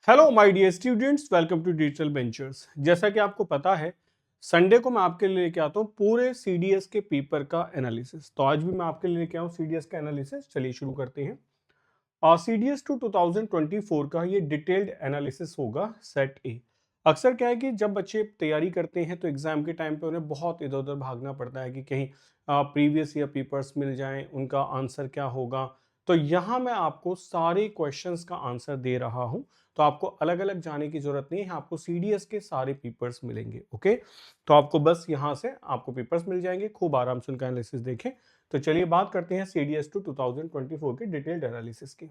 Hello my dear students, welcome to digital ventures. जैसा कि आपको पता है, संडे को मैं आपके लिए लेके आता हूँ पूरे सीडीएस के पेपर का एनालिसिस। तो आज भी मैं आपके लिए लेके आऊँ सीडीएस का एनालिसिस। चलिए शुरू करते हैं। सीडीएस टू 2024 का ये डिटेल्ड एनालिसिस होगा सेट ए। अक्सर क्या है कि जब बच्चे तैयारी करते हैं तो एग्जाम के टाइम पे उन्हें बहुत इधर उधर भागना पड़ता है कि कहीं प्रीवियस ईयर पेपर्स मिल जाएं, उनका आंसर क्या होगा। तो यहाँ मैं आपको सारे क्वेश्चंस का आंसर दे रहा हूँ। तो आपको अलग अलग जाने की जरूरत नहीं है, आपको सीडीएस के सारे पेपर्स मिलेंगे। ओके, तो आपको बस यहाँ से आपको पेपर्स मिल जाएंगे, खूब आराम से उनका एनालिसिस देखें। तो चलिए बात करते हैं सीडीएस टू 2024 के डिटेल्ड एनालिसिस की।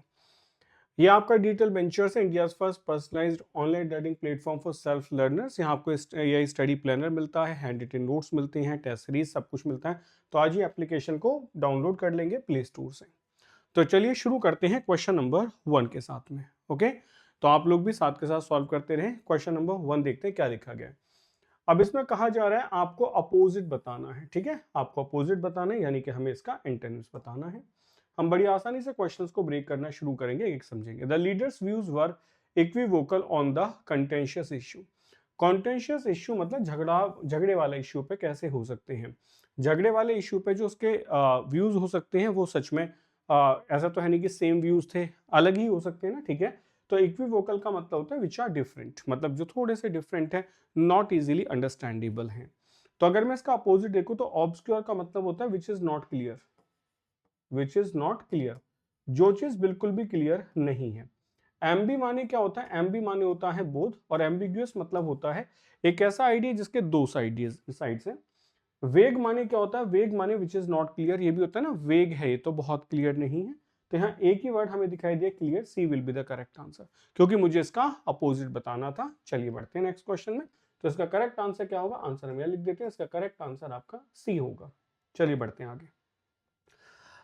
ये आपका डिजिटल वेंचर्स है, India first personalised online learning platform for self learners. यहाँ आपको ये स्टडी प्लानर मिलता है, हैंड रिटन नोट्स मिलते हैं, टेस्ट सीरीज सब कुछ मिलता है। तो आज ये एप्लीकेशन को डाउनलोड कर लेंगे प्ले स्टोर से। तो चलिए शुरू करते हैं क्वेश्चन नंबर 1 के साथ में। ओके, तो आप लोग भी साथ के साथ सॉल्व करते रहें। क्वेश्चन नंबर 1 देखते हैं क्या लिखा गया है। अब इसमें कहा जा रहा है आपको अपोजिट बताना है। ठीक है, आपको अपोजिट बताना है, यानी कि हमें इसका एंटोनिम्स बताना है। हम बड़ी आसानी से क्वेश्चंस को ब्रेक करना शुरू करेंगे, एक समझेंगे। The leaders views were equivocal on the contentious issue. Contentious issue मतलब झगड़े वाले इश्यू पे कैसे हो सकते हैं। झगड़े वाले इश्यू पे जो उसके व्यूज हो सकते हैं वो सच में ऐसा तो है नहीं कि सेम व्यूज थे, अलग ही हो सकते हैं ना। ठीक है, तो इक्विवोकल का मतलब होता है विच आर डिफरेंट, मतलब जो थोड़े से डिफरेंट है, नॉट इजीली अंडरस्टैंडेबल है। तो अगर मैं इसका अपोजिट देखूं तो ऑब्सक्योर का मतलब होता है which is not clear. Which is not clear, जो चीज बिल्कुल भी क्लियर नहीं है। एम्बी माने क्या होता है? एम्बी माने होता है बोध, और एम्बिग्यूअस मतलब होता है एक ऐसा आइडिया जिसके दो साइड्स है। वेग माने क्या होता है? वेग माने विच इज नॉट क्लियर, ये भी होता है ना, वेग है ये तो बहुत क्लियर नहीं है। तो यहाँ एक ही वर्ड हमें दिखाई दिया clear, C will be the correct answer, क्योंकि मुझे इसका अपोजिट बताना था। चलिए बढ़ते हैं नेक्स्ट क्वेश्चन में। तो इसका करेक्ट आंसर क्या होगा? आंसर हम यहाँ लिख देते हैं, इसका करेक्ट आंसर आपका सी होगा। चलिए बढ़ते हैं आगे।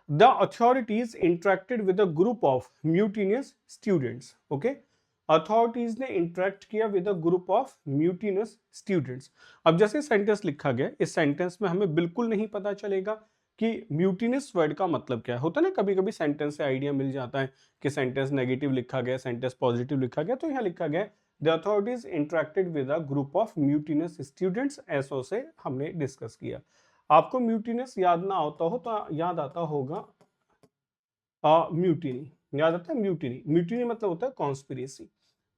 The authorities interacted with a group of mutinous students. Okay, authorities ने इंटरेक्ट किया with a group of mutinous students. अब जैसे सेंटेंस लिखा गया, इस सेंटेंस में हमें बिल्कुल नहीं पता चलेगा कि म्यूटिनस वर्ड का मतलब क्या है। होता है ना, कभी कभी सेंटेंस से आइडिया मिल जाता है कि सेंटेंस नेगेटिव लिखा गया, सेंटेंस पॉजिटिव लिखा गया। तो यहाँ लिखा गया the authorities interacted with a group of mutinous students, ऐसो से हमने डिस्कस किया। आपको म्यूटिनस याद ना आता हो तो याद आता होगा म्यूटिनी। याद आता है म्यूटिनी? म्यूटिनी मतलब होता है कॉन्स्पिरेसी।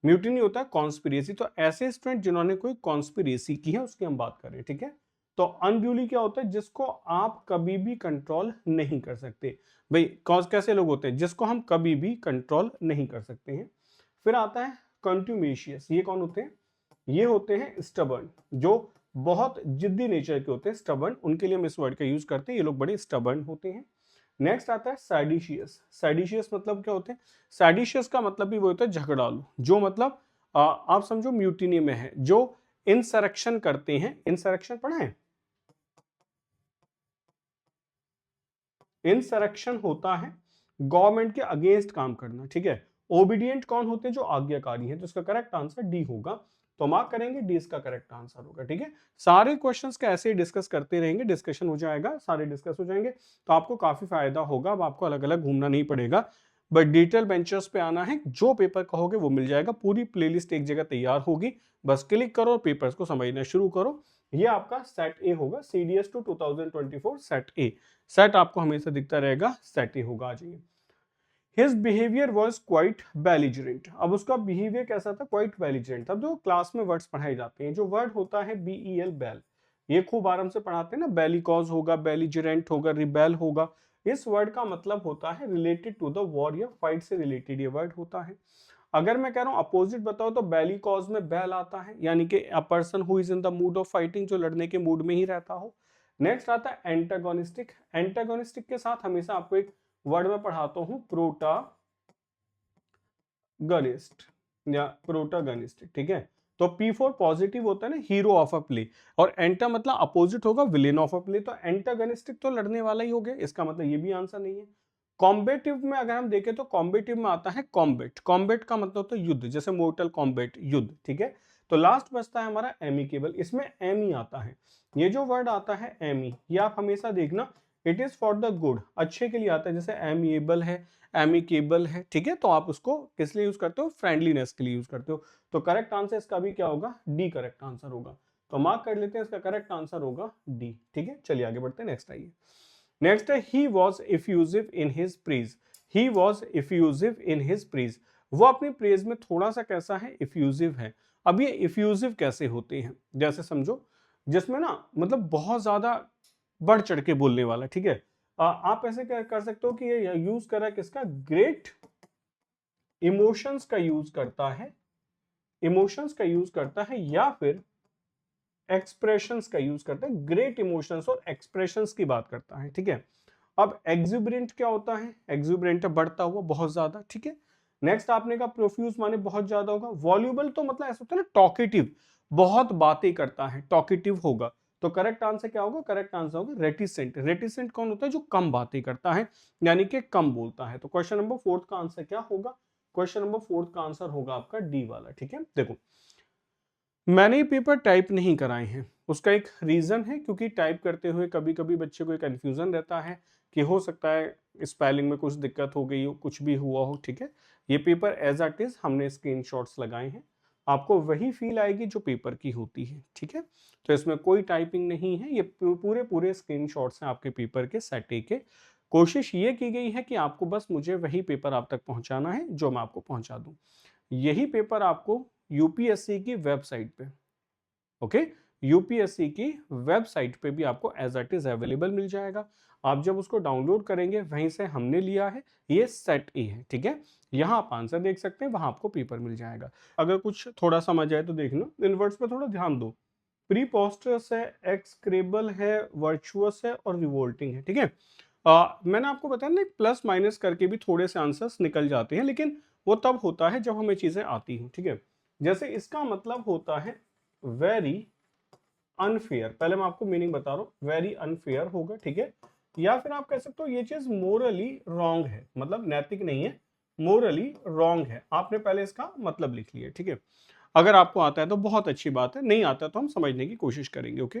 म्यूटिनी होता है कॉन्स्पिरेसी। तो ऐसे स्टूडेंट जिन्होंने कोई कॉन्स्पिरेसी की है उसकी हम बात कर रहे हैं। ठीक है, तो अनड्यूली क्या होता है? जिसको आप कभी भी कंट्रोल नहीं कर सकते। भाई कॉज कैसे लोग होते हैं? जिसको हम कभी भी कंट्रोल नहीं कर सकते हैं। फिर आता है कंट्यूमेशियस। ये कौन होते हैं? ये होते हैं स्टबर्न, जो बहुत जिद्दी नेचर के होते हैं। स्टबर्न, उनके लिए हम इस वर्ड का यूज करते हैं, ये लोग बड़े स्टबर्न होते हैं। नेक्स्ट आता है सैडिशियस। सैडिशियस मतलब क्या होते हैं? सैडिशियस का मतलब भी वो होता है झगड़ालू, जो मतलब आप समझो म्यूटिनी में है, जो इंसरेक्शन करते हैं। इंसरेक्शन पढ़ा है? इंसरेक्शन होता है गवर्नमेंट के अगेंस्ट काम करना। ठीक है, ओबीडियंट कौन होते हैं? जो आज्ञाकारी हैं। तो इसका करेक्ट आंसर डी होगा। तो मार्क करेंगे, डी इसका करेक्ट आंसर होगा। ठीक है, सारे क्वेश्चंस का ऐसे ही डिस्कस करते रहेंगे, डिस्कशन हो जाएगा, सारे डिस्कस हो जाएंगे, तो आपको काफी फायदा होगा। अब आपको अलग अलग घूमना नहीं पड़ेगा, बट डिटेल बेंचर्स पे आना है। जो पेपर कहोगे वो मिल जाएगा, पूरी प्लेलिस्ट एक जगह तैयार होगी, बस क्लिक करो और पेपर्स को समझना शुरू करो। ये आपका सेट ए होगा, CDS to 2024 set A. Set आपको हमेशा दिखता रहेगा, सेट ही होगा। आ जाइए। His behaviour was quite belligerent. अब उसका बिहेवियर कैसा था? Quite belligerent. अब जो क्लास में वर्ड्स पढ़ाए जाते हैं, जो वर्ड होता है बीईएल, बेल, ये खूब आराम से पढ़ाते हैं ना। बेलिकॉज होगा, बेलिजरेंट होगा, रिबेल होगा। इस वर्ड का मतलब होता है रिलेटेड टू द वॉर या फाइट से रिलेटेड ये वर्ड होता है। अगर मैं कह रहा हूं अपोजिट बताओ तो बेली कॉज में बेल आता है, यानी कि a person who is in the mood off fighting, जो लड़ने के मूड में ही रहता हो। नेक्स्ट आता है एंटागोनिस्टिक। एंटागोनिस्टिक के साथ हमेशा आपको एक वर्ड में पढ़ाता हूं, प्रोटागनिस्ट या प्रोटागनिस्ट। ठीक है, तो P4 पॉजिटिव होता है ना, हीरो ऑफ अ प्ले, और एंटा मतलब अपोजिट होगा, विलेन ऑफ अ प्ले। तो एंटागनिस्टिक तो लड़ने वाला ही हो गया, इसका मतलब ये भी आंसर नहीं है। कॉम्बेटिव में अगर हम देखें तो कॉम्बेटिव में आता है कॉम्बेट। कॉम्बेट का मतलब होता है युद्ध, जैसे मोर्टल कॉम्बेट, युद्ध। ठीक है, तो लास्ट बचता है हमारा एमिकेबल। इसमें एमी आता है। ये जो वर्ड आता है एमी, ये आप हमेशा देखना it is for the good, अच्छे के लिए आता है, जैसे एमिएबल है, एमिकेबल है, ठीक है, तो आप उसको किस लिए यूज करते हो, फ्रेंडलीनेस के लिए यूज करते हो। तो करेक्ट आंसर इसका भी क्या होगा, डी करेक्ट आंसर होगा। तो मार्क कर लेते हैं, इसका करेक्ट आंसर होगा डी। ठीक है, चलिए आगे बढ़ते हैं, नेक्स्ट आइए। नेक्स्ट है he was effusive in his praise. He was effusive in his praise, वो अपनी प्रेज में थोड़ा सा कैसा है, इफ्यूजिव है। अब ये इफ्यूजिव कैसे होते हैं, जैसे समझो जिसमें ना मतलब बहुत ज्यादा बढ़ चढ़ के बोलने वाला, ठीक है। आप ऐसे क्या कर सकते हो कि ये यूज कर रहा है किसका, ग्रेट इमोशंस का यूज करता है, इमोशंस का यूज करता है, या फिर एक्सप्रेशंस का यूज करता है। ग्रेट इमोशंस और एक्सप्रेशंस की बात करता है, ठीक है। अब एक्सुबरेंट क्या होता है, एक्सुबरेंट बढ़ता हुआ बहुत ज्यादा, ठीक है। नेक्स्ट आपने कहा प्रोफ्यूज माने बहुत ज्यादा होगा। वॉल्यूबल तो मतलब ऐसा होता है ना टॉकेटिव, बहुत बातें करता है, टॉकेटिव होगा। तो करेक्ट आंसर क्या होगा, करेक्ट आंसर होगा रेटिसेंट। रेटिसेंट कौन होता है, जो कम बातें करता है, यानी कि कम बोलता है। तो क्वेश्चन नंबर 4 का आंसर क्या होगा, क्वेश्चन नंबर 4 का आंसर होगा आपका डी वाला, ठीक है। देखो मैंने पेपर टाइप नहीं कराए हैं, उसका एक रीजन है, क्योंकि टाइप करते हुए कभी कभी बच्चे को एक कंफ्यूजन रहता है कि हो सकता है स्पेलिंग में कुछ दिक्कत हो गई हो, कुछ भी हुआ हो, ठीक है। ये पेपर एज इट इज हमने स्क्रीनशॉट्स लगाए हैं, आपको वही फील आएगी जो पेपर की होती है, ठीक है। तो इसमें कोई टाइपिंग नहीं है, ये पूरे पूरे स्क्रीनशॉट्स हैं आपके पेपर के सेटे के। कोशिश ये की गई है कि आपको बस मुझे वही पेपर आप तक पहुंचाना है जो मैं आपको पहुंचा दूं। यही पेपर आपको यूपीएससी की वेबसाइट पे, ओके, यूपीएससी की वेबसाइट पे भी आपको एज इट इज अवेलेबल मिल जाएगा। आप जब उसको डाउनलोड करेंगे, वहीं से हमने लिया है, ये सेट ए है, ठीक है। यहाँ आप आंसर देख सकते हैं, वहां आपको पेपर मिल जाएगा। अगर कुछ थोड़ा समझ आए तो देख लो, इन वर्ड्स पे थोड़ा ध्यान दो। प्रीपोस्टरस है, एक्सक्रेबल है, वर्चुअस है और रिवोल्टिंग है, ठीक है। मैंने आपको बताया ना, प्लस माइनस करके भी थोड़े से आंसर्स निकल जाते हैं, लेकिन वो तब होता है जब हमें चीजें आती हैं, ठीक है। जैसे इसका मतलब होता है वेरी अनफेयर, पहले मैं आपको मीनिंग बता रहा हूं, वेरी अनफेयर होगा, ठीक है। या फिर आप कह सकते हो ये चीज मोरली रॉन्ग है, मतलब नैतिक नहीं है, मोरली रॉन्ग है। आपने पहले इसका मतलब लिख लिया, ठीक है। अगर आपको आता है तो बहुत अच्छी बात है, नहीं आता तो हम समझने की कोशिश करेंगे, ओके।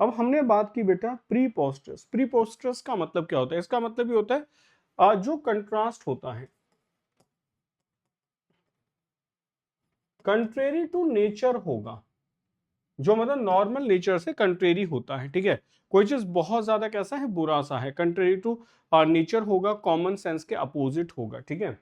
अब हमने बात की बेटा प्रीपोस्टरस। प्रीपोस्टरस का मतलब क्या होता है, इसका मतलब ये होता है जो कंट्रास्ट होता है, कंट्रेरी टू नेचर होगा, जो मतलब नॉर्मल नेचर से कंट्रेरी होता है, ठीक है। कोई चीज बहुत ज्यादा कैसा है, बुरा सा है, कंट्रेरी टू नेचर होगा, कॉमन सेंस के अपोजिट होगा, ठीक है।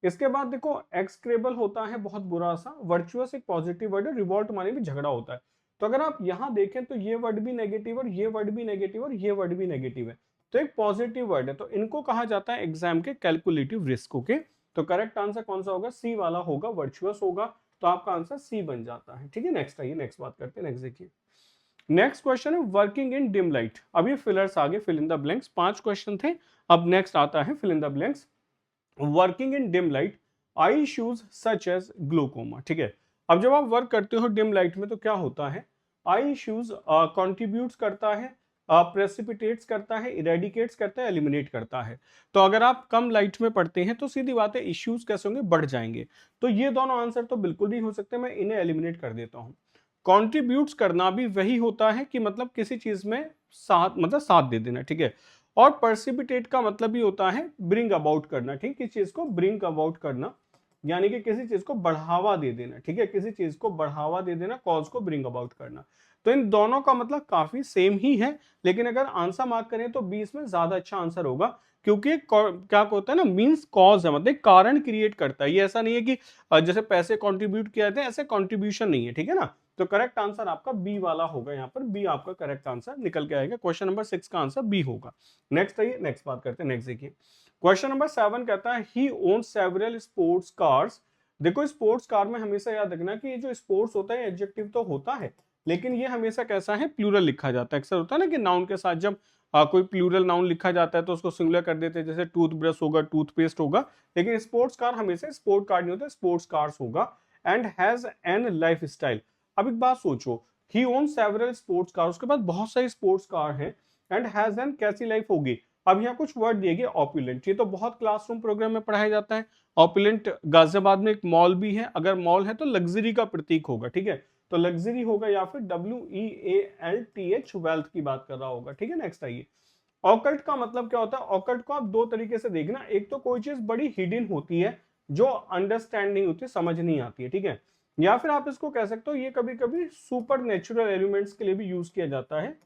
इसके बाद देखो एक्सक्रेबल होता है बहुत बुरा सा, वर्चुअस एक पॉजिटिव वर्ड है, रिवॉल्ट माने भी झगड़ा होता है। तो अगर आप यहां देखें तो ये वर्ड भी नेगेटिव और ये वर्ड भी नेगेटिव और ये वर्ड भी नेगेटिव है, तो एक पॉजिटिव वर्ड है, तो इनको कहा जाता है एग्जाम के कैलकुलेटिव रिस्क, ओके। तो करेक्ट आंसर कौन सा होगा, सी वाला होगा, वर्चुअस होगा। तो आपका आंसर सी बन जाता है, ठीक है। नेक्स्ट आइए, नेक्स्ट बात करते हैं, नेक्स्ट देखिए। नेक्स्ट क्वेश्चन है वर्किंग इन डिम लाइट। अब ये फिलर्स आगे, fill in the blanks, 5 question थे, अब नेक्स्ट आता है fill in the blanks. Working in dim light, eye issues such as glaucoma, ठीक है। अब जब आप वर्क करते हो डिम लाइट में तो क्या होता है, आई इश्यूज कॉन्ट्रीब्यूट करता है, प्रेसिपिटेट्स करता है, इरेडिकेट्स करता है, एलिमिनेट करता है। तो अगर आप कम लाइट में पढ़ते हैं तो सीधी बात है इश्यूज कैसे होंगे, बढ़ जाएंगे। तो ये दोनों आंसर तो बिल्कुल नहीं हो सकते, मैं इन्हें एलिमिनेट कर देता हूं। कॉन्ट्रीब्यूट्स करना भी वही होता है कि मतलब किसी चीज में साथ, मतलब साथ दे देना, ठीक है। और पर्सिपिटेट का मतलब ही होता है ब्रिंग अबाउट करना, ठीक, किसी चीज को ब्रिंग अबाउट करना, यानी कि किसी चीज को बढ़ावा दे देना, ठीक है, किसी चीज को बढ़ावा दे देना, कॉज को ब्रिंग अबाउट करना। तो इन दोनों का मतलब काफी सेम ही है, लेकिन अगर आंसर मार्क करें तो 20 में ज्यादा अच्छा आंसर होगा, क्योंकि क्या होता है ना, मींस कॉज है, मतलब कारण क्रिएट करता है। ये ऐसा नहीं है कि जैसे पैसे कंट्रीब्यूट किए जाते हैं, ऐसे कंट्रीब्यूशन नहीं है, ठीक है ना। तो करेक्ट आंसर आपका बी वाला होगा, यहाँ पर बी आपका करेक्ट आंसर निकल के आएगा। क्वेश्चन नंबर 6 का आंसर बी होगा। नेक्स्ट आइए, नेक्स्ट बात करते हैं, नेक्स्ट देखिए। क्वेश्चन नंबर 7 कहता है ही ओन सेवरल स्पोर्ट्स कार्स। देखो स्पोर्ट्स कार में हमेशा याद रखना कि ये जो स्पोर्ट्स होता है एडजेक्टिव तो होता है, लेकिन ये हमेशा कैसा है, प्लूरल लिखा जाता है। अक्सर होता है ना कि नाउन के साथ जब कोई प्लूरल नाउन लिखा जाता है तो उसको सिंगुलर कर देते हैं, जैसे टूथब्रश होगा, टूथपेस्ट होगा। लेकिन स्पोर्ट्स कार हमेशा स्पोर्ट कार नहीं होता, स्पोर्ट्स कार्स होगा। And has an life style. अब एक बात सोचो, ही ओन सेवरल स्पोर्ट्स कार, उसके पास बहुत सारी स्पोर्ट्स कार हैं, एंड हैज एन कैसी लाइफ होगी। अब यहाँ कुछ वर्ड दिए गए, ऑपुलेंट, ये तो बहुत क्लासरूम प्रोग्राम में पढ़ाया जाता है। ऑपुलेंट गाजियाबाद में एक मॉल भी है, अगर मॉल है तो लग्जरी का प्रतीक होगा, ठीक है। तो लग्जरी होगा, या फिर WEALTH वेल्थ की बात कर रहा होगा, ठीक है। नेक्स्ट आइए, ऑकल्ट का मतलब क्या होता है? ऑकल्ट को आप दो तरीके से देखना, एक तो कोई चीज बड़ी हिडन होती है जो अंडरस्टैंड नहीं होती, समझ नहीं आती है, ठीक है, या फिर आप इसको कह सकते हो ये कभी कभी सुपर नेचुरल एलिमेंट्स के लिए भी यूज किया जाता है,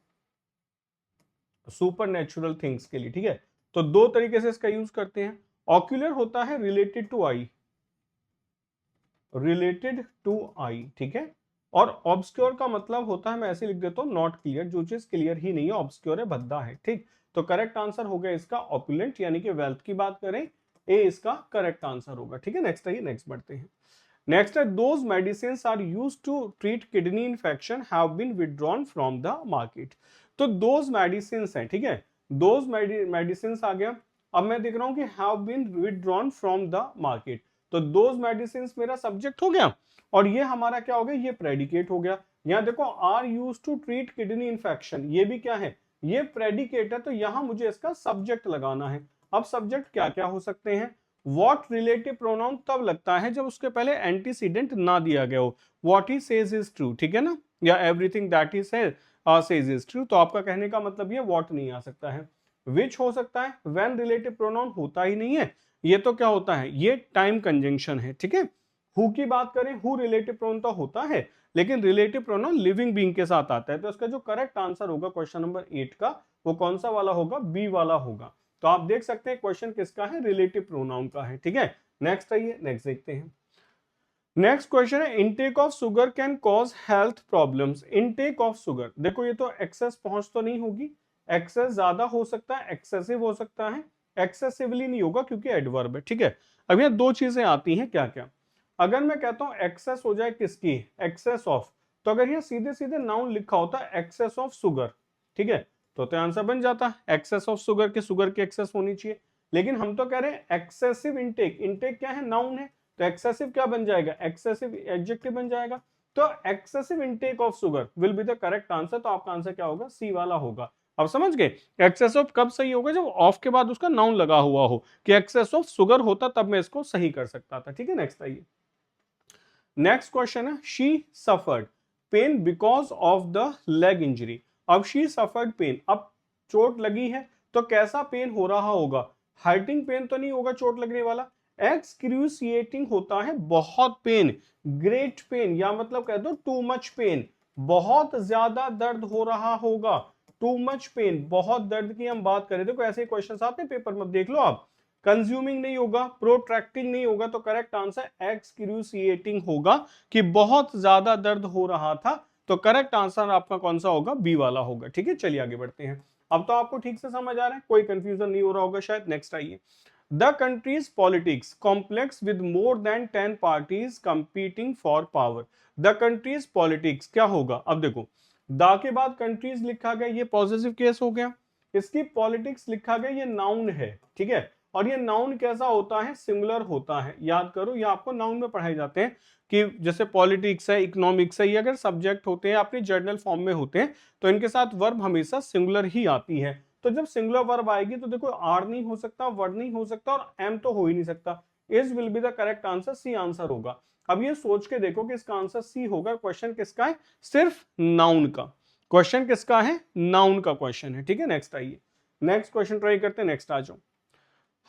सुपर नेचुरल थिंग्स के लिए, ठीक है। तो दो तरीके से इसका यूज करते हैं। ऑक्यूलर होता है related to eye, related to eye, ठीक है। और ऑब्सक्योर का मतलब होता है, मैं ऐसे लिख देता हूं, नॉट क्लियर, जो चीज क्लियर ही नहीं है, ऑब्सक्योर है, भद्दा है, ठीक। तो करेक्ट आंसर हो गया इसका ऑपुलेंट, यानी कि वेल्थ की बात करें, ए इसका करेक्ट आंसर होगा, ठीक है। नेक्स्ट आइए, नेक्स्ट बढ़ते हैं। नेक्स्ट है those medicines are used to treat kidney infection have been withdrawn from the market. तो दोज मेडिसिन्स हैं, ठीक है, दोज मेडिसिन्स आ गया। अब मैं देख रहा हूं कि have been withdrawn from the market, तो दोज मेडिसिन्स मेरा सब्जेक्ट हो गया और ये हमारा क्या हो गया, ये प्रेडिकेट हो गया। यहां देखो are used to treat kidney infection, ये भी क्या है, ये प्रेडिकेट है, तो यहां मुझे इसका सब्जेक्ट लगाना है। अब सब्जेक्ट क्या क्या हो सकते हैं? व्हाट रिलेटिव प्रोनाउन तब लगता है जब उसके पहले एंटीसीडेंट ना दिया गया हो, what he says is true, ठीक है ना, या everything that he says is true, तो आपका कहने का मतलब ये व्हाट नहीं आ सकता है। विच हो सकता है, व्हेन रिलेटिव प्रोनाउन होता ही नहीं है, ये तो क्या होता है, ये टाइम कंजंक्शन है, ठीक है। हु की बात करें, हु रिलेटिव प्रोनाउन तो होता है, लेकिन रिलेटिव प्रोनाउन लिविंग बीइंग के साथ आता है, तो इसका जो करेक्ट आंसर होगा क्वेश्चन नंबर 8 का, वो कौन सा वाला होगा, बी वाला होगा। तो आप देख सकते हैं क्वेश्चन किसका है, रिलेटिव प्रोनाउन का है, ठीक है। नेक्स्ट आइए, नेक्स्ट देखते हैं। नेक्स्ट क्वेश्चन है intake of sugar cane cause health problems. Intake of sugar, देखो ये तो एक्सेस पहुंच तो नहीं होगी, एक्सेस ज्यादा हो सकता है, एक्सेसिव हो सकता है, एक्सेसिवली नहीं होगा क्योंकि एडवर्ब है, ठीक है। अब यहाँ दो चीजें आती हैं, क्या क्या, अगर मैं कहता हूं एक्सेस हो जाए किसकी, एक्सेस ऑफ, तो अगर ये सीधे सीधे नाउन लिखा होता है एक्सेस ऑफ शुगर, ठीक है, तो आंसर बन जाता एक्सेस ऑफ शुगर के, शुगर की एक्सेस होनी चाहिए। लेकिन हम तो कह रहे हैं एक्सेसिव इनटेक, इनटेक क्या है, नाउन है, तो एक्सेसिव क्या बन जाएगा, एक्सेसिव एडजेक्टिव बन जाएगा। तो excessive intake of sugar will be the correct answer, तो आपका आंसर क्या होगा, सी वाला होगा। अब समझ गए, एक्सेस ऑफ कब सही होगा, जब ऑफ के बाद उसका नाउन लगा हुआ हो, कि एक्सेस ऑफ शुगर होता तब मैं इसको सही कर सकता था, ठीक है। नेक्स्ट आइए, नेक्स्ट क्वेश्चन है she suffered pain because of the leg injury. अब शी सफर्ड पेन, अब चोट लगी है तो कैसा पेन हो रहा होगा, हर्टिंग पेन तो नहीं होगा चोट लगने वाला, एक्सक्रूसिएटिंग होता है बहुत पेन, ग्रेट पेन, या मतलब कह दो टू मच पेन, बहुत ज्यादा दर्द हो रहा होगा, टू मच पेन, बहुत दर्द की हम बात करें, देखो ऐसे क्वेश्चन आते हैं पेपर में, देख लो आप। कंज्यूमिंग नहीं होगा, प्रोट्रैक्टिंग नहीं होगा, तो करेक्ट आंसर एक्सक्रूसिएटिंग होगा, कि बहुत ज्यादा दर्द हो रहा था, तो करेक्ट आंसर आपका कौन सा होगा, बी वाला होगा, ठीक है। चलिए आगे बढ़ते हैं। अब तो आपको ठीक से समझ आ रहा है, कोई कंफ्यूजन नहीं हो रहा होगा शायद। नेक्स्ट आइए, the countries politics complex with more than 10 parties competing for power. The countries politics क्या होगा, अब देखो द के बाद कंट्रीज लिखा गया, ये पॉजिटिव केस हो गया, इसकी पॉलिटिक्स लिखा गया, ये नाउन है, ठीक है। और ये नाउन कैसा होता है, सिंगुलर होता है, याद करो ये आपको नाउन में पढ़ाए जाते हैं, कि जैसे पॉलिटिक्स है, इकोनॉमिक्स है, ये अगर सब्जेक्ट होते हैं अपनी जर्नल फॉर्म में होते हैं, तो इनके साथ वर्ब हमेशा सिंगुलर ही आती है। तो जब सिंगुलर वर्ब आएगी तो देखो आर नहीं हो सकता, वर्ड नहीं हो सकता, और एम तो हो ही नहीं सकता, is will be the correct answer, C answer होगा। अब ये सोच के देखो कि इसका आंसर सी होगा, क्वेश्चन किसका है, सिर्फ नाउन का क्वेश्चन, किसका है, नाउन का क्वेश्चन है, ठीक है। नेक्स्ट आइए, नेक्स्ट क्वेश्चन ट्राई करते हैं, नेक्स्ट आ जाओ।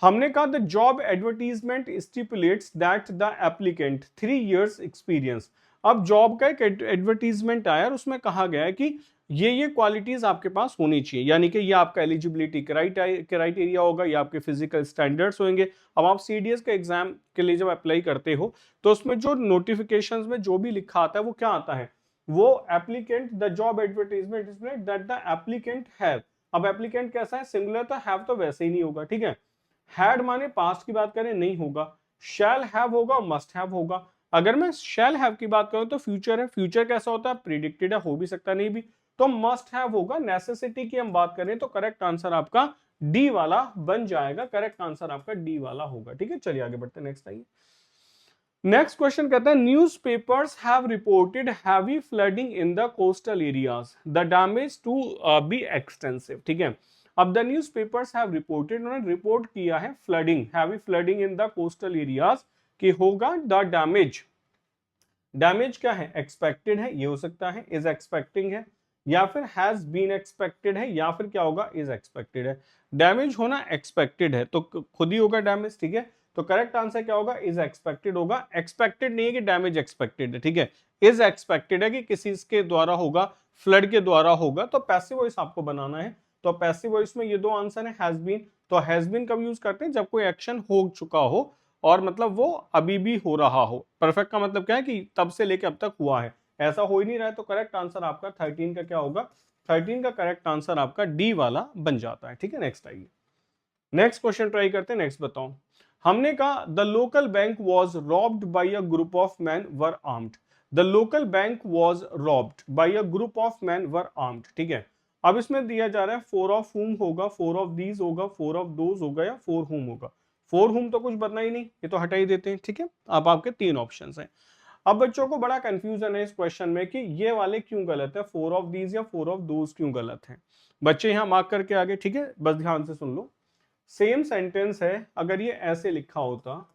हमने कहा the job advertisement stipulates that the applicant 3 years experience. अब जॉब का एक एडवर्टीजमेंट आया और उसमें कहा गया है कि ये क्वालिटीज आपके पास होनी चाहिए, यानी कि ये आपका एलिजिबिलिटी क्राइटेरिया होगा, ये आपके फिजिकल स्टैंडर्ड्स होंगे। अब आप सीडीएस के एग्जाम के लिए जब अप्लाई करते हो तो उसमें जो नोटिफिकेशंस में जो भी लिखा आता है वो क्या आता है, वो applicant the job advertisement that the applicant have. अब एप्लीकेंट कैसा है, सिंगुलर, तो हैव तो वैसे ही नहीं होगा, ठीक है। हैड माने पास्ट की बात करें नहीं होगा, शैल हैव होगा, मस्ट हैव होगा। अगर मैं शैल हैव की बात करूं तो फ्यूचर है, फ्यूचर कैसा होता है, प्रिडिक्टेड है, हो भी सकता नहीं भी, तो मस्ट हैव होगा। नेसेसिटी की हम बात करें तो करेक्ट आंसर आपका डी वाला बन जाएगा, करेक्ट आंसर आपका डी वाला होगा, ठीक है। चलिए आगे बढ़ते हैं, नेक्स्ट आइए। नेक्स्ट क्वेश्चन कहता है newspapers have reported heavy flooding in the coastal areas, the damage to be extensive, ठीक है। अब द न्यूज़पेपर्स हैव रिपोर्टेड, उन्होंने रिपोर्ट किया है flooding, heavy flooding in the coastal areas, कि होगा द डैमेज, डैमेज क्या है, एक्सपेक्टेड है, ये हो सकता है, इज एक्सपेक्टिंग है, या फिर हैज बीन एक्सपेक्टेड है, या फिर क्या होगा इज एक्सपेक्टेड है। डैमेज होना एक्सपेक्टेड है तो खुद ही होगा डैमेज, ठीक है। तो करेक्ट आंसर क्या होगा, इज एक्सपेक्टेड होगा। एक्सपेक्टेड नहीं है कि डैमेज एक्सपेक्टेड है, ठीक है। इज एक्सपेक्टेड है कि किसी के द्वारा होगा, फ्लड के द्वारा होगा, तो पैसिव वॉइस आपको बनाना है। तो पैसिव वॉइस में ये दो आंसर है, हैज बीन। तो हैज बीन कब यूज करते हैं, जब कोई एक्शन हो चुका हो और मतलब वो अभी भी हो रहा हो। परफेक्ट का मतलब क्या है कि तब से लेके अब तक हुआ है, ऐसा हो ही नहीं रहा है। तो करेक्ट आंसर आपका 13 का क्या होगा, 13 का करेक्ट आंसर आपका डी वाला बन जाता है, ठीक है। नेक्स्ट आइए, नेक्स्ट क्वेश्चन ट्राई करते हैं। नेक्स्ट बताओ, हमने कहा the local bank was robbed by a group of man were armed. The local bank was robbed by a group of man were armed, ठीक है। अब इसमें दिया जा रहा है फोर ऑफ हुम होगा, फोर ऑफ दीज होगा, फोर ऑफ दोज होगा, या फोर हुम होगा। फोर हुम तो कुछ बनना ही नहीं, ये तो हटा ही देते हैं, ठीक है। अब आपके तीन ऑप्शन हैं। अब बच्चों को बड़ा कंफ्यूजन है इस क्वेश्चन में कि ये वाले क्यों गलत है, फोर ऑफ दीज या फोर ऑफ दोज क्यों गलत है। बच्चे यहां मार्क करके आगे, ठीक है, बस ध्यान से सुन लो। सेम सेंटेंस है, अगर ये ऐसे लिखा होता,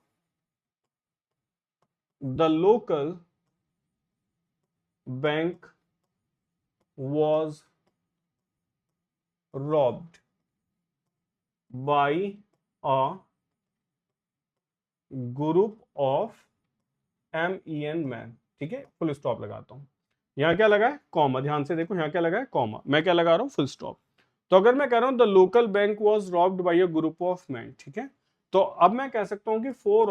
the local bank was robbed by a group of MEN man, ठीक है। फुल स्टॉप लगाता हूं, यहां क्या लगा है, कॉमा। ध्यान से देखो यहां क्या लगा है, कॉमा। मैं क्या लगा रहा हूं, फुल स्टॉप। तो अगर मैं कह रहा हूं the local bank was robbed by a group of man, ठीक है, तो अब मैं कह सकता हूं कि फोर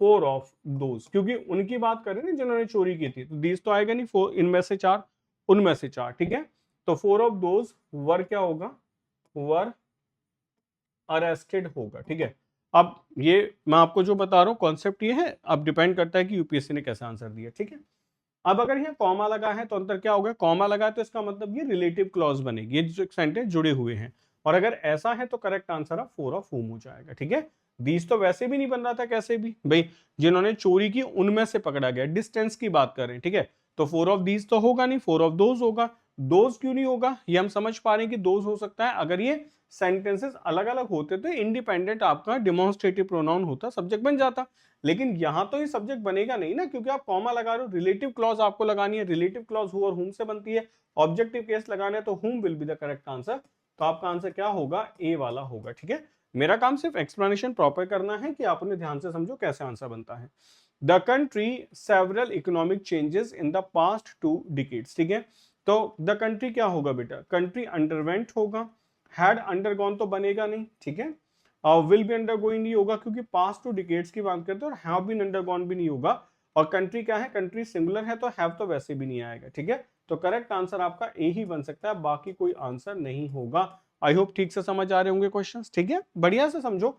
ऑफ दोज, क्योंकि उनकी बात करें ना जिन्होंने चोरी की थी, तो दीज तो आएगा नहीं, फोर इनमें से चार, उनमें से चार, ठीक है। तो फोर ऑफ दोज वर क्या होगा, वर अरेस्टेड होगा, ठीक है। अब ये मैं आपको जो बता रहा हूं कॉन्सेप्ट ये है, अब डिपेंड करता है कि यूपीएससी ने कैसा आंसर दिया, ठीक है। अब अगर यहाँ कॉमा लगा है तो अंतर क्या होगा, कॉमा लगा है तो इसका मतलब ये रिलेटिव क्लॉज बनेगी, ये जो सेंटेंस जुड़े हुए हैं। और अगर ऐसा है तो करेक्ट आंसर आप फोर ऑफ होम हो जाएगा, ठीक है। दीज तो वैसे भी नहीं बन रहा था, कैसे भी भाई, जिन्होंने चोरी की उनमें से पकड़ा गया, डिस्टेंस की बात करें, ठीक है। तो फोर ऑफ दीज तो होगा नहीं, फोर ऑफ दोज होगा। दोज क्यों नहीं होगा, ये हम समझ पा रहे हैं कि दोज हो सकता है अगर ये सेंटेंसेस अलग अलग होते तो इंडिपेंडेंट आपका डिमॉन्स्ट्रेटिव प्रोनाउन होता, सब्जेक्ट बन जाता। लेकिन यहां तो ये सब्जेक्ट बनेगा नहीं ना, क्योंकि आप कॉमा लगा रहे हो। रिलेटिव क्लॉज आपको लगानी है, रिलेटिव क्लॉज हु और हुम से बनती है। ऑब्जेक्टिव केस लगाना है तो हुम will be the correct answer. तो आपका आंसर क्या होगा, ए वाला होगा, ठीक है। मेरा काम सिर्फ एक्सप्लेनेशन प्रॉपर करना है कि आप उन्हें ध्यान से समझो कैसे आंसर बनता है। The country several economic changes in the past 2 decades, ठीक है। तो द कंट्री क्या होगा बेटा, कंट्री अंडरवेंट होगा, हैड अंडरगॉन तो बनेगा नहीं, ठीक है। विल बी अंडरगोइंग नहीं होगा क्योंकि पास्ट 2 डिकेड्स की बात करते हैं, और हैव बीन अंडरगॉन भी नहीं होगा। और कंट्री क्या है, कंट्री सिंगुलर है तो हैव तो वैसे भी नहीं आएगा, ठीक है। तो करेक्ट आंसर आपका ए ही बन सकता है, बाकी कोई आंसर नहीं होगा। आई होप ठीक से समझ आ रहे होंगे क्वेश्चंस, ठीक है, बढ़िया से समझो।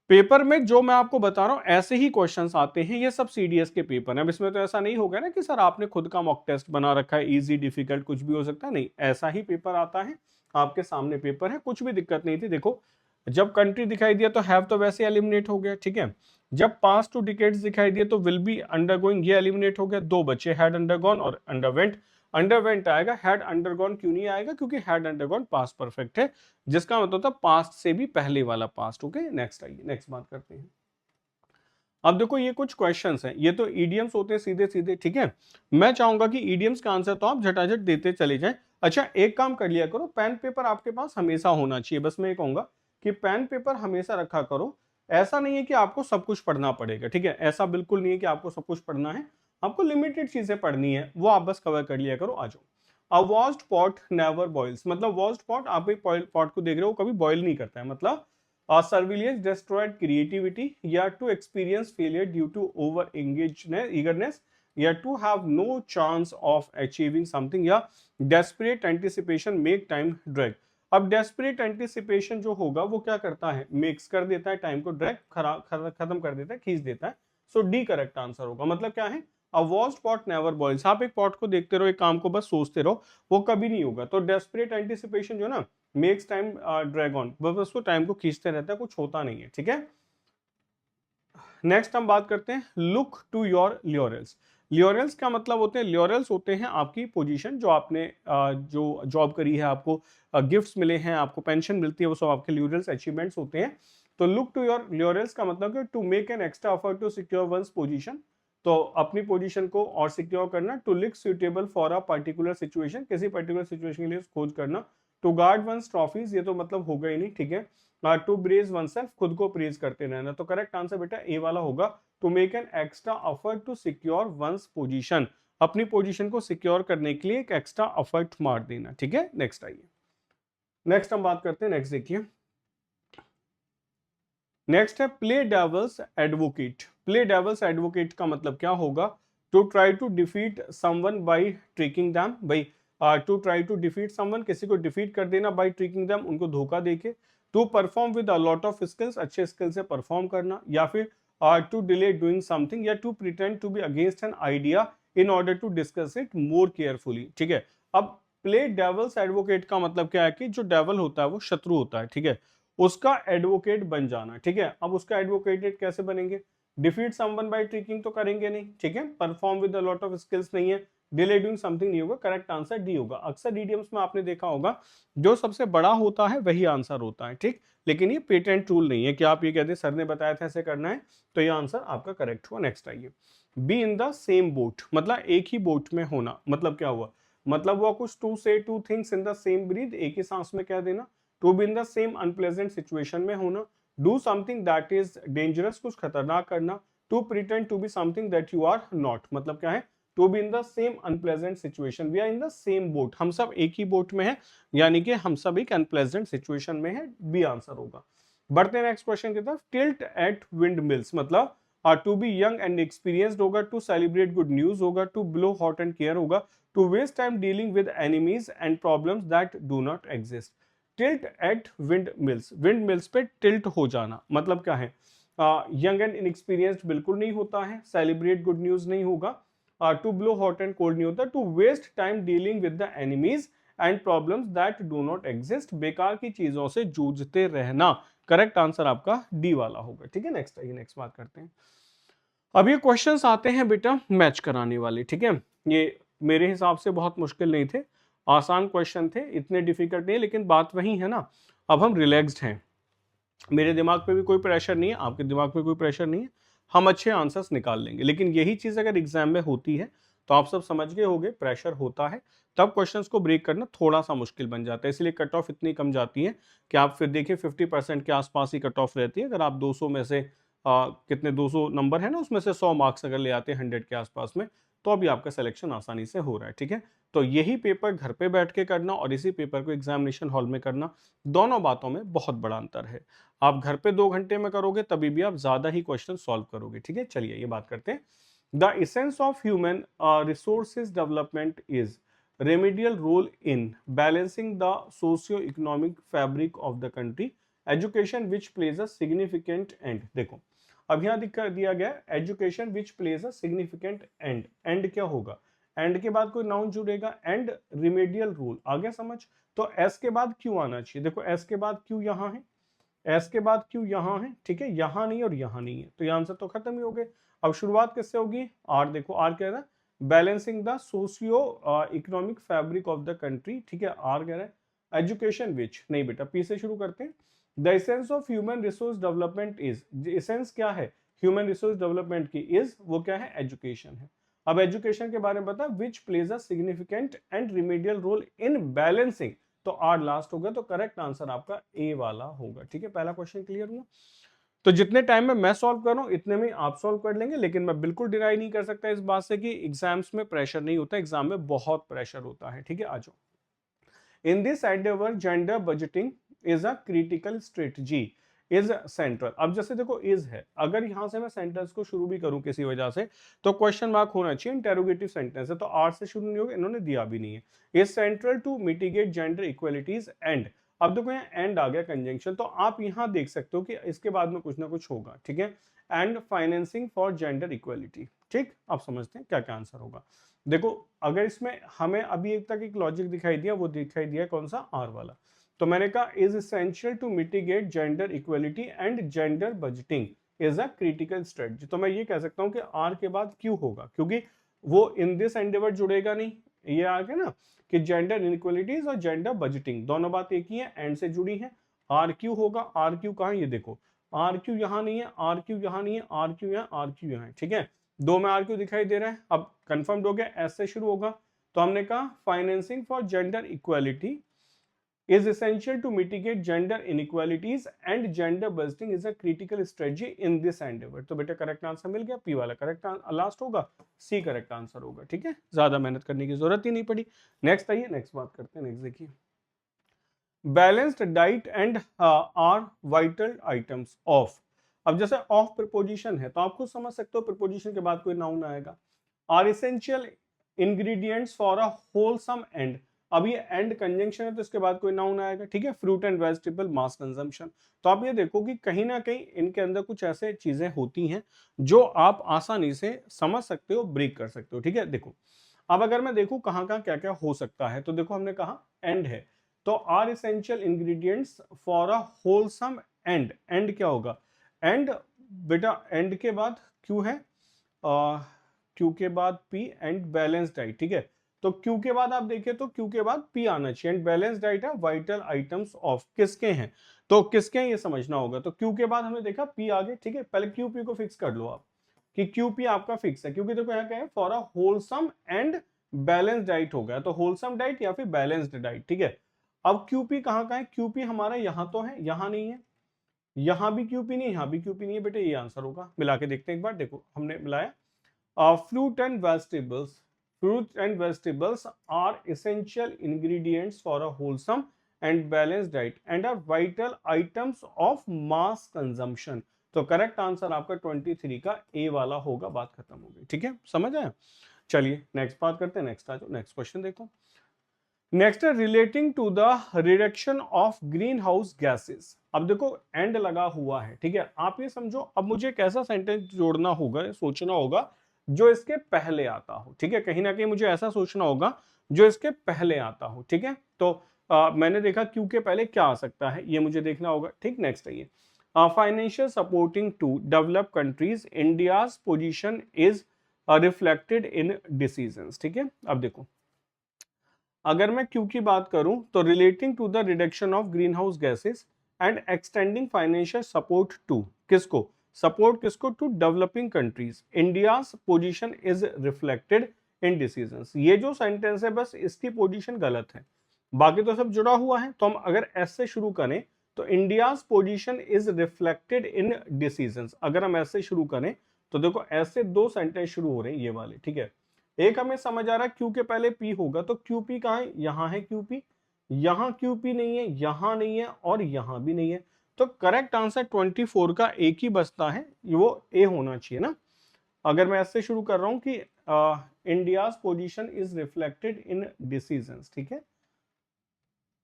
पेपर में जो मैं आपको बता रहा हूं ऐसे ही क्वेश्चंस आते हैं, ये सब सीडीएस के पेपर हैं। अब इसमें तो ऐसा नहीं होगा ना कि सर आपने खुद का मॉक टेस्ट बना रखा है, इजी डिफिकल्ट कुछ भी हो सकता है, नहीं, ऐसा ही पेपर आता है। आपके सामने पेपर है, कुछ भी दिक्कत नहीं थी। देखो जब कंट्री दिखाई दिया तो हैव तो वैसे एलिमिनेट हो गया, ठीक है। जब पास्ट 2 डिकेड्स दिखाई दिए तो विल बी अंडरगोइंग, ये एलिमिनेट हो गया, दो बच्चे हैड अंडरगॉन और अंडरवेंट। अंडरवेंट आएगा, हैड अंडरगॉन क्यों नहीं आएगा, क्योंकि हैड अंडरगॉन पास्ट परफेक्ट है, जिसका मतलब था पास्ट से भी पहले वाला पास्ट। ओके, नेक्स्ट आइए, नेक्स्ट बात करते हैं। अब देखो ये कुछ क्वेश्चंस हैं, ये तो ईडियम्स होते हैं सीधे सीधे, ठीक है। मैं चाहूंगा कि ईडियम्स का आंसर तो आप झटाझट देते चले जाएं। अच्छा एक काम कर लिया करो, पेन पेपर आपके पास हमेशा होना चाहिए। बस मैं ये कहूंगा कि पेन पेपर हमेशा रखा करो। ऐसा नहीं है कि आपको सब कुछ पढ़ना पड़ेगा, ठीक है, ऐसा बिल्कुल नहीं है कि आपको सब कुछ पढ़ना है। आपको लिमिटेड चीजें पढ़नी है, वो आप बस कवर कर लिया करो। आ जाओ। अ वॉश्ड पॉट नेवर बॉइल्स, मतलब वॉश्ड पॉट, आप एक पॉट को देख रहे हो कभी बॉयल नहीं करता है, मतलब surveillance destroyed creativity, या to experience failure due to over eagerness, या to have no chance of achieving something, या desperate anticipation make time drag। अब desperate anticipation जो होगा वो क्या करता है, makes कर देता है टाइम को ड्रैग, खत्म कर देता है, खींच देता है। सो डी करेक्ट आंसर होगा। मतलब क्या है, अ वॉश्ड पॉट नेवर बॉइल्स, आप एक पॉट को देखते रहो, एक काम को बस सोचते रहो, वो कभी नहीं होगा। तो डेस्परेट एंटिसिपेशन जो ना मेक्स टाइम ड्रैग ऑन, बस उसको टाइम को खींचते रहता है, कुछ होता नहीं है, ठीक है। नेक्स्ट हम बात करते हैं लुक टू योर ल्योरल्स। ल्योरल्स का मतलब होते हैं, ल्योरल्स होते हैं आपकी पोजीशन, जो आपने जो जॉब करी है, आपको गिफ्ट्स मिले हैं, आपको पेंशन मिलती है, वो सब आपके ल्योरल्स अचीवमेंट्स होते हैं। तो लुक टू योर ल्योरल्स का मतलब to make an extra effort to secure one's position, तो अपनी पोजीशन को और सिक्योर करना, to look suitable for a particular situation, किसी पर्टिकुलर सिचुएशन के लिए खोज करना, टू गार्ड वंस ट्रॉफीज, ये तो मतलब होगा ही नहीं, ठीक है। टू ब्रेज वन सेल्फ, खुद को प्रेज करते रहना। तो करेक्ट आंसर बेटा ए वाला होगा, to make an extra effort to secure one's position, अपनी पोजीशन को सिक्योर करने के लिए एक एक्स्ट्रा एफर्ट मार देना, ठीक है। नेक्स्ट आइए, नेक्स्ट हम बात करते हैं, नेक्स्ट देखिए, नेक्स्ट है play devil's advocate. Play devil's advocate का मतलब क्या होगा, to try to defeat someone by tricking them, भाई to try to defeat someone, किसी को डिफीट कर देना, बाय ट्रिकिंग देम, उनको धोखा देके, to perform with a lot of skills, अच्छे स्किल से परफॉर्म करना, या फिर टू डिले डूइंग समथिंग, या to pretend to be against an idea in order to discuss it more carefully, ठीक है। अब प्ले डेविल्स एडवोकेट का मतलब क्या है कि जो डेविल होता है वो शत्रु होता है, ठीक है, उसका एडवोकेट बन जाना, ठीक है। अब उसका एडवोकेट कैसे बनेंगे, डिफीट समवन बाय ट्रिकिंग तो करेंगे नहीं, ठीक है, perform with a lot of skills नहीं है, डिले डूइंग समथिंग नहीं होगा, करेक्ट आंसर डी होगा। अक्सर इडियम्स में आपने देखा होगा जो सबसे बड़ा होता है वही आंसर होता है, ठीक, लेकिन ये पेटेंट रूल नहीं है कि आप ये कहते सर ने बताया था ऐसे करना है तो ये आंसर आपका करेक्ट हुआ। नेक्स्ट आइए, B in the same boat, मतलब एक ही बोट में होना, मतलब क्या हुआ, मतलब हुआ कुछ to say two things in the same breath, एक ही सांस में कह देना, to be in the same unpleasant situation में होना, do something that is dangerous, कुछ खतरनाक करना, to pretend to be something that you are not, मतलब क्या है, to be in the same unpleasant situation, we are in the same boat, हम सब एक ही बोट में हैं, यानी कि हम सब एक अनप्लेजेंट सिचुएशन में है, बी आंसर होगा। बढ़ते हैं नेक्स्ट क्वेश्चन की तरफ, टिल्ट एट विंड मिल्स, मतलब to be young and experienced होगा, टू सेलिब्रेट गुड न्यूज होगा, to blow hot and care होगा, to waste time dealing with enemies and problems that do not exist. Tilt at windmills, windmills पे tilt हो जाना, मतलब क्या है, young and inexperienced बिल्कुल नहीं होता है, सेलिब्रेट गुड न्यूज नहीं होगा, to blow hot and cold नहीं होता, to waste time dealing with the enemies and problems that do not exist, बेकार की चीजों से जूझते रहना, करेक्ट आंसर आपका डी वाला होगा, ठीक है। नेक्स्ट आइए, नेक्स्ट बात करते हैं। अब ये क्वेश्चंस आते हैं बेटा मैच कराने वाले, ठीक है, ये मेरे हिसाब से बहुत मुश्किल नहीं थे, आसान क्वेश्चन थे, इतने डिफिकल्ट नहीं, लेकिन बात वही है ना, अब हम रिलैक्स्ड हैं, मेरे दिमाग पे भी कोई प्रेशर नहीं है, आपके दिमाग पे कोई प्रेशर नहीं है, हम अच्छे आंसर्स निकाल लेंगे। लेकिन यही चीज अगर एग्जाम में होती है तो आप सब समझ गए होंगे, प्रेशर होता है तब क्वेश्चंस को ब्रेक करना थोड़ा सा मुश्किल बन जाता है, इसलिए कट ऑफ इतनी कम जाती है कि आप फिर देखिए 50% के आसपास ही कट ऑफ रहती है। अगर आप 200 में से कितने 200 नंबर है ना, उसमें से 100 मार्क्स अगर ले आते हैं 100 के आसपास में, तो अभी आपका सिलेक्शन आसानी से हो रहा है, ठीक है। तो यही पेपर घर पे बैठ के करना और इसी पेपर को एग्जामिनेशन हॉल में करना, दोनों बातों में बहुत बड़ा अंतर है। आप घर पे 2 घंटे में करोगे तभी भी आप ज्यादा ही क्वेश्चन सॉल्व करोगे, ठीक है। चलिए ये बात करते हैं, the essence of human resources development is remedial role in balancing the socio-economic fabric of the country, education which plays a significant end। देखो अब यहाँ दिया गया education which plays a significant and, and क्या होगा, एंड के बाद कोई नाउन जुड़ेगा, एंड रिमेडियल रूल, आ गया समझ। तो एस के बाद क्यों आना चाहिए, देखो एस के बाद क्यों यहाँ है, एस के बाद क्यों यहाँ है, ठीक है, यहाँ नहीं और यहाँ नहीं है, तो ये आंसर तो खत्म ही हो गए। अब शुरुआत किससे होगी, आर, देखो आर कह रहा है balancing the socio economic fabric of the country, ठीक है, आर कह रहा है एजुकेशन विच, नहीं बेटा पी से शुरू करते हैं, the essence of human resource development is, essence क्या है ह्यूमन रिसोर्स डेवलपमेंट की, इज वो क्या है एजुकेशन है। अब एजुकेशन के बारे में बता, which plays a significant and remedial role in balancing, तो आर लास्ट होगा, तो करेक्ट आंसर आपका ए वाला होगा, ठीक है। पहला क्वेश्चन क्लियर हुआ। तो जितने टाइम में मैं सॉल्व कर रहा हूं इतने में आप सॉल्व कर लेंगे, लेकिन मैं बिल्कुल डिनाई नहीं कर सकता इस बात से कि एग्जाम्स में प्रेशर नहीं होता, एग्जाम में बहुत प्रेशर होता है, ठीक है। आ जाओ, in this Endeavour gender budgeting is a critical strategy is central. अब जैसे देखो इज है, अगर यहां से मैं सेंटेंस को शुरू भी करूं किसी वजह से तो क्वेश्चन मार्क होना चाहिए, इंटेरोगेटिव सेंटेंस है तो आर से शुरू नहीं होगा, इन्होंने दिया भी नहीं है। Is central to mitigate gender equalities and, अब देखो यहाँ एंड आ गया कंजंक्शन, तो आप यहां देख सकते हो कि इसके बाद में कुछ ना कुछ होगा, ठीक है, and financing for gender equality, ठीक। आप समझते हैं क्या क्या आंसर होगा। देखो अगर इसमें हमें अभी एक तक एक लॉजिक दिखाई दिया, वो दिखाई दिया कौन सा, आर वाला, तो मैंने कहा is essential to mitigate gender equality and gender budgeting is a critical strategy, तो मैं ये कह सकता हूं कि आर के बाद क्यों होगा, क्योंकि वो इन दिस एंडेवर जुड़ेगा नहीं, ये आ गया ना कि जेंडर इनइक्वलिटीज और जेंडर बजटिंग दोनों बात एक ही है, एंड से जुड़ी है, आर क्यू होगा, आर क्यू कहां, ये देखो आर क्यू यहां नहीं है, आर क्यू यहां नहीं है, आर क्यू यहां, आर क्यू यहां है, ठीक है। 2 में आर क्यों दिखाई दे रहा है? अब कंफर्म्ड हो गया, एस से शुरू होगा। तो हमने कहा financing for gender equality is essential to mitigate gender inequalities and gender budgeting is a critical strategy in this endeavor। तो बेटा करेक्ट आंसर मिल गया, पी वाला करेक्ट लास्ट होगा, सी करेक्ट आंसर होगा। ठीक है, ज्यादा मेहनत करने की जरूरत ही नहीं पड़ी। नेक्स्ट आइए, नेक्स्ट बात करते हैं। नेक्स्ट देखिए, balanced diet and are vital items of. अब जैसे ऑफ प्रीपोजिशन है तो आप खुद समझ सकते हो प्रीपोजिशन के बाद कोई नाउन आएगा। Are essential ingredients for a wholesome and, अब ये एंड कंजंक्शन है तो इसके बाद कोई नाउन आएगा। ठीक है, fruit and vegetable mass consumption. तो आप ये देखो कि कहीं ना कहीं इनके अंदर कुछ ऐसे चीजें होती हैं जो आप आसानी से समझ सकते हो, ब्रेक कर सकते हो। ठीक है, देखो अब अगर मैं देखूं कहाँ कहाँ क्या क्या हो सकता है, तो देखो हमने कहा एंड है, तो are essential ingredients for a wholesome and, and क्या होगा? एंड बेटा एंड के बाद क्यू है, क्यू के बाद पी एंड बैलेंस डाइट। ठीक है, तो क्यू के बाद आप देखें तो क्यू के बाद पी आना चाहिए एंड बैलेंस डाइट है वाइटल आइटम्स ऑफ, किसके हैं? तो किसके हैं ये समझना होगा। तो क्यू के बाद हमने देखा पी आगे। ठीक है, पहले क्यू पी को फिक्स कर लो आप कि क्यू पी आपका फिक्स है, क्योंकि देखो यहाँ क्या है, for a wholesome and balance diet हो गया, तो होलसम डाइट या फिर बैलेंस्ड डाइट। ठीक है, अब क्यूपी कहाँ का है? क्यूपी हमारा यहाँ तो है, यहाँ नहीं है, यहाँ भी क्यूपी नहीं, यहाँ भी क्यूपी नहीं है। बेटे ये आंसर होगा, मिला के देखते हैं एक बार। देखो हमने मिलाया, fruit and vegetables, fruit and vegetables are essential ingredients for a wholesome and balanced diet and are vital items of mass consumption। तो करेक्ट आंसर आपका 23 का ए वाला होगा, बात खत्म हो गई। ठीक है, समझ आया? चलिए नेक्स्ट बात करते हैं, नेक्स्ट आ जाओ, नेक्स्ट क्वेश्चन देखो। नेक्स्ट है relating to the reduction of greenhouse gases. अब देखो एंड लगा हुआ है। ठीक है, आप ये समझो, अब मुझे एक ऐसा सेंटेंस जोड़ना होगा, सोचना होगा जो इसके पहले आता हो। ठीक है, कहीं ना कहीं मुझे ऐसा सोचना होगा जो इसके पहले आता हो। ठीक है, तो मैंने देखा क्यू के पहले क्या आ सकता है, ये मुझे देखना होगा। ठीक, नेक्स्ट है ये financial supporting to develop countries, India's position is reflected in decisions. ठीक है, अब देखो अगर मैं क्यू की बात करूं तो relating to the reduction of greenhouse gases and extending financial support to, किसको सपोर्ट, किसको? To developing countries, India's position is reflected in decisions. ये जो सेंटेंस है बस इसकी पोजीशन गलत है, बाकी तो सब जुड़ा हुआ है। तो हम अगर एस से शुरू करें तो India's position is reflected in decisions, अगर हम ऐसे शुरू करें तो देखो ऐसे दो सेंटेंस शुरू हो रहे हैं ये वाले। ठीक है, एक हमें समझ आ रहा है क्यू के पहले पी होगा, तो क्यू पी कहाँ है? यहाँ है क्यू पी, यहाँ क्यू पी नहीं है, यहाँ नहीं है और यहाँ भी नहीं है। तो करेक्ट आंसर 24 का एक ही बचता है, वो ए होना चाहिए ना। अगर मैं ऐसे शुरू कर रहा हूं कि India's position is reflected in decisions. ठीक है,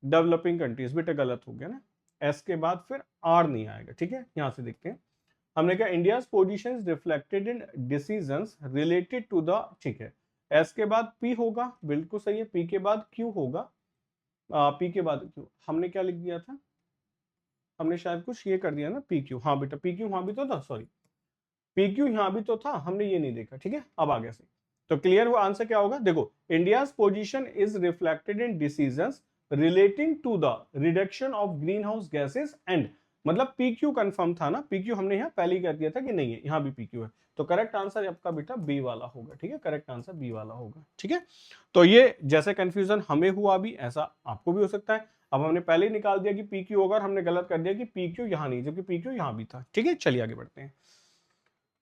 डेवलपिंग कंट्रीज, बेटा गलत हो गया ना, एस के बाद फिर आर नहीं आएगा। ठीक है, यहां से देखते हैं, हमने कहा India's position is reflected in decisions related to the. ठीक है, एस के बाद पी होगा, बिल्कुल सही है, पी के बाद क्यू होगा, पी के बाद क्यू, हमने क्या लिख दिया था? हमने शायद कुछ ये कर दिया ना, पी क्यू। हाँ बेटा पी क्यू वहां भी तो था, सॉरी पी क्यू यहाँ भी तो था, हमने ये नहीं देखा। ठीक है, अब आगे से तो क्लियर हुआ, आंसर क्या होगा? देखो India's position is reflected in decisions relating to the reduction of greenhouse gases and, मतलब पी क्यू कंफर्म था ना, पी क्यू हमने यहाँ पहले ही कर दिया था कि नहीं है, यहाँ भी पी क्यू है, तो करेक्ट आंसर आपका बेटा बी वाला होगा। ठीक है, करेक्ट आंसर बी वाला होगा। ठीक है, तो ये जैसे कंफ्यूजन हमें हुआ भी ऐसा आपको भी हो सकता है। अब हमने पहले ही निकाल दिया कि पी क्यू होगा और हमने गलत कर दिया कि पी क्यू यहाँ नहीं, जबकि पी क्यू यहाँ भी था। ठीक है, चलिए आगे बढ़ते हैं।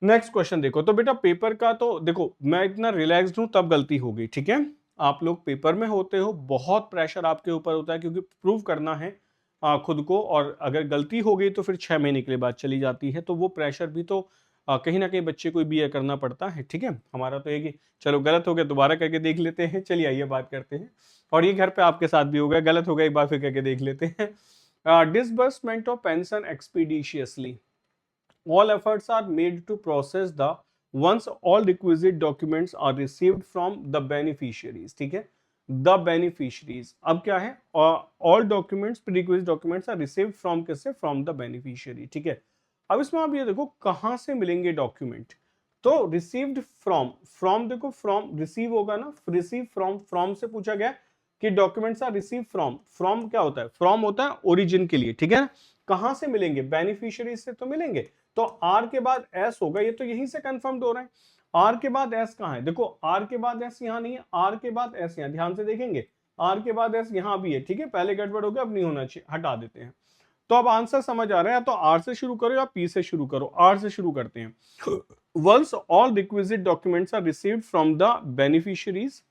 नेक्स्ट क्वेश्चन देखो, तो बेटा पेपर का तो देखो मैं इतना रिलैक्स्ड हूं तब गलती हो गई। ठीक है, आप लोग पेपर में होते हो, बहुत प्रेशर आपके ऊपर होता है क्योंकि प्रूव करना है खुद को, और अगर गलती हो गई तो फिर 6 महीने के लिए बाद चली जाती है, तो वो प्रेशर भी तो कहीं ना कहीं बच्चे को भी करना पड़ता है। ठीक है, हमारा तो एक ही, चलो गलत हो गया दोबारा करके देख लेते हैं। चलिए आइए बात करते हैं, और ये घर पे आपके साथ भी हो गया, गलत हो गया एक बार फिर करके देख लेते हैं। Disbursement of pension expeditiously, all efforts are made to process the once all requisite documents are received from the beneficiaries। ठीक है, the beneficiaries, अब क्या है? all documents prerequisite documents are received from किससे? from the beneficiary। ठीक है, अब इसमें आप ये देखो कहां से मिलेंगे डॉक्यूमेंट, तो रिसीव्ड फ्रॉम, फ्रॉम देखो फ्रॉम रिसीव होगा ना, रिसीव फ्रॉम, फ्रॉम से पूछा गया कि documents are receive from, from क्या होता है? फ्रॉम होता है ओरिजिन के लिए। ठीक है, कहां से मिलेंगे? बेनिफिशियरी से तो मिलेंगे, तो आर के बाद एस होगा, ये तो यहीं से कंफर्म्ड हो रहा है। आर के बाद एस कहाँ है, देखो आर के बाद एस यहाँ नहीं है, आर के बाद एस यहाँ, ध्यान से देखेंगे आर के बाद एस यहाँ भी है, ठीक है, पहले गड़बड़ हो गया, अब नहीं होना चाहिए, हटा देते हैं। तो अब आंसर समझ आ रहा है, या तो आर से शुरू करो या पी से शुरू करो। आर से शुरू करते हैं। Once all requisite documents are received from the beneficiaries,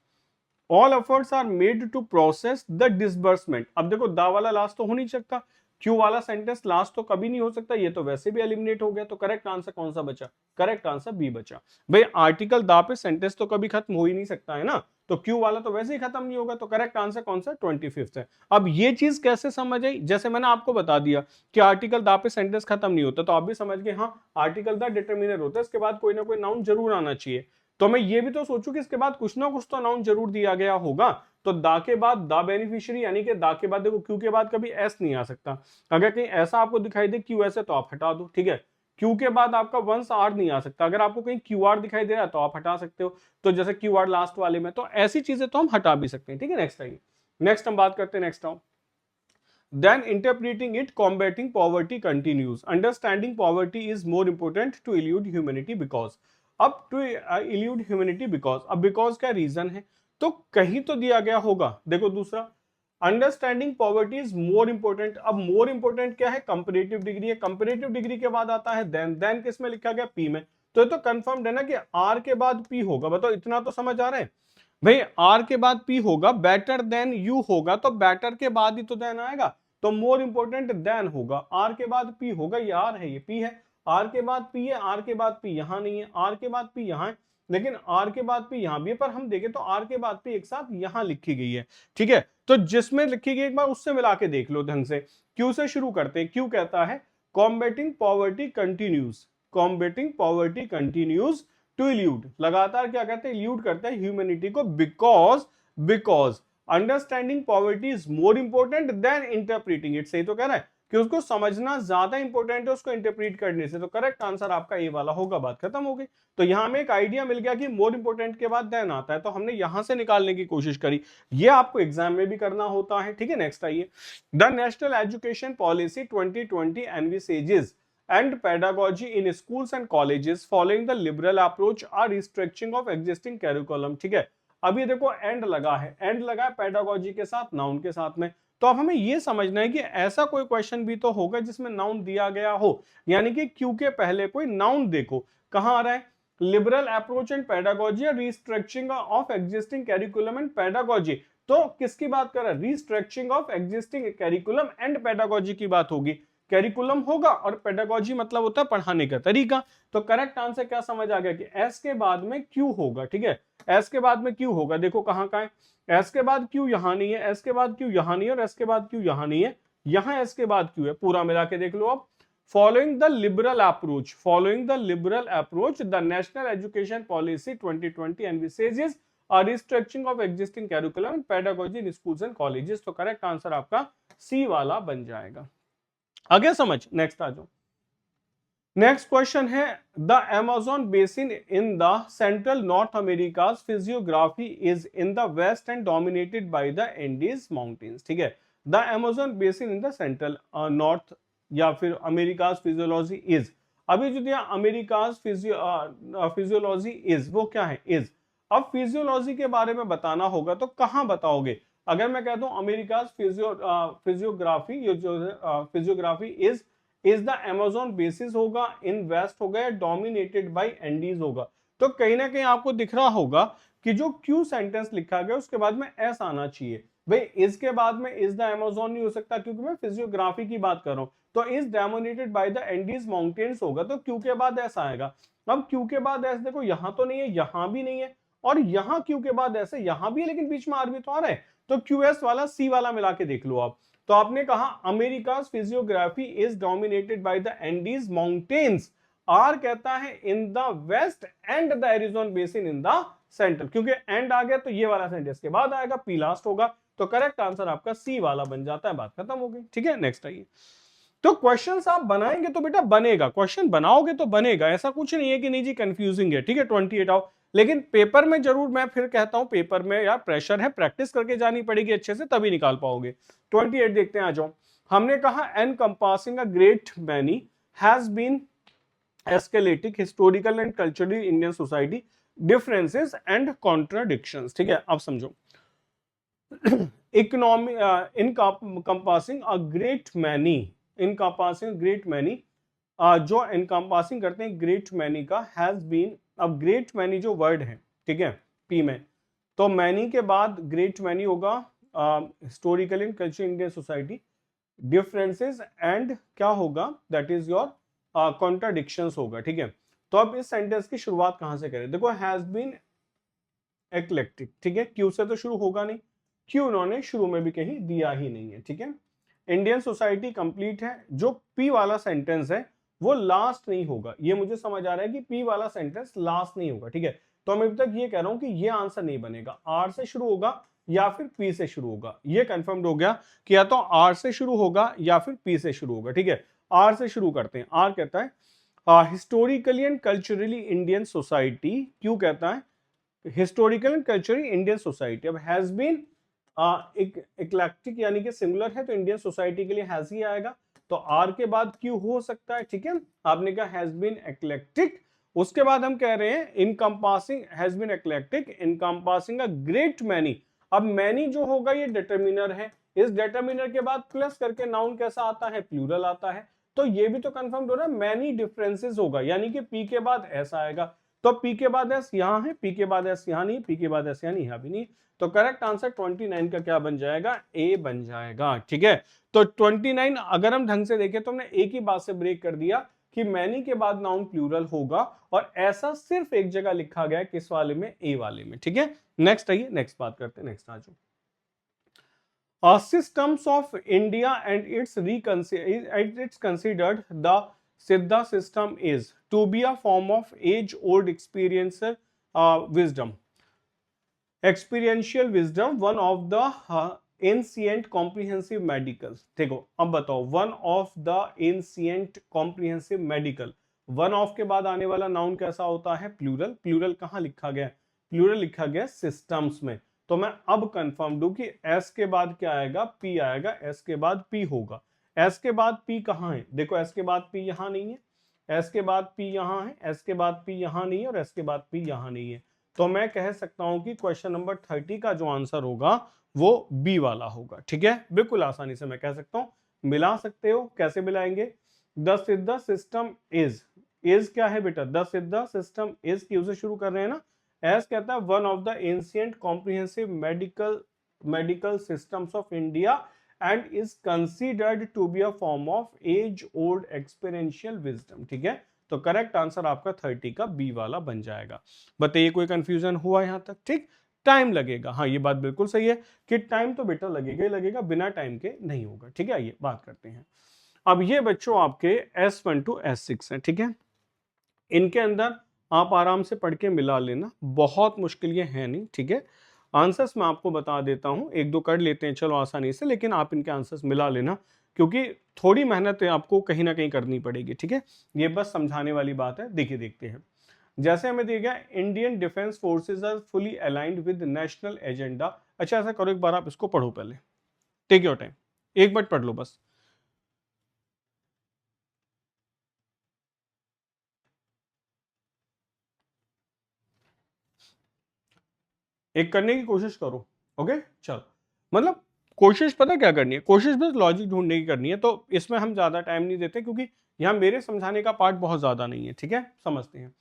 all efforts are made to process the disbursement. अब देखो दा वाला लास्ट तो हो नहीं सकता, क्यू वाला सेंटेंस लास्ट तो कभी नहीं हो सकता, ये तो वैसे भी एलिमिनेट हो गया, तो करेक्ट आंसर कौन सा बचा, करेक्ट आंसर बी बचा। भाई आर्टिकल दा पे सेंटेंस तो कभी खत्म हो ही नहीं सकता है ना, तो क्यू वाला तो वैसे ही खत्म नहीं होगा, तो करेक्ट आंसर कौन सा 25 है। अब ये चीज कैसे समझ आई, जैसे मैंने आपको बता दिया कि आर्टिकल दा पे सेंटेंस खत्म नहीं होता, तो आप भी समझ गए हाँ आर्टिकल दा डिटरमिनर होता है, इसके बाद कोई ना कोई नाउन जरूर आना चाहिए। तो मैं ये भी तो सोचूं कि इसके बाद कुछ ना कुछ तो नाउन जरूर दिया गया होगा, तो दा के बाद दा बेनिफिशियरी, यानी कि दा के बाद देखो क्यू के बाद कभी एस नहीं आ सकता, अगर कहीं ऐसा आपको दिखाई दे क्यू ऐसे तो आप हटा दो, ठीक है। क्यू के बाद आपका वंस आर नहीं आ सकता, अगर आपको कहीं क्यू आर दिखाई दे रहा है तो आप हटा सकते हो, तो जैसे क्यू आर लास्ट वाले में, तो ऐसी चीजें तो हम हटा भी सकते हैं, ठीक है। नेक्स्ट आइए, नेक्स्ट हम बात करते हैं, next now then interpreting it, combating poverty continues, understanding poverty is more important to elude humanity because, अब to elude humanity because, अब because का रीजन है तो कहीं तो दिया गया होगा, देखो दूसरा understanding poverty is more important. अब मोर इंपोर्टेंट क्या है, कंपैरेटिव डिग्री है, कंपैरेटिव डिग्री के बाद आता है देन किस में लिखा गया, पी में, तो ये तो कंफर्म्ड है ना कि आर के बाद पी होगा, बताओ इतना तो समझ आ रहा है भाई, आर के बाद पी होगा, बेटर देन यू होगा, तो बेटर के बाद ही तो देन आएगा, तो मोर इंपोर्टेंट देन होगा, आर के बाद पी होगा, ये आर है ये पी है, आर के बाद पी है, आर के बाद पी यहां नहीं है, आर के बाद पी यहां है, लेकिन आर के बाद पी यहां भी है, पर हम देखें तो आर के बाद पी एक साथ यहां लिखी गई है, ठीक है। तो जिसमें लिखी गई एक बार उससे मिला के देख लो ढंग से। क्यू से शुरू करते हैं, क्यू कहता है combating poverty continues, combating poverty continues to elude, लगातार क्या करते हैं, इल्यूड करते हैं ह्यूमैनिटी को, because understanding poverty is more important than interpreting it, सही तो कह रहा है कि उसको समझना ज्यादा इंपॉर्टेंट है उसको इंटरप्रीट करने से, तो करेक्ट आंसर आपका ए वाला होगा, बात खत्म हो गई। तो यहां में एक आइडिया मिल गया कि मोर इंपोर्टेंट के बाद देन आता है, तो हमने यहां से निकालने की कोशिश करी, ये आपको एग्जाम में भी करना होता है, ठीक है। नेक्स्ट आइए, the national education policy 2020 envisages and pedagogy in schools and colleges following the liberal approach are restructuring of existing curriculum, ठीक है। अभी देखो एंड लगा है, एंड लगा है पेडागोजी के साथ, नाउन के साथ में, तो अब हमें यह समझना है कि ऐसा कोई क्वेश्चन भी तो होगा जिसमें नाउन दिया गया हो, यानी कि क्यू के पहले कोई नाउन देखो, कहां आ रहा है, liberal approach and pedagogy, restructuring of existing curriculum and pedagogy, तो किसकी बात कर रहा है, restructuring of existing curriculum and pedagogy की बात होगी, कैरिकुलम होगा और पेडागोजी मतलब होता है पढ़ाने का तरीका, तो करेक्ट आंसर क्या समझ आ गया कि एस के बाद में क्यू होगा, ठीक है, एस के बाद में क्यू होगा, देखो कहां है, एस के बाद क्यू यहां नहीं है, एस के बाद क्यू यहां नहीं है, और एस के बाद क्यू यहां नहीं है, यहां एस के बाद क्यू है, पूरा मिला के देख लो। अब following the liberal approach, following the liberal approach the national education policy 2020 envisages a restructuring of existing curriculum and pedagogy in schools and colleges, तो करेक्ट आंसर आपका सी वाला बन जाएगा। आगे समझ, नेक्स्ट आ जाओ। नेक्स्ट क्वेश्चन है, the Amazon basin in the central north America physiography is in the west and dominated by the Andes mountains, ठीक है। The Amazon basin in the central north या फिर अमेरिका फिजियोलॉजी इज, अभी जो दिया America physiology is, वो क्या है, इज। अब फिजियोलॉजी के बारे में बताना होगा तो कहां बताओगे, अगर मैं कहता हूं अमेरिका फिजियोग्राफी, ये जो physiography is the Amazon basis होगा, इन वेस्ट होगा या डोमिनेटेड बाय एंडीज होगा, तो कहीं ना कहीं आपको दिख रहा होगा कि जो क्यू सेंटेंस लिखा गया उसके बाद में एस आना चाहिए, भाई इसके बाद में इज द अमेज़न नहीं हो सकता क्योंकि मैं फिजियोग्राफी की बात कर रहा हूं, तो is dominated by the Andes mountains होगा, तो क्यू के बाद एस आएगा। अब क्यू के बाद एस देखो यहां तो नहीं है, यहां भी नहीं है, और यहां क्यू के बाद ऐसे यहां भी है, लेकिन बीच में आर भी तो आ रहा है, तो क्यूएस वाला सी वाला मिला के देख लो आप। तो आपने कहा America physiography is dominated by the Andes mountains, R कहता है in the west and the Arizona basin in the centre, क्योंकि एंड आ गया तो ये वाला सेंटेंस के बाद आएगा, पी लास्ट होगा, तो करेक्ट आंसर आपका सी वाला बन जाता है, बात खत्म हो गई, ठीक है। नेक्स्ट आइए, तो क्वेश्चंस आप बनाएंगे तो बेटा बनेगा, क्वेश्चन बनाओगे तो बनेगा, ऐसा कुछ नहीं है कि नहीं जी कंफ्यूजिंग है, ठीक है। 28 आओ, लेकिन पेपर में जरूर, मैं फिर कहता हूं पेपर में यार प्रेशर है, प्रैक्टिस करके जानी पड़ेगी अच्छे से, तभी निकाल पाओगे। 28 देखते हैं, आ जाओ। हमने कहा encompassing a great many has been eclectic, historical and cultural Indian society, differences and contradictions. ठीक है, अब समझो। Economy encompassing a great many, encompassing great many, जो encompassing करते हैं great many का has been, अब great many जो वर्ड है, ठीक है, P में, तो many के बाद great many होगा historical and cultural Indian society, differences and क्या होगा, दैट इज योर कॉन्ट्राडिक्शंस होगा। ठीक है, तो अब इस सेंटेंस की शुरुआत कहां से करें? देखो, हैज बीन एक्लेक्टिक, ठीक है, क्यू से तो शुरू होगा नहीं, क्यों उन्होंने शुरू में भी कहीं दिया ही नहीं है। ठीक है, इंडियन सोसाइटी कंप्लीट है, जो पी वाला सेंटेंस है वो लास्ट नहीं होगा, ये मुझे समझ आ रहा है कि पी वाला सेंटेंस लास्ट नहीं होगा। ठीक है, तो मैं अभी तक ये कह रहा हूं कि ये आंसर नहीं बनेगा, आर से शुरू होगा या फिर पी से शुरू होगा, ये कंफर्म्ड हो गया कि या तो आर से शुरू होगा या फिर पी से शुरू होगा। ठीक है, आर से शुरू करते हैं। आर कहता है historically and culturally Indian society, क्यों कहता है historical and culturally Indian society, अब हैज बीन इक्लेक्टिक यानी कि सिंगुलर है तो इंडियन सोसाइटी के लिए हैज ही आएगा, तो आर के बाद क्यों हो सकता है। ठीक है, आपने कहा हैज बीन इक्लेक्टिक, उसके बाद हम कह रहे हैं encompassing, has been eclectic encompassing a great many. अब मैनी जो होगा ये डिटर्मिनर है, इस डिटर्मिनर के बाद प्लस करके नाउन कैसा आता है, प्लूरल आता है, तो ये भी तो कंफर्म हो रहा है मैनी डिफरेंसेस होगा, यानी कि पी के बाद ऐसा आएगा, तो पी के बाद एस यहां है, पी के बाद एस यहां नहीं, पी के बाद एस यहां नहीं, यहां भी नहीं, तो करेक्ट आंसर 29 का क्या बन जाएगा, ए बन जाएगा। ठीक है, तो 29 अगर हम ढंग से देखें तो हमने एक ही बात से ब्रेक कर दिया कि मैनी के बाद नाउन प्लूरल होगा, और ऐसा सिर्फ एक जगह लिखा गया है, किस वाले में, ए वाले में। ठीक है, नेक्स्ट आइए, नेक्स्ट बात करते हैं, नेक्स्ट आ जाओ। Systems of India and it's considered the Siddha system is to be a form of age-old experiential wisdom. Experiential wisdom, one of the ancient comprehensive medical. देखो अब बताओ, one of the ancient comprehensive medical, one of के बाद आने वाला noun कैसा होता है, प्लूरल। प्लूरल कहाँ लिखा गया, प्लूरल लिखा गया सिस्टम्स में, तो मैं अब कंफर्म दूं कि एस के बाद क्या आएगा, पी आएगा, एस के बाद पी होगा। एस के बाद पी कहाँ है, देखो एस के बाद पी यहां नहीं है, एस के बाद पी यहां है, एस के बाद पी यहां नहीं है, और एस के बाद पी यहां नहीं है, तो मैं कह सकता हूं कि क्वेश्चन नंबर 30 का जो आंसर होगा वो बी वाला होगा। ठीक है, बिल्कुल आसानी से मैं कह सकता हूं, मिला सकते हो, कैसे मिलाएंगे, द सिद्ध सिस्टम इज क्या है बेटा, द सिद्ध सिस्टम इज क्यू से शुरू कर रहे हैं ना, एस कहता है one of the ancient comprehensive medical systems of India and is considered to be a form of age old experiential wisdom. ठीक है, तो करेक्ट आंसर आपका 30 का बी वाला बन जाएगा। बताइए कोई कंफ्यूजन हुआ यहां तक? ठीक, टाइम लगेगा, हाँ ये बात बिल्कुल सही है कि टाइम तो बेटा लगेगा ही लगेगा, बिना टाइम के नहीं होगा। ठीक है, आइए बात करते हैं। अब ये बच्चों आपके S1 to S6 हैं। ठीक है, इनके अंदर आप आराम से पढ़ के मिला लेना, बहुत मुश्किल ये है नहीं। ठीक है, आंसर्स मैं आपको बता देता हूं, एक दो कर लेते हैं चलो आसानी से, लेकिन आप इनके आंसर्स मिला लेना, क्योंकि थोड़ी मेहनत आपको कहीं ना कहीं करनी पड़ेगी। ठीक है, ये बस समझाने वाली बात है। देखिए देखते हैं, जैसे हमें दिया गया Indian defence forces are fully aligned with national agenda. अच्छा ऐसा करो, एक बार आप इसको पढ़ो पहले, टेक योर टाइम, एक बार पढ़ लो बस। एक करने की कोशिश करो, ओके चलो, मतलब कोशिश पता क्या करनी है, कोशिश बस लॉजिक ढूंढने की करनी है, तो इसमें हम ज्यादा टाइम नहीं देते क्योंकि यहाँ मेरे समझाने का पार्ट बहुत ज्यादा नहीं है। ठीक है, समझते हैं।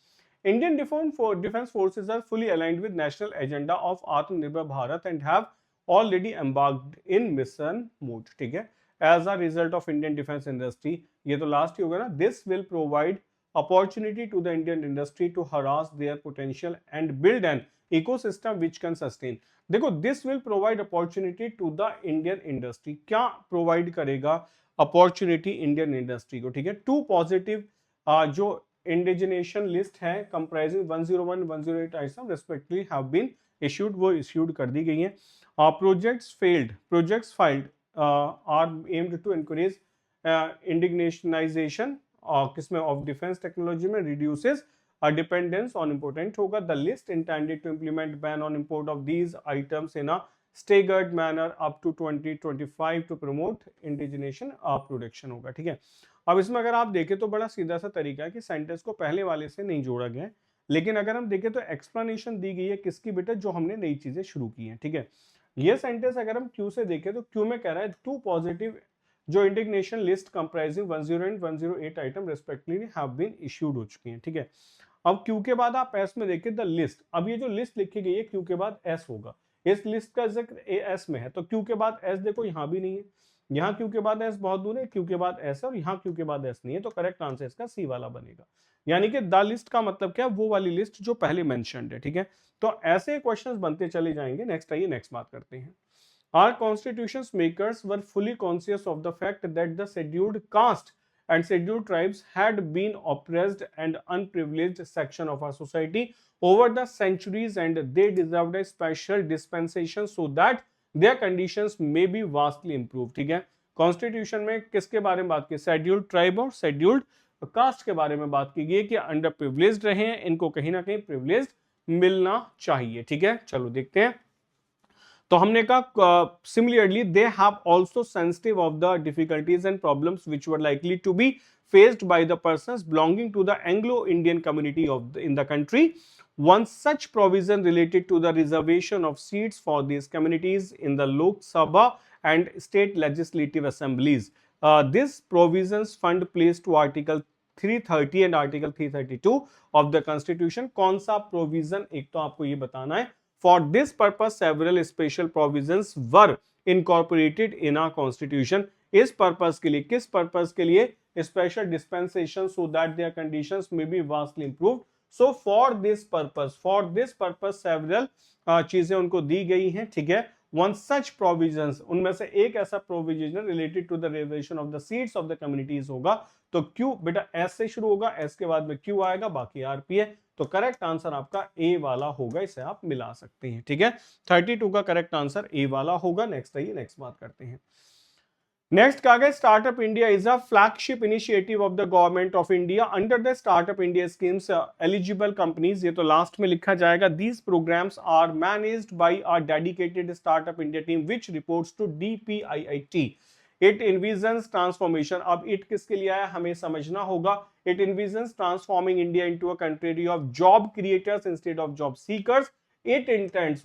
Indian defence forces are fully aligned with national agenda of Atmanirbhar Bharat and have already embarked in mission mode. ठीक है, as a result of Indian defence industry, ये तो लास्ट ही होगा ना, this will provide opportunity to the Indian industry to harass their potential and build an ecosystem which can sustain. देखो, this will provide opportunity to the Indian industry, क्या provide करेगा opportunity Indian industry को। ठीक है, to positive जो indigenisation list है comprising 101 108 item respectively have been issued, वो issued कर दी गई हैं। Projects filed are aimed to encourage indigenisation किसमें ऑफ डिफेंस टेक्नोलॉजी में, रिड्यूसेस डिपेंडेंस ऑन इंपोर्टेंट होगा। The list intended to implement ban on import of these items in a staggered manner up to 2025 to promote indigenisation production होगा। ठीक है, अब इसमें अगर आप देखें तो बड़ा सीधा सा तरीका है कि सेंटेंस को पहले वाले से नहीं जोड़ा गया है, लेकिन अगर हम देखें तो एक्सप्लेनेशन दी गई है किसकी बेटा, जो हमने नई चीजें शुरू की हैं। ठीक है, ये सेंटेंस अगर हम क्यू से देखें तो क्यू में कह रहा है टू पॉजिटिव जो indigenisation list comprising 10 and 108 item respectively have been issued हो चुकी हैं। ठीक है, अब क्यू के बाद आप एस में देखिए द लिस्ट, अब ये जो लिस्ट लिखी गई है क्यू के बाद एस होगा, इस लिस्ट का जिक्र एस में है, तो क्यू के बाद एस देखो यहां भी नहीं है, यहाँ क्यू के बाद एस बहुत दूर है, क्यू के बाद एस है और यहाँ क्यू के बाद एस नहीं है, तो करेक्ट आंसर इसका सी वाला बनेगा। यानी कि द लिस्ट का मतलब क्या है, वो वाली लिस्ट जो पहले मेंशन्ड है। ठीक है, तो ऐसे क्वेश्चंस बनते चले जाएंगे। नेक्स्ट आइए नेक्स्ट बात करते हैं। Our constitution's makers were fully conscious of the fact that the scheduled caste and scheduled tribes had been oppressed and unprivileged section of our society over the centuries, and they deserved a special dispensation so that their conditions may be vastly improved। ठीक है, constitution में किसके बारे में बात की, scheduled tribe और scheduled caste के बारे में बात की गई कि अंडर प्रिविलेज्ड रहे हैं, इनको कहीं ना कहीं प्रिविलेज मिलना चाहिए। ठीक है, चलो देखते हैं। तो हमने कहा similarly they have also sensitive of the difficulties and problems which were likely to be faced by the persons belonging to the Anglo-Indian community in the country. One such provision related to the reservation of seats for these communities in the Lok Sabha and state legislative assemblies. This provisions fund placed to Article 330 and Article 332 of the Constitution. कौन सा provision, एक तो आपको ये बताना है। For this purpose, several special provisions were incorporated in our constitution. इस purpose के लिए, किस पर्पस के लिए, special dispensation so that their conditions में be vastly improved. So for this purpose several चीजें उनको दी गई हैं। ठीक है, वन सच प्रोविजंस, उनमें से एक ऐसा provision related to the reservation of the seats of the communities होगा। तो क्यू बेटा एस से शुरू होगा, एस के बाद में क्यू आएगा, बाकी आरपी है, तो करेक्ट आंसर आपका ए वाला होगा, इसे आप मिला सकते हैं। ठीक है, 32 का करेक्ट आंसर ए वाला होगा। नेक्स्ट आइए नेक्स्ट बात करते हैं। नेक्स्ट कहा गया startup India is a flagship initiative of the government of India under the startup India schemes eligible companies, ये तो लास्ट में लिखा जाएगा। These programmes are managed by a dedicated startup India team which reports to DPIIT। It envisions transformation, अब it किसके लिए आया हमें समझना होगा। It envisions transforming India into a country of job creators instead of job seekers. It intends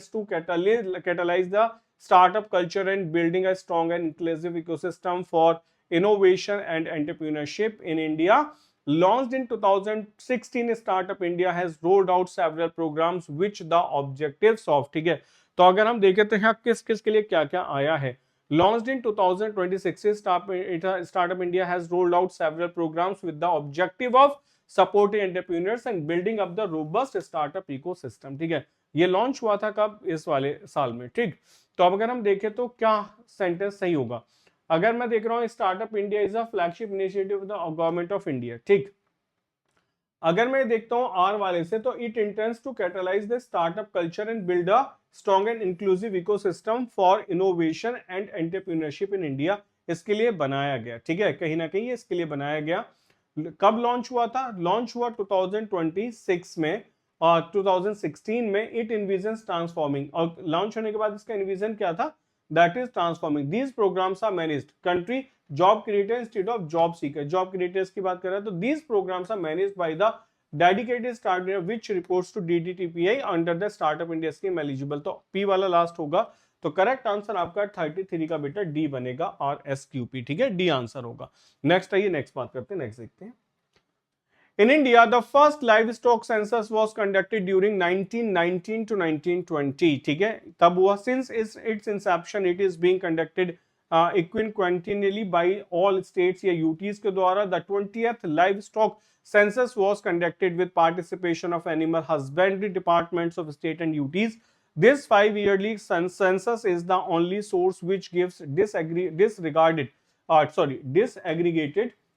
to catalyze the startup culture and building a strong and inclusive ecosystem for innovation and entrepreneurship in India. Launched in 2016, Startup India has rolled out several programs which the objectives of, ठीक है, तो अगर हम देखें तो यहाँ किस किस के लिए क्या क्या आया है। Launched in 2026, Startup India has rolled out several programs with the objective of supporting entrepreneurs and building up the robust startup ecosystem। ठीक है, ये लॉन्च हुआ था कब, इस वाले साल में। ठीक, तो अब अगर हम देखें तो क्या सेंटेंस सही होगा। अगर मैं देख रहा हूं startup India is a flagship initiative of the government of India. ठीक, अगर मैं देखता हूं आर वाले से तो it intends to catalyse the startup culture and build a strong and inclusive ecosystem for innovation and entrepreneurship in India, इसके लिए बनाया गया। ठीक है, कहीं ना कहीं इसके लिए बनाया गया। कब लॉन्च हुआ था, लॉन्च हुआ 2026 में और 2016 में। इट इन्विजन्स ट्रांसफॉर्मिंग, और लॉन्च होने के बाद इसका इन्विजन क्या था, that is transforming. These programmes are managed country job creator instead of job seeker, job creators की बात कर रहा है, तो these programmes are managed by the dedicated startup which reports to DDTPI under the startup India scheme eligible. तो P वाला last होगा, तो करेक्ट आंसर आपका 33 का बेटा डी बनेगा, RSQP। ठीक है, डी आंसर होगा। नेक्स्ट आइए नेक्स्ट बात करते हैं, नेक्स्ट देखते हैं। In India, the first livestock census was conducted during 1919 to 1920। ठीक है, तब हुआ। Since its inception, it is being conducted equinquennially by all states या UTs के द्वारा। The 20th livestock census was conducted with participation of animal husbandry departments of state and UTs. This 5-yearly census is the only source which gives disaggregated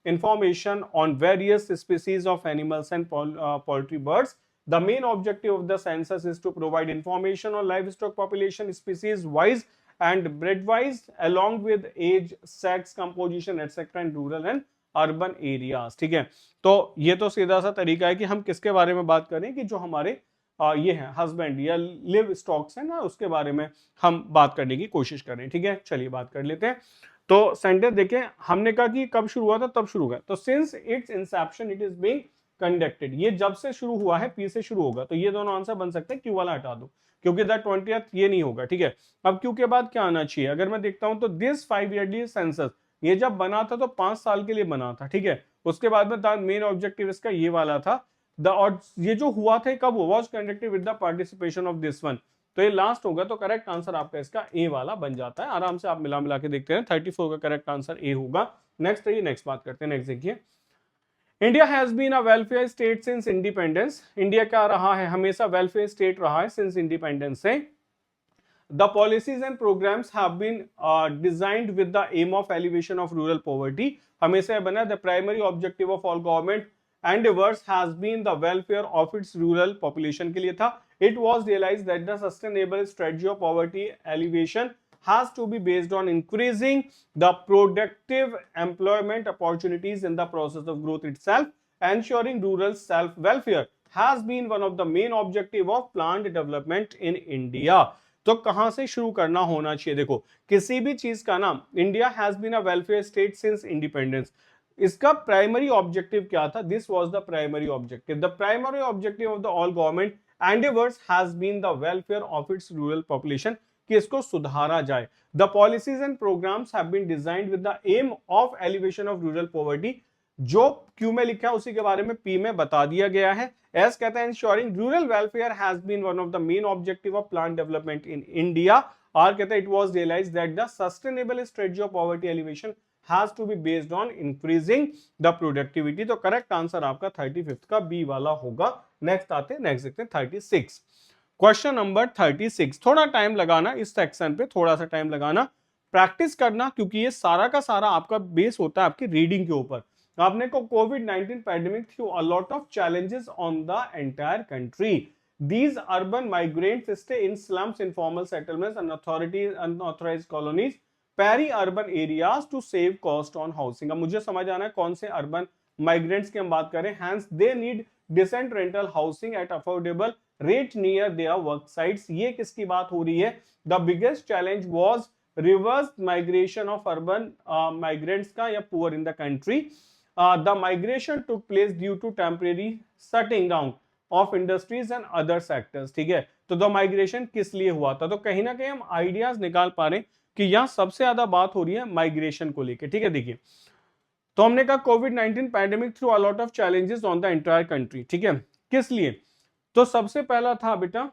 information on various species of animals and poultry birds. The main objective of the census is to provide information on livestock population species wise and breed wise along with age, sex, composition etc. in rural and urban areas। ठीक है, तो ये तो सीधा सा तरीका है कि हम किसके बारे में बात करें कि जो हमारे ये है हस्बैंड या लिव स्टॉक्स है ना, उसके बारे में हम बात करने की कोशिश कर रहे हैं। ठीक है, चलिए बात कर लेते हैं। तो सेंटेंस देखें, हमने कहा कि कब शुरू हुआ था, तब शुरू हुआ। तो since its inception it is being conducted, ये जब से शुरू हुआ है, पी से शुरू होगा, तो ये दोनों आंसर बन सकते हैं, क्यू वाला हटा दो क्योंकि द 20th ये नहीं होगा। ठीक है, अब क्यू के बाद क्या आना चाहिए, अगर मैं देखता हूं तो दिस 5 ईयरली सेंसस, ये जब बना था तो 5 साल के लिए बना था। ठीक है, उसके बाद में द मेन ऑब्जेक्टिव इसका ये वाला था द, और ये जो हुआ था कब हुआ, was conducted with the participation of this one, तो ये लास्ट होगा। तो करेक्ट आंसर आपका इसका ए वाला बन जाता है। आराम से आप मिला मिला के देखते हैं, 34 का करेक्ट आंसर ए होगा। नेक्स्ट है, नेक्स्ट बात करते हैं। नेक्स्ट देखिए, India has been a welfare state since independence. India क्या रहा है, हमेशा वेलफेयर स्टेट रहा है सिंस इंडिपेंडेंस से। The policies and programs have been designed with the aim of elevation of rural poverty. हमेशा बना the primary objective of all government endeavors has been the welfare of its rural population के लिए था. It was realized that the sustainable strategy of poverty elevation has to be based on increasing the productive employment opportunities in the process of growth itself. Ensuring rural self-welfare has been one of the main objective of planned development in India. तो कहां से शुरू करना होना चाहिए, देखो किसी भी चीज का नाम, India has been a welfare state since independence, इसका प्राइमरी ऑब्जेक्टिव क्या था, this was the primary objective. The primary objective of the all government endeavours has been the welfare of its rural population, कि इसको सुधारा जाए। The policies and programmes have been designed with the aim of alleviation of rural poverty, जो Q में लिखा है उसी के बारे में पी में बता दिया गया है। एस कहता है insuring rural welfare has been one of the main objective of plan development in India. R कहता है it was realised that the sustainable strategy of poverty alleviation has to be based on increasing the productivity. तो correct answer आपका 35th का B वाला होगा। Next आते हैं, next देखते हैं 36, क्वेश्चन नंबर 36। थोड़ा टाइम लगाना इस सेक्शन पे, थोड़ा सा टाइम लगाना, प्रैक्टिस करना, क्योंकि ये सारा का सारा आपका बेस होता है आपकी रीडिंग के ऊपर। आपने को कोविड-19 pandemic threw a lot of challenges on the entire country. These urban migrants stay in slums, informal settlements, unauthorized colonies, peri-urban areas to save cost on housing. अब मुझे समझ आना है कौन से अर्बन माइग्रेंट्स की हम बात करें। Hence they need decent rental housing at affordable rate near their work sites. ये किसकी बात हो रही है? The biggest challenge was reverse migration of urban migrants का या poor in the country. The migration took place due to temporary shutting down of industries and other sectors. ठीक है, तो द माइग्रेशन किस लिए हुआ था, तो कहीं ना कहीं हम आइडियाज निकाल पा रहे हैं कि यहां सबसे ज्यादा बात हो रही है माइग्रेशन को लेके। ठीक है, देखिए तो हमने कहा कोविड-19 pandemic threw a lot of challenges on the entire country. ठीक है, किस लिए, तो सबसे पहला था बेटा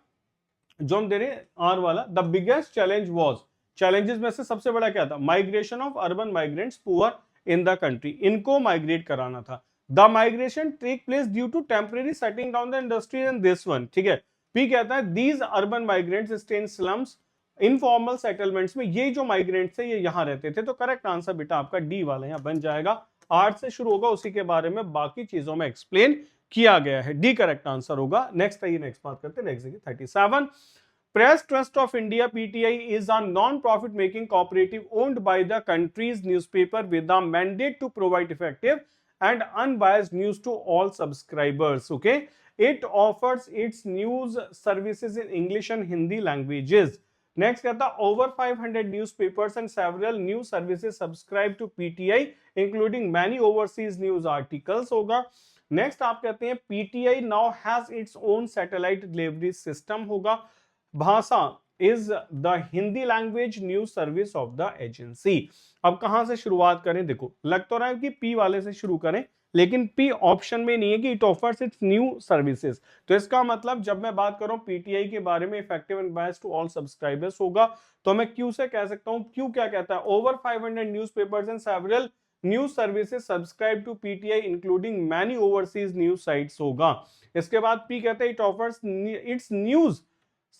जो हम दे रहे आर वाला, the biggest challenge was, challenges में से सबसे बड़ा क्या था, migration of urban migrants poor in the country, इनको माइग्रेट कराना था। The migration take place due to temporary setting down the industry and this one. ठीक है, पी कहता है these urban migrants stay in slums informal settlements में, ये जो माइग्रेंट्स है ये यहां रहते थे। तो करेक्ट आंसर बेटा आपका डी वाला यहां बन जाएगा। आर्ट से शुरू होगा, उसी के बारे में बाकी चीजों में एक्सप्लेन किया गया है, डी करेक्ट आंसर होगा। नेक्स्ट है, नेक्स्ट बात करते हैं, next 37, Press Trust of India (PTI) is a non-profit making cooperative owned by the country's newspaper with a mandate to provide effective and unbiased news to all subscribers. Okay, it offers its news services in English and Hindi languages. Next कहता over 500 newspapers and several news services subscribe to PTI, including many overseas news articles. होगा। Next आप कहते हैं PTI now has its own satellite delivery system होगा। भाषा is the Hindi language news service of the agency. अब कहां से शुरुआत करें, देखो लग तो रहा है कि पी वाले से शुरू करें, लेकिन पी ऑप्शन में नहीं है कि it offers it's new services. तो इसका मतलब जब मैं बात करूं पीटीआई के बारे में effective and bias to all subscribers होगा, तो मैं क्यू से कह सकता हूं। क्यू क्या कहता है, over 500 newspapers and several news services subscribe to PTI including many overseas news sites होगा। इसके बाद पी कहता है it offers its news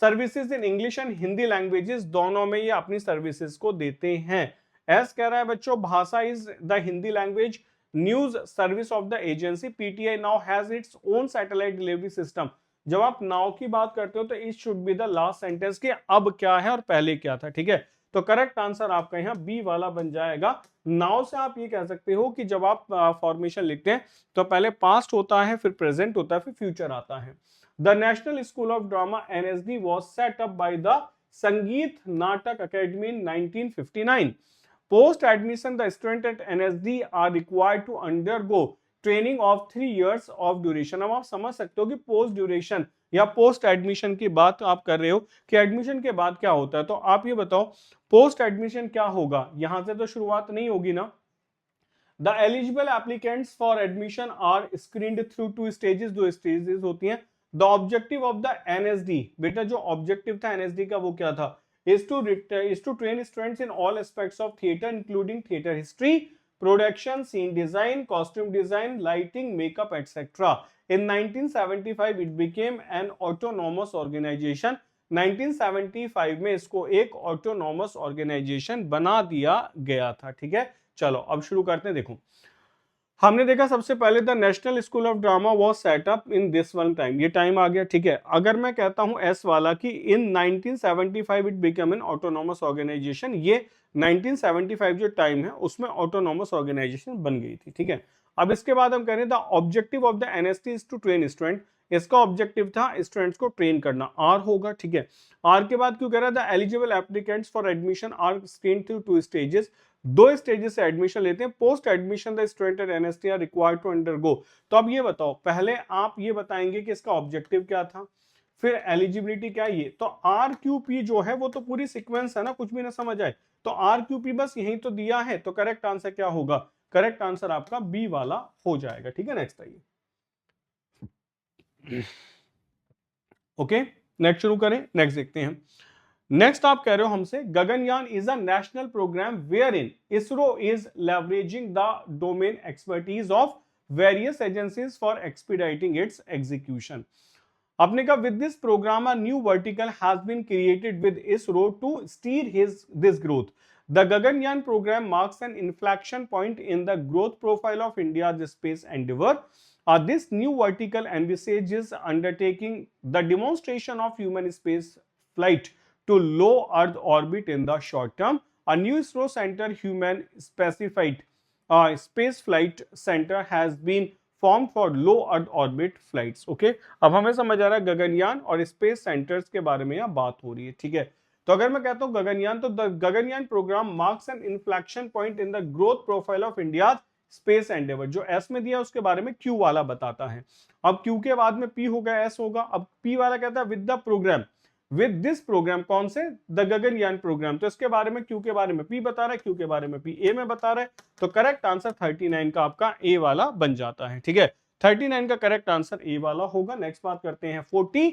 services in English and Hindi languages, दोनों में ये अपनी सर्विसेज को देते हैं। एस कह रहा है बच्चों भाषा is the Hindi language news service of the agency, PTI now has its own satellite delivery system. जब आप नाउ की बात करते हो तो it should be the last sentence के अब क्या है और पहले क्या था। ठीक है, तो करेक्ट आंसर आपका यहाँ बी वाला बन जाएगा। नाउ से आप ये कह सकते हो कि जब आप फॉर्मेशन लिखते हैं तो पहले पास्ट होता है, फिर प्रेजेंट होता है, फिर फ्यूचर आता है। The national school of drama NSD was set up by the संगीत नाटक academy in 1959. Post admission, the student at NSD are required to undergo training of 3 years of duration. अब आप समझ सकते हो कि पोस्ट ड्यूरेशन या पोस्ट एडमिशन की बात आप कर रहे हो कि एडमिशन के बाद क्या होता है. तो आप ये बताओ पोस्ट एडमिशन क्या होगा. यहां से तो शुरुआत नहीं होगी ना. The eligible applicants for admission are screened through 2 stages. 2 stages होती हैं. The objective of the NSD, बेटा जो ऑब्जेक्टिव था एनएसडी का वो क्या था, is to train students in all aspects of theater including theater history, production, scene design, costume design, lighting, makeup, etc. In 1975 it became an autonomous organization. 1975 में इसको एक ऑटोनॉमस ऑर्गेनाइजेशन बना दिया गया था. ठीक है, चलो अब शुरू करते हैं. देखो हमने देखा सबसे पहले the national school of drama was set up in this one time. ये टाइम आ गया. ठीक है, अगर मैं कहता हूं एस वाला कि in 1975 it become an autonomous organisation, ये 1975 जो टाइम है उसमें ऑटोनॉमस ऑर्गेनाइजेशन बन गई थी. ठीक है, अब इसके बाद हम कह रहे हैं the objective of the NST is to train student. इसका ऑब्जेक्टिव था स्टूडेंट्स को ट्रेन करना. आर होगा. ठीक है, आर के बाद क्यों कह रहा है the eligible applicants for admission are screen through 2 stages. 2 stages से एडमिशन लेते हैं. Post admission the student at NST are required to undergo. तो अब ये बताओ, पहले आप ये बताएंगे कि इसका ऑब्जेक्टिव क्या था, फिर एलिजिबिलिटी क्या है. ये तो आरक्यूपी जो है वो तो पूरी सीक्वेंस है ना, कुछ भी ना समझ आए. तो आरक्यूपी बस यही तो दिया है. तो करेक्ट आंसर क्या होगा, करेक्ट आंसर आपका बी वाला हो जाएगा. ठीक है, नेक्स्ट आइए. ओके, नेक्स्ट शुरू करें. नेक्स्ट देखते हैं. नेक्स्ट आप कह रहे हो हमसे Gaganyaan is a national programme wherein ISRO is leveraging the domain expertise of various agencies for expediting its execution. आपने कहा with this programme a new vertical has been created with ISRO to steer this growth. The Gaganyaan programme marks an inflection point in the growth profile of India's space endeavour. This new vertical envisages undertaking the demonstration of human space flight to low Earth orbit in the short term. A new ISRO Center Human Specified Space Flight Center has been formed for low Earth orbit flights. Okay, अब हमें समझ आ रहा है गगनयान और space centres के बारे में यहाँ बात हो रही है. ठीक है, तो अगर मैं कहता हूँ गगनयान, तो the Gaganyaan programme marks an inflection point in the growth profile of India space endeavour. जो एस में दिया उसके बारे में क्यू वाला बताता है. अब क्यू के बाद में पी होगा, एस होगा. अब पी वाला कहता है with the programme, with this programme. कौन से, द गगनयान प्रोग्राम. तो इसके बारे में क्यू के बारे में पी बता रहा है, क्यू के बारे में पी ए में बता रहा है. तो करेक्ट आंसर 39 का आपका ए वाला बन जाता है. ठीक है, 39 का करेक्ट आंसर ए वाला होगा. नेक्स्ट बात करते हैं 40.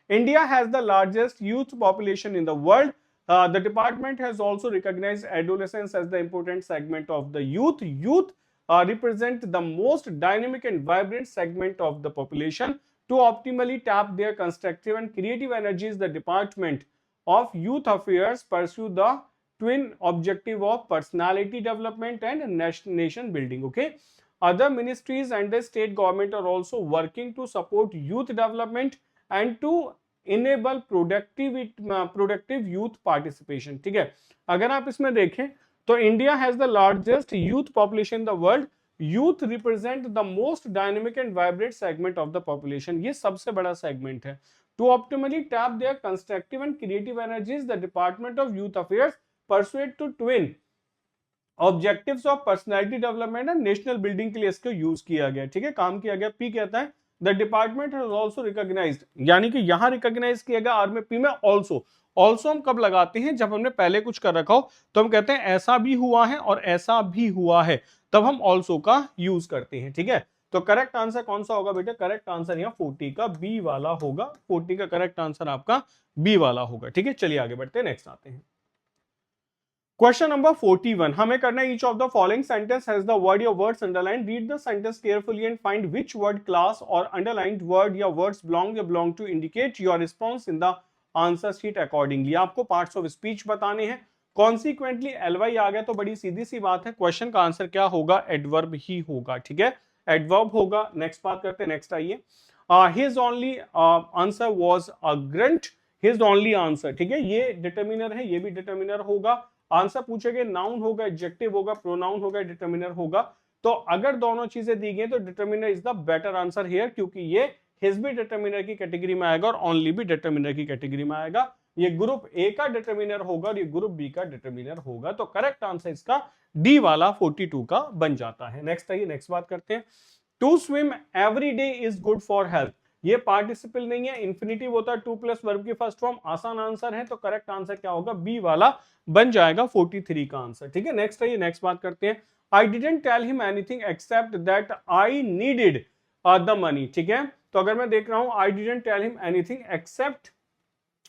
India has the largest youth population in the world. The department has also recognised adolescence as the important segment of the youth represent the most dynamic and vibrant segment of the population. To optimally tap their constructive and creative energies, the Department of Youth Affairs pursue the twin objective of personality development and nation building. Okay, other ministries and the state government are also working to support youth development and to enable productive youth participation. ठीक है, अगर आप इसमें देखें तो India has the largest youth population in the world. Youth represent the most dynamic and vibrant segment of the population. ये सबसे बड़ा सेगमेंट है. To optimally tap their constructive and creative energies, the department of youth affairs pursued to twin objectives of personality development and national building के लिए इसको use किया गया. ठीक है, काम किया गया. पी कहता है the department has also recognised, यानी कि यहां रिकॉग्नाइज किया गया. आर में, पी में ऑल्सो. ऑल्सो हम कब लगाते हैं, जब हमने पहले कुछ कर रखा हो तो हम कहते हैं ऐसा भी हुआ है और ऐसा भी हुआ है, तब हम ऑल्सो का यूज करते हैं. ठीक है, तो करेक्ट आंसर कौन सा होगा बेटा, करेक्ट आंसर यहाँ 40 का बी वाला होगा. 40 का करेक्ट आंसर आपका बी वाला होगा. ठीक है, चलिए आगे बढ़ते हैं. नेक्स्ट आते हैं क्वेश्चन नंबर 41. हमें करना है each of the following sentence has the word या words underline. Read the sentence carefully and find which word, class और अंडरलाइंड वर्ड या words belong to indicate your response in the answer sheet accordingly. आपको parts of speech बताने हैं. Consequently एलवाई आ गया तो बड़ी सीधी सी बात है, क्वेश्चन का आंसर क्या होगा, एडवर्ब ही होगा. ठीक है, एडवर्ब होगा. नेक्स्ट बात करते हैं. नेक्स्ट आइए. His only answer was a grunt. His only answer. ठीक है, ये डिटर्मिनर है, ये भी डिटर्मिनर होगा. आंसर पूछेंगे, नाउन होगा, एडजेक्टिव होगा, प्रोनाउन होगा, डिटर्मिनर होगा. तो अगर दोनों चीजें दी गई तो determiner is the better answer here, क्योंकि ये हिज भी डिटर्मिनर की कैटेगरी में आएगा और ओनली भी डिटर्मिनर की कैटेगरी में आएगा। ये ग्रुप ए का डिटर्मिनर होगा और ये ग्रुप बी का डिटर्मिनर होगा। तो करेक्ट आंसर इसका डी वाला 42 का बन जाता है। नेक्स्ट आइए, नेक्स्ट बात करते हैं। To swim every day is good for health. ये पार्टिसिपल नहीं है, इंफिनिटिव होता है, टू प्लस वर्ब की फर्स्ट फॉर्म। आसान आंसर है, तो करेक्ट आंसर क्या होगा, बी वाला बन जाएगा 43 का आंसर। ठीक है, नेक्स्ट आइए, नेक्स्ट बात करते हैं। I didn't tell him anything except that I needed the money. ठीक है, तो अगर मैं देख रहा हूं I didn't tell him anything except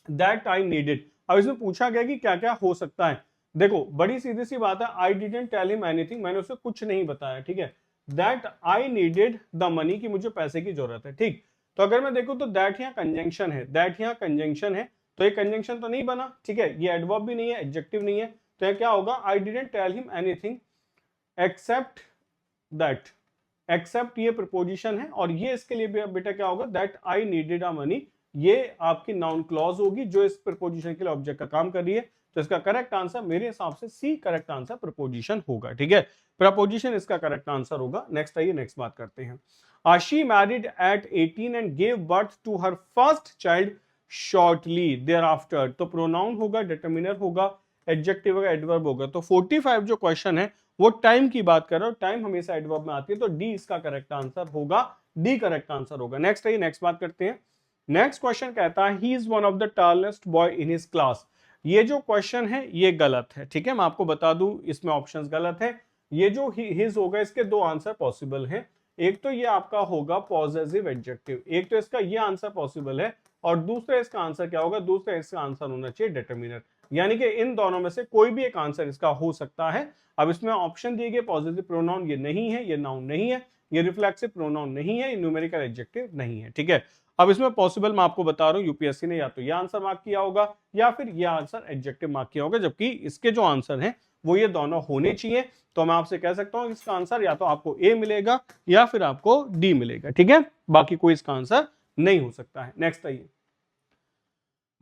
that I needed, अब इसमें पूछा गया कि क्या क्या हो सकता है। देखो बड़ी सीधी सी बात है, I didn't tell him anything, मैंने उसे कुछ नहीं बताया। ठीक है, that I needed the money, की मुझे पैसे की जरूरत है। ठीक, तो अगर मैं देखूं तो दैट यहाँ कंजंक्शन है, दैट यहाँ कंजंक्शन है, तो ये कंजंक्शन तो नहीं बना। ठीक है, ये एडवर्ब भी नहीं है, एडजेक्टिव नहीं है, तो ये क्या होगा, I didn't tell him anything except that. Except ये प्रपोजिशन है और ये इसके लिए बेटा क्या होगा, that I needed a money, ये आपकी नाउन क्लॉज होगी जो इस प्रपोजिशन के लिए ऑब्जेक्ट का काम कर रही है। तो इसका करेक्ट आंसर मेरे हिसाब से सी करेक्ट आंसर प्रपोजिशन होगा। ठीक है, प्रपोजिशन इसका करेक्ट आंसर होगा। नेक्स्ट आइए, नेक्स्ट बात करते हैं। She married at 18 and gave birth to her first child shortly thereafter. तो प्रोनाउन होगा, डिटर्मिनर होगा, एडजेक्टिव होगा, एडवर्ब होगा। तो 45 जो क्वेश्चन है वो टाइम की बात कर रहा हूं, टाइम हमेशा एडवर्ब में आती है, तो डी इसका करेक्ट आंसर होगा, डी करेक्ट आंसर होगा। नेक्स्ट आइए, नेक्स्ट बात करते हैं। नेक्स्ट क्वेश्चन कहता है he is one of the tallest boy in his class. ये जो क्वेश्चन है ये गलत है। ठीक है, मैं आपको बता दूं इसमें ऑप्शंस गलत है। ये जो हिज होगा इसके दो आंसर पॉसिबल हैं। एक तो ये आपका होगा पॉजिटिव एडजेक्टिव, एक तो इसका ये आंसर पॉसिबल है और दूसरा इसका आंसर क्या होगा, दूसरा इसका आंसर होना चाहिए डिटर्मिनर। यानी कि इन दोनों में से कोई भी एक आंसर इसका हो सकता है। अब इसमें ऑप्शन दिए गए पॉजिटिव प्रोनाउन ये नहीं है, ये नाउन नहीं है, ये रिफ्लेक्सिव प्रोनाउन नहीं है, ये न्यूमेरिकल एडजेक्टिव नहीं है। ठीक है, अब इसमें पॉसिबल मैं आपको बता रहा हूं, यूपीएससी ने या तो ये आंसर मार्क किया होगा या फिर ये आंसर एडजेक्टिव मार्क किया होगा, जबकि इसके जो आंसर हैं वो ये दोनों होने चाहिए। तो मैं आपसे कह सकता हूं इसका आंसर या तो आपको ए मिलेगा या फिर आपको डी मिलेगा। ठीक है, बाकी कोई इसका आंसर नहीं हो सकता है। नेक्स्ट आइए,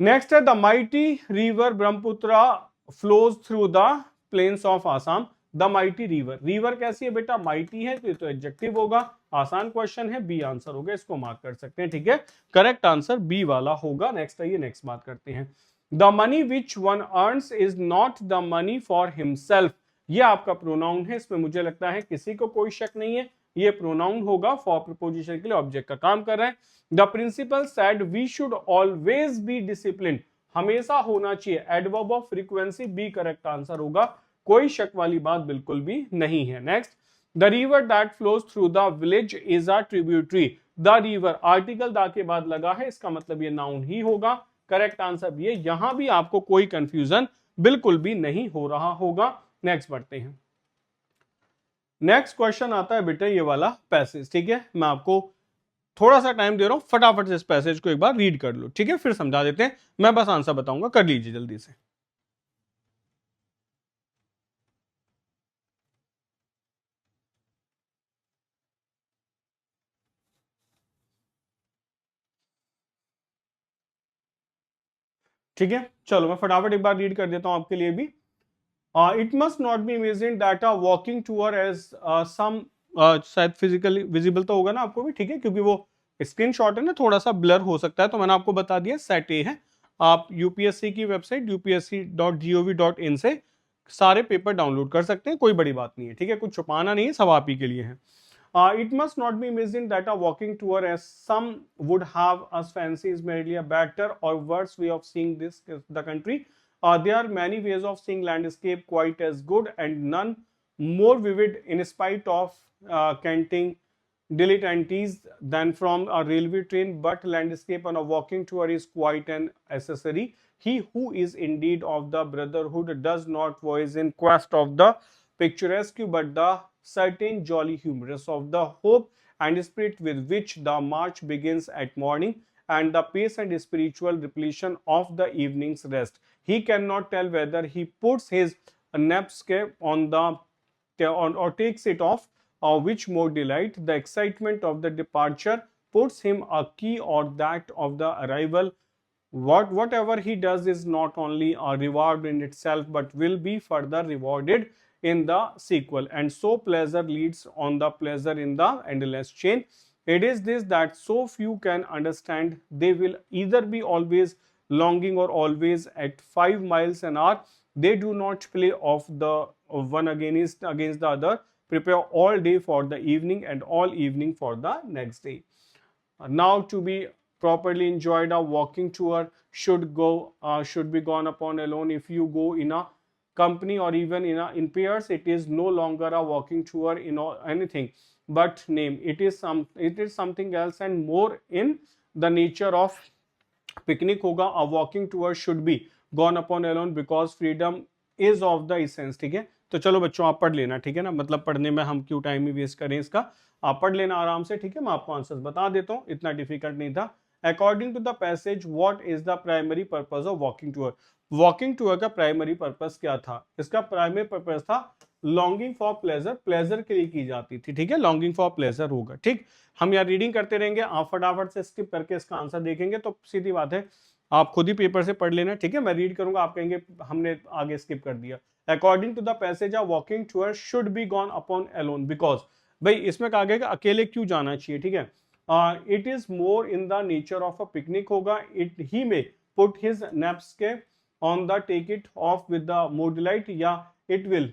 नेक्स्ट है the mighty river Brahmaputra flows through the plains of Assam. The mighty river, river कैसी है बेटा, माइटी है, तो ये तो एडजेक्टिव होगा। आसान क्वेश्चन है, बी आंसर होगा, इसको मार्क कर सकते हैं। ठीक है, करेक्ट आंसर बी वाला होगा। नेक्स्ट आइए, नेक्स्ट बात करते हैं। The money which one earns is not the money for himself. ये आपका प्रोनाउन है, इसमें मुझे लगता है किसी को कोई शक नहीं है, ये प्रोनाउन होगा, फॉर प्रपोजिशन के लिए ऑब्जेक्ट का काम कर रहा है। The principal said we should always be discipline, हमेशा होना चाहिए, adverb of frequency, B correct answer होगा, कोई शक वाली बात बिल्कुल भी नहीं है। Next, the river that flows through the village is a tributary. The river, article the के बाद लगा है, इसका मतलब ये नाउन ही होगा, करेक्ट आंसर भी है। यहां भी आपको कोई कंफ्यूजन बिल्कुल भी नहीं हो रहा होगा। नेक्स्ट बढ़ते हैं। नेक्स्ट क्वेश्चन आता है बेटा ये वाला पैसेज। ठीक है, मैं आपको थोड़ा सा टाइम दे रहा हूं, फटाफट से इस पैसेज को एक बार रीड कर लो। ठीक है, फिर समझा देते हैं, मैं बस आंसर बताऊंगा, कर लीजिए जल्दी से। ठीक है, चलो मैं फटाफट एक बार रीड कर देता हूं आपके लिए भी। It must not be imagined that a walking tour as some, शायद फिजिकली विजिबल तो होगा ना आपको भी। ठीक है, क्योंकि वो स्क्रीनशॉट है ना, थोड़ा सा ब्लर हो सकता है, तो मैंने आपको बता दिया सेट ए है। आप यूपीएससी की वेबसाइट upsc.gov.in से सारे पेपर डाउनलोड कर सकते हैं, कोई बड़ी बात नहीं है। ठीक है, कुछ छुपाना नहीं है, सब आप ही के लिए है। It must not be imagined that a walking tour, as some would have us fancy, is merely a better or worse way of seeing the country. There are many ways of seeing landscape quite as good and none more vivid in spite of canting dilettantes than from a railway train, but landscape on a walking tour is quite an accessory. He who is indeed of the brotherhood does not voyage in quest of the picturesque, but the certain jolly humorous of the hope and spirit with which the march begins at morning and the pace and spiritual repletion of the evening's rest. He cannot tell whether he puts his knapsack on the or takes it off, or which more delight, the excitement of the departure puts him a key or that of the arrival. Whatever he does is not only a reward in itself, but will be further rewarded in the sequel, and so pleasure leads on the pleasure in the endless chain. It is this that so few can understand. They will either be always longing or always at 5 miles an hour. They do not play off the one against the other. Prepare all day for the evening and all evening for the next day. Now to be properly enjoyed, a walking tour should be gone upon alone. If you go in a company or even in pairs, it is no longer a walking tour in anything but name. It is something else and more in the nature of picnic होगा. A walking tour should be gone upon alone because freedom is of the essence. ठीक है, तो चलो बच्चों आप पढ़ लेना, ठीक है ना, मतलब पढ़ने में हम क्यों टाइम ही वेस्ट करें इसका, आप पढ़ लेना आराम से, ठीक है. मैं आपको आंसर्स बता देता हूँ, इतना डिफिकल्ट नहीं था. According to the passage what is the primary purpose of walking tour. Walking tour का प्राइमरी पर्पस क्या था? इसका प्राइमरी पर्पस था लॉन्गिंग फॉर प्लेजर, प्लेजर के लिए की जाती थी, ठीक है, लॉन्गिंग फॉर प्लेजर होगा. ठीक, हम यहाँ रीडिंग करते रहेंगे, आप फटाफट से स्किप करके इसका आंसर देखेंगे तो सीधी बात है आप खुद ही पेपर से पढ़ लेना, ठीक है. मैं रीड करूंगा, आप कहेंगे हमने आगे स्किप कर दिया. According to the passage a walking tour should be gone upon alone because, भाई इसमें कहा गया कि अकेले क्यों जाना चाहिए, ठीक है. It is more in the nature of a picnic होगा. इट ही में put his knapsack on the take it off with the more delight, या इट विल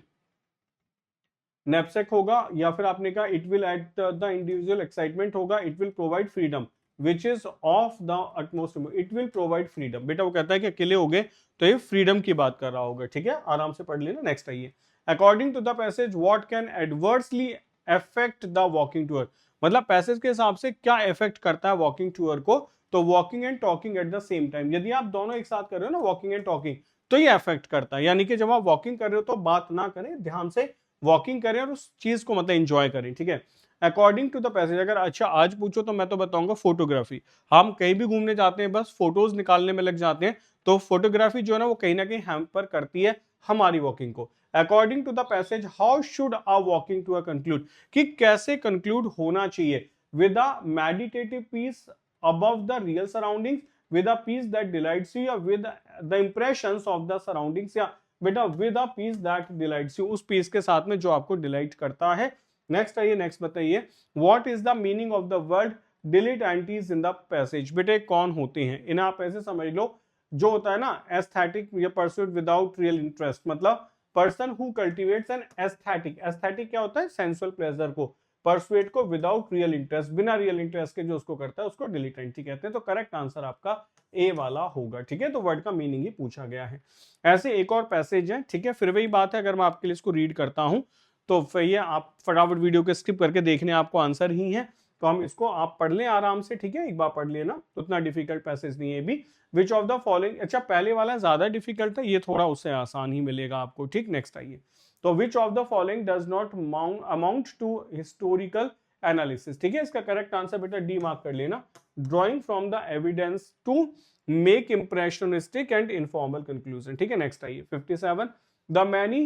नैपसेक होगा, या फिर आपने कहा it will at the individual excitement होगा. It will provide freedom which is of the utmost. It will provide freedom, बेटा वो कहता है कि अकेले हो गए तो ये फ्रीडम की बात कर रहा होगा, ठीक है, आराम से पढ़ लेना. नेक्स्ट आइए. According to the passage what can adversely affect the walking tour. मतलब पैसेज के हिसाब से क्या इफेक्ट करता है वॉकिंग टूर को, तो walking and talking at the same time. यदि आप दोनों एक साथ कर रहे हो ना, वॉकिंग एंड टॉकिंग, तो ये अफेक्ट करता है. यानी कि जब आप वॉकिंग कर रहे हो तो बात ना करें, ध्यान से वॉकिंग करें और उस चीज को मतलब एंजॉय करें, ठीक है. अकॉर्डिंग टू द पैसेज, अगर अच्छा आज पूछो तो मैं तो बताऊंगा फोटोग्राफी. हम कहीं भी घूमने जाते हैं बस फोटोज निकालने में लग जाते हैं, तो फोटोग्राफी जो है ना वो कहीं ना कहीं हैम्पर करती है हमारी वॉकिंग को. According to the passage how should a walking tour conclude, कि कैसे कंक्लूड होना चाहिए. With a meditative peace above the real surroundings, with a peace that delights you, या with the impressions of the surroundings, या बेटा with a peace that delights you, उस peace के साथ में जो आपको डिलाइट करता है. नेक्स्ट आइए, नेक्स्ट बताइए. What is the meaning of the word dilettantes in the passage. बेटे कौन होते हैं इन्हें आप ऐसे समझ लो, जो होता है ना एस्थेटिक या परस्यूट विदाउट रियल इंटरेस्ट, मतलब person who cultivates an aesthetic. Aesthetic क्या होता है? सेंसुअल प्लेजर को. परसुएट को विदाउट रियल इंटरेस्ट, बिना रियल इंटरेस्ट के जो उसको करता है उसको डिलीटेंटी कहते हैं. तो करेक्ट आंसर आपका ए वाला होगा, ठीक है. तो वर्ड का मीनिंग ही पूछा गया है. ऐसे एक और पैसेज है, ठीक है, फिर वही बात है, अगर मैं आपके लिए इसको रीड करता हूं तो फिर आप फटाफट वीडियो को स्किप करके देखने आपको आंसर ही है, तो हम इसको आप पढ़ लें आराम से, ठीक है, एक बार पढ़ लेना, उतना डिफिकल्ट पैसेज नहीं है भी. विच ऑफ द फॉलोइंग, अच्छा पहले वाला ज्यादा डिफिकल्ट था, ये थोड़ा उससे आसान ही मिलेगा आपको, ठीक. नेक्स्ट आइए. तो which of the following does not amount to historical analysis, ठीक है. इसका करेक्ट आंसर बेटा डी मार्क कर लेना. Drawing from the evidence to make impressionistic and informal conclusion, ठीक है. नेक्स्ट आइए. 57. The many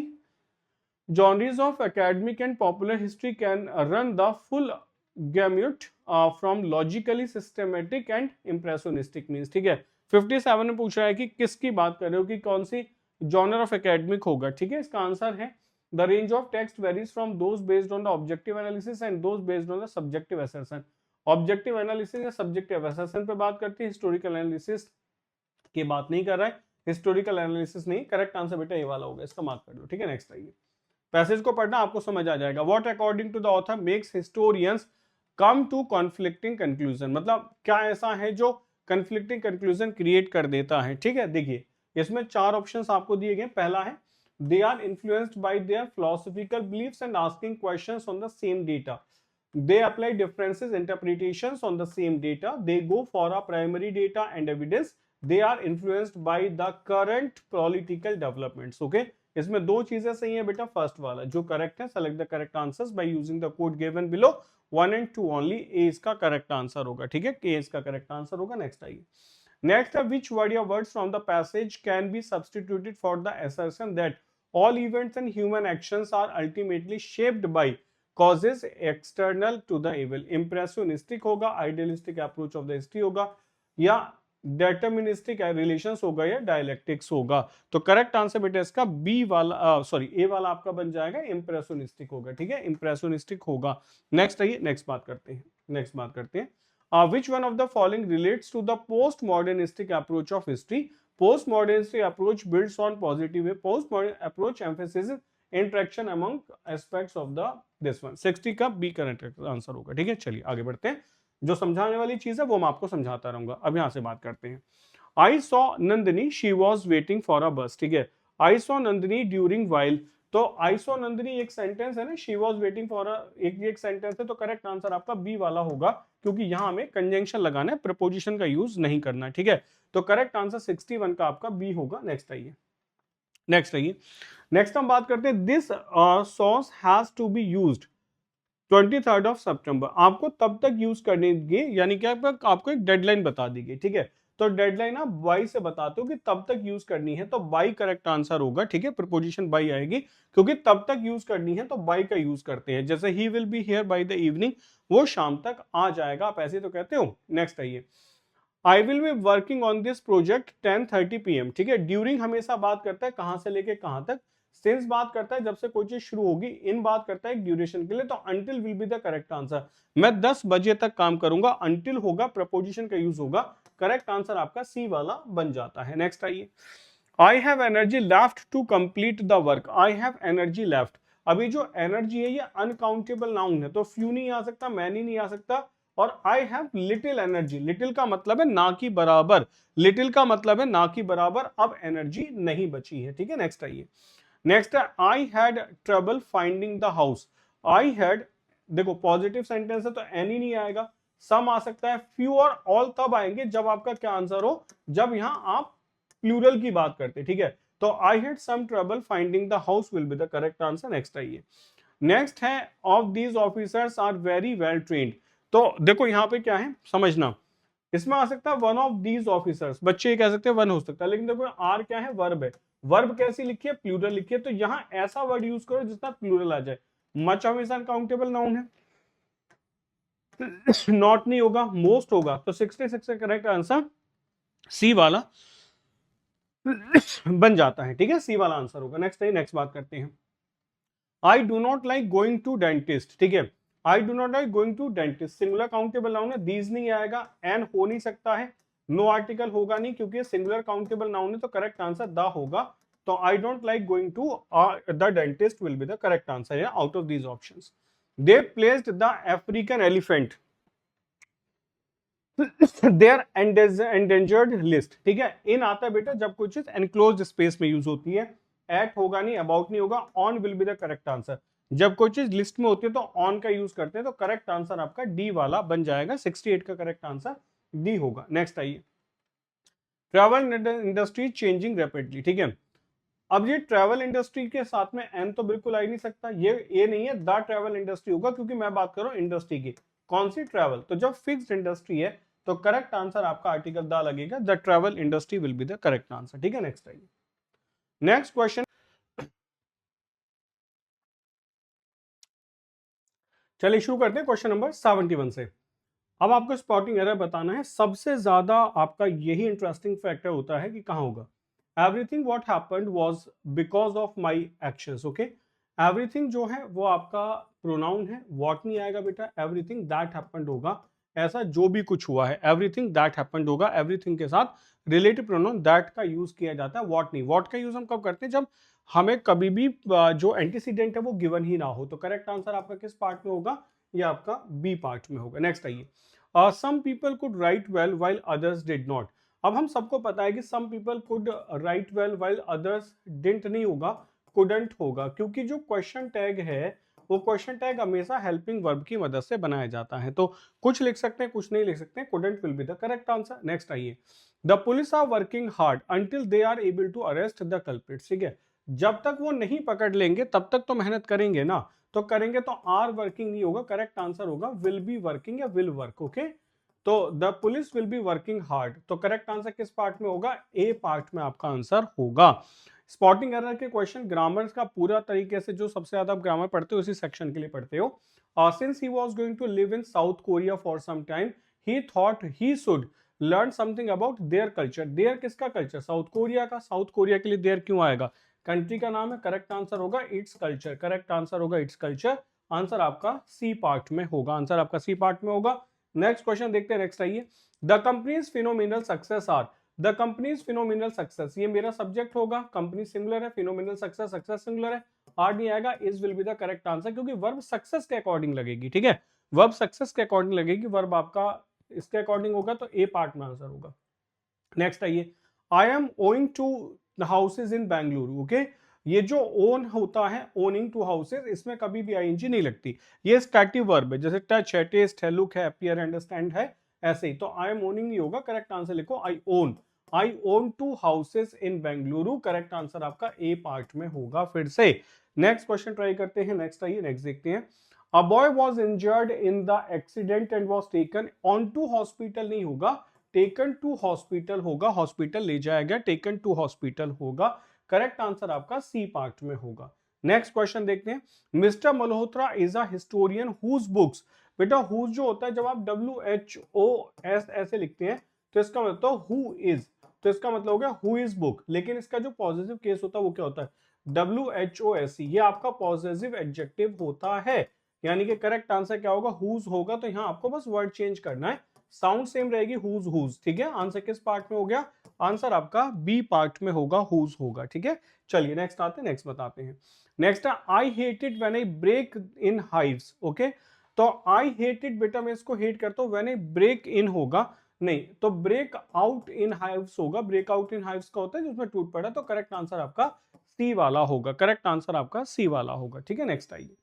genres of academic and popular history can run the full gamut from logically systematic and impressionistic means, ठीक है. 57 में पूछ रहा है कि किसकी बात कर रहे हो, कि कौन सी जॉनर ऑफ एकेडमिक होगा, ठीक है. इसका आंसर है the range of text varies from those based on the objective analysis and those based on the subjective assertion. Objective analysis या सब्जेक्टिव असर्शन पे बात करती है, हिस्टोरिकल एनालिसिस की बात नहीं कर रहा है. हिस्टोरिकल एनालिसिस नहीं, करेक्ट आंसर बेटा ये वाला होगा, इसका मार्क कर दो, ठीक है. नेक्स्ट आइए. पैसेज को पढ़ना आपको समझ आ जाएगा. What according to the author makes historians come to conflicting conclusion, मतलब क्या ऐसा है जो कन्फ्लिक्टिंग कंक्लूजन क्रिएट कर देता है, ठीक है. देखिए इसमें 4 ऑप्शंस आपको दिए गए. पहला है they are influenced by their philosophical beliefs and asking questions on the same data. They apply differences interpretations on the same data. They go for a primary data and evidence. They are influenced by the current political developments. Okay, इसमें 2 चीजें सही है बेटा. First वाला जो correct है, select the correct answers by using the code given below. 1 and 2 only. A इसका correct answer होगा, ठीक है, के इसका करेक्ट आंसर होगा. नेक्स्ट आइए. नेक्स्ट है which word या words from the passage can be substituted for the assertion that all events and human actions are ultimately shaped by causes external to the evil. impressionistic होगा, idealistic approach of the history होगा, या deterministic relations होगा, या dialectics होगा. तो correct answer बेटा इसका B वाला, सॉरी ए वाला आपका बन जाएगा, impressionistic होगा, ठीक है, impressionistic होगा. नेक्स्ट आइए, नेक्स्ट बात करते हैं. नेक्स्ट बात करते हैं, which one of the following relates to the post modernistic approach of history? Post modernistic approach builds on positive way, post modern approach emphasis interaction among aspects of the this one. 60 का B correct answer होगा। ठीक है, चलिए आगे बढ़ते हैं। जो समझाने वाली चीज है वो मैं आपको समझाता रहूंगा। अब यहां से बात करते हैं। I saw Nandini, she was waiting for a बस। ठीक है, I saw Nandini during while, तो आई सॉ नंदिनी एक सेंटेंस है ना, she was waiting for a एक सेंटेंस है, तो करेक्ट आंसर आपका बी वाला होगा, क्योंकि यहां हमें कंजंक्शन लगाना है, प्रपोजिशन का यूज नहीं करना है। ठीक है, तो करेक्ट आंसर 61 का आपका बी होगा। नेक्स्ट आइए, नेक्स्ट हम बात करते हैं, this sauce has to be used 23rd of September. आपको तब तक यूज करने की, यानी कि आपको एक डेडलाइन बता दी गई। ठीक है, तो डेडलाइन आप बाई से बताते हो कि तब तक यूज करनी है, तो बाई करेक्ट आंसर होगा। ठीक है, प्रपोजिशन बाई आएगी, क्योंकि तब तक यूज करनी है तो बाई का यूज करते हैं। जैसे he will be here by the evening, वो शाम तक आ जाएगा, आप ऐसे तो कहते हो। नेक्स्ट आइए, I will be working on this project 10:30 PM। ठीक है, ड्यूरिंग हमेशा बात करता है कहां से लेके कहां तक, सिंस बात करता है जब से कोई चीज शुरू होगी, इन बात करता है ड्यूरेशन के लिए, तो until will be the correct answer. मैं 10 बजे तक काम करूंगा, अंटिल होगा, प्रपोजिशन का यूज होगा, करेक्ट आंसर आपका सी वाला बन जाता है। नेक्स्ट आइए, I have energy left to complete the work. I have energy left, अभी जो एनर्जी है ये अनकाउंटेबल नाउन है, तो फ्यू नहीं आ सकता, मैनी नहीं आ सकता, और I have little energy, little का मतलब है ना की बराबर, लिटिल का मतलब है ना की बराबर, अब एनर्जी नहीं बची है। ठीक है, नेक्स्ट आइए, नेक्स्ट है, I had trouble finding the house. I had, देखो पॉजिटिव सेंटेंस है तो एनी नहीं आएगा, सम आ सकता है, फ्यू और ऑल तब आएंगे जब आपका क्या आंसर हो, जब यहां आप प्लूरल की बात करते। ठीक है, तो I had some trouble finding the house will be the correct answer. Next आइए, नेक्स्ट है, of these officers are very well trained. तो देखो यहां पे क्या है समझना, इसमें आ सकता है वन ऑफ दीज ऑफिसर्स, बच्चे ये कह सकते हैं वन हो सकता है, लेकिन देखो आर क्या है, वर्ब है, वर्ब कैसी लिखी है, प्लूरल लिखी है, तो यहां ऐसा वर्ड यूज करो जिसका प्लूरल आ जाए। मच हमेशा अनकाउंटेबल नाउन है, नॉट नहीं होगा, मोस्ट होगा, तो 66 का करेक्ट आंसर सी वाला बन जाता है। ठीक है, सी वाला आंसर होगा। नेक्स्ट है, नेक्स्ट बात करते हैं, I do not like going to dentist. ठीक है, I do not like going to dentist, singular countable noun है, दीज नहीं आएगा, एन हो नहीं सकता है, नो आर्टिकल होगा नहीं, क्योंकि सिंगुलर काउंटेबल नाउन है, तो करेक्ट आंसर द होगा। तो I don't like going to the dentist will be the correct answer out of these options. They placed the African elephant their endangered list. ठीक है, इन आता है बेटा जब कुछ चीज एनक्लोज्ड स्पेस में यूज होती है, एट होगा नहीं, अबाउट नहीं होगा, on will be the correct answer. जब कोई चीज लिस्ट में होती है तो ऑन का यूज करते हैं, तो करेक्ट आंसर आपका डी वाला बन जाएगा, 68 का करेक्ट आंसर डी होगा। नेक्स्ट आइए, ट्रैवल इंडस्ट्री चेंजिंग रैपिडली। ठीक है, अब ये ट्रैवल इंडस्ट्री के साथ में एन तो बिल्कुल आ ही नहीं सकता, ये नहीं है, द ट्रैवल इंडस्ट्री होगा, क्योंकि मैं बात कर रहा हूं इंडस्ट्री की, कौन सी, ट्रैवल, तो जब फिक्स्ड इंडस्ट्री है तो करेक्ट आंसर आपका आर्टिकल द लगेगा, the travel industry will be the correct answer. ठीक है, नेक्स्ट आइए, नेक्स्ट क्वेश्चन, चलिए शुरू करते हैं क्वेश्चन नंबर 71 से। अब आपको स्पॉटिंग एरर बताना है, सबसे ज्यादा आपका यही इंटरेस्टिंग फैक्टर होता है कि कहां होगा, everything what happened was because of my actions. Okay, everything जो है वो आपका प्रोनाउन है, व्हाट नहीं आएगा बेटा, एवरीथिंग दैट हैपेंड होगा, ऐसा जो भी कुछ हुआ है, एवरीथिंग दैट हैपेंड होगा, एवरीथिंग के साथ रिलेटिव प्रोनाउन दैट का यूज किया जाता है, व्हाट नहीं। व्हाट का यूज हम कब करते हैं, जब हमें कभी भी जो एंटीसीडेंट है वो गिवन ही ना हो, तो करेक्ट आंसर आपका किस पार्ट में होगा, ये आपका बी पार्ट में होगा। नेक्स्ट आइए, some people could write well while others did not. अब हम सबको पता है कि some people could write well while others didn't नहीं होगा, कुडंट होगा, क्योंकि जो क्वेश्चन टैग है वो क्वेश्चन टैग हमेशा हेल्पिंग वर्ब की मदद से बनाया जाता है, तो कुछ लिख सकते हैं कुछ नहीं लिख सकते, couldn't will be the correct answer. Next आइए, the police are working hard until they are able to arrest the culprits. ठीक है, जब तक वो नहीं पकड़ लेंगे तब तक तो मेहनत करेंगे ना, तो करेंगे, तो आर वर्किंग नहीं होगा, करेक्ट आंसर होगा विल बी वर्किंग या विल वर्क। ओके, तो the police will be working hard, तो करेक्ट आंसर किस पार्ट में होगा, ए पार्ट में आपका आंसर होगा। स्पॉटिंग एरर के क्वेश्चन ग्रामर का पूरा तरीके से, जो सबसे ज्यादा ग्रामर पढ़ते हो उसी सेक्शन के लिए पढ़ते हो। Since he was going to live in South Korea for some time, he thought he should learn something about their culture. Their किसका कल्चर, साउथ कोरिया का, साउथ कोरिया के लिए देयर क्यों आएगा, कंट्री का नाम है, करेक्ट आंसर होगा इट्स कल्चर, करेक्ट आंसर होगा इट्स कल्चर। आंसर आपका सी पार्ट में होगा, आंसर आपका सी पार्ट में होगा। नेक्स्ट क्वेश्चन देखते हैं, नेक्स्ट आइए। The company's phenomenal success are, the company's phenomenal success, ये मेरा सब्जेक्ट होगा, कंपनी सिंगुलर है, फिनोमिनल सक्सेस सक्सेस सिंगुलर है, आर नहीं आएगा, is will be the correct answer, क्योंकि वर्ब सक्सेस के अकॉर्डिंग लगेगी, ठीक है, वर्ब सक्सेस के अकॉर्डिंग लगेगी, वर्ब आपका इसके अकॉर्डिंग होगा, तो ए पार्ट में आंसर होगा। नेक्स्ट आइए, I am owing to houses in Bengaluru, okay, ये जो ओन होता है, ओनिंग टू हाउसेज, इसमें कभी भी आईएनजी नहीं लगती, ये स्टैटिव वर्ब है, जैसे टच है, टेस्ट है, लुक है, अपीयर, अंडरस्टैंड है, ऐसे ही, तो आई एम ओनिंग नहीं होगा, करेक्ट आंसर लिखो I own two houses in Bengaluru, correct answer आपका ए पार्ट में होगा फिर से। नेक्स्ट क्वेश्चन ट्राई करते हैं, नेक्स्ट आइए, नेक्स्ट देखते हैं। A boy was injured in the accident and was taken on to hospital नहीं होगा, टेकन टू हॉस्पिटल होगा, हॉस्पिटल ले जाया गया, टेकन टू हॉस्पिटल होगा, करेक्ट आंसर आपका सी पार्ट में होगा। नेक्स्ट क्वेश्चन देखते हैं। Mister Malhotra is a historian whose books, बेटा हुज जो होता है, जब आप WHOS ऐसे लिखते हैं तो इसका मतलब हु इज, तो इसका मतलब हो गया हु इज बुक, लेकिन इसका जो पॉजिटिव केस होता है वो क्या होता है, WHOS, ये आपका पॉजिटिव एडजेक्टिव होता है, यानी कि करेक्ट आंसर क्या होगा, हुज होगा, तो यहां आपको बस वर्ड चेंज करना है, साउंड सेम रहेगी, हुज, ठीक है, आंसर किस पार्ट में हो गया, आंसर आपका बी पार्ट में होगा, हुज होगा, ठीक है। चलिए नेक्स्ट आते हैं, नेक्स्ट बताते हैं। नेक्स्ट है, I hate it when I break in hives, okay, तो आई हेट इट, बेटा मैं इसको हेट करता हूं, व्हेन आई ब्रेक इन होगा नहीं, तो ब्रेक आउट इन हाइव्स होगा, ब्रेक आउट इन हाइव्स का होता है जिसमें टूट पड़ा, तो करेक्ट आंसर आपका सी वाला होगा, करेक्ट आंसर आपका सी वाला होगा, ठीक है। नेक्स्ट आइए,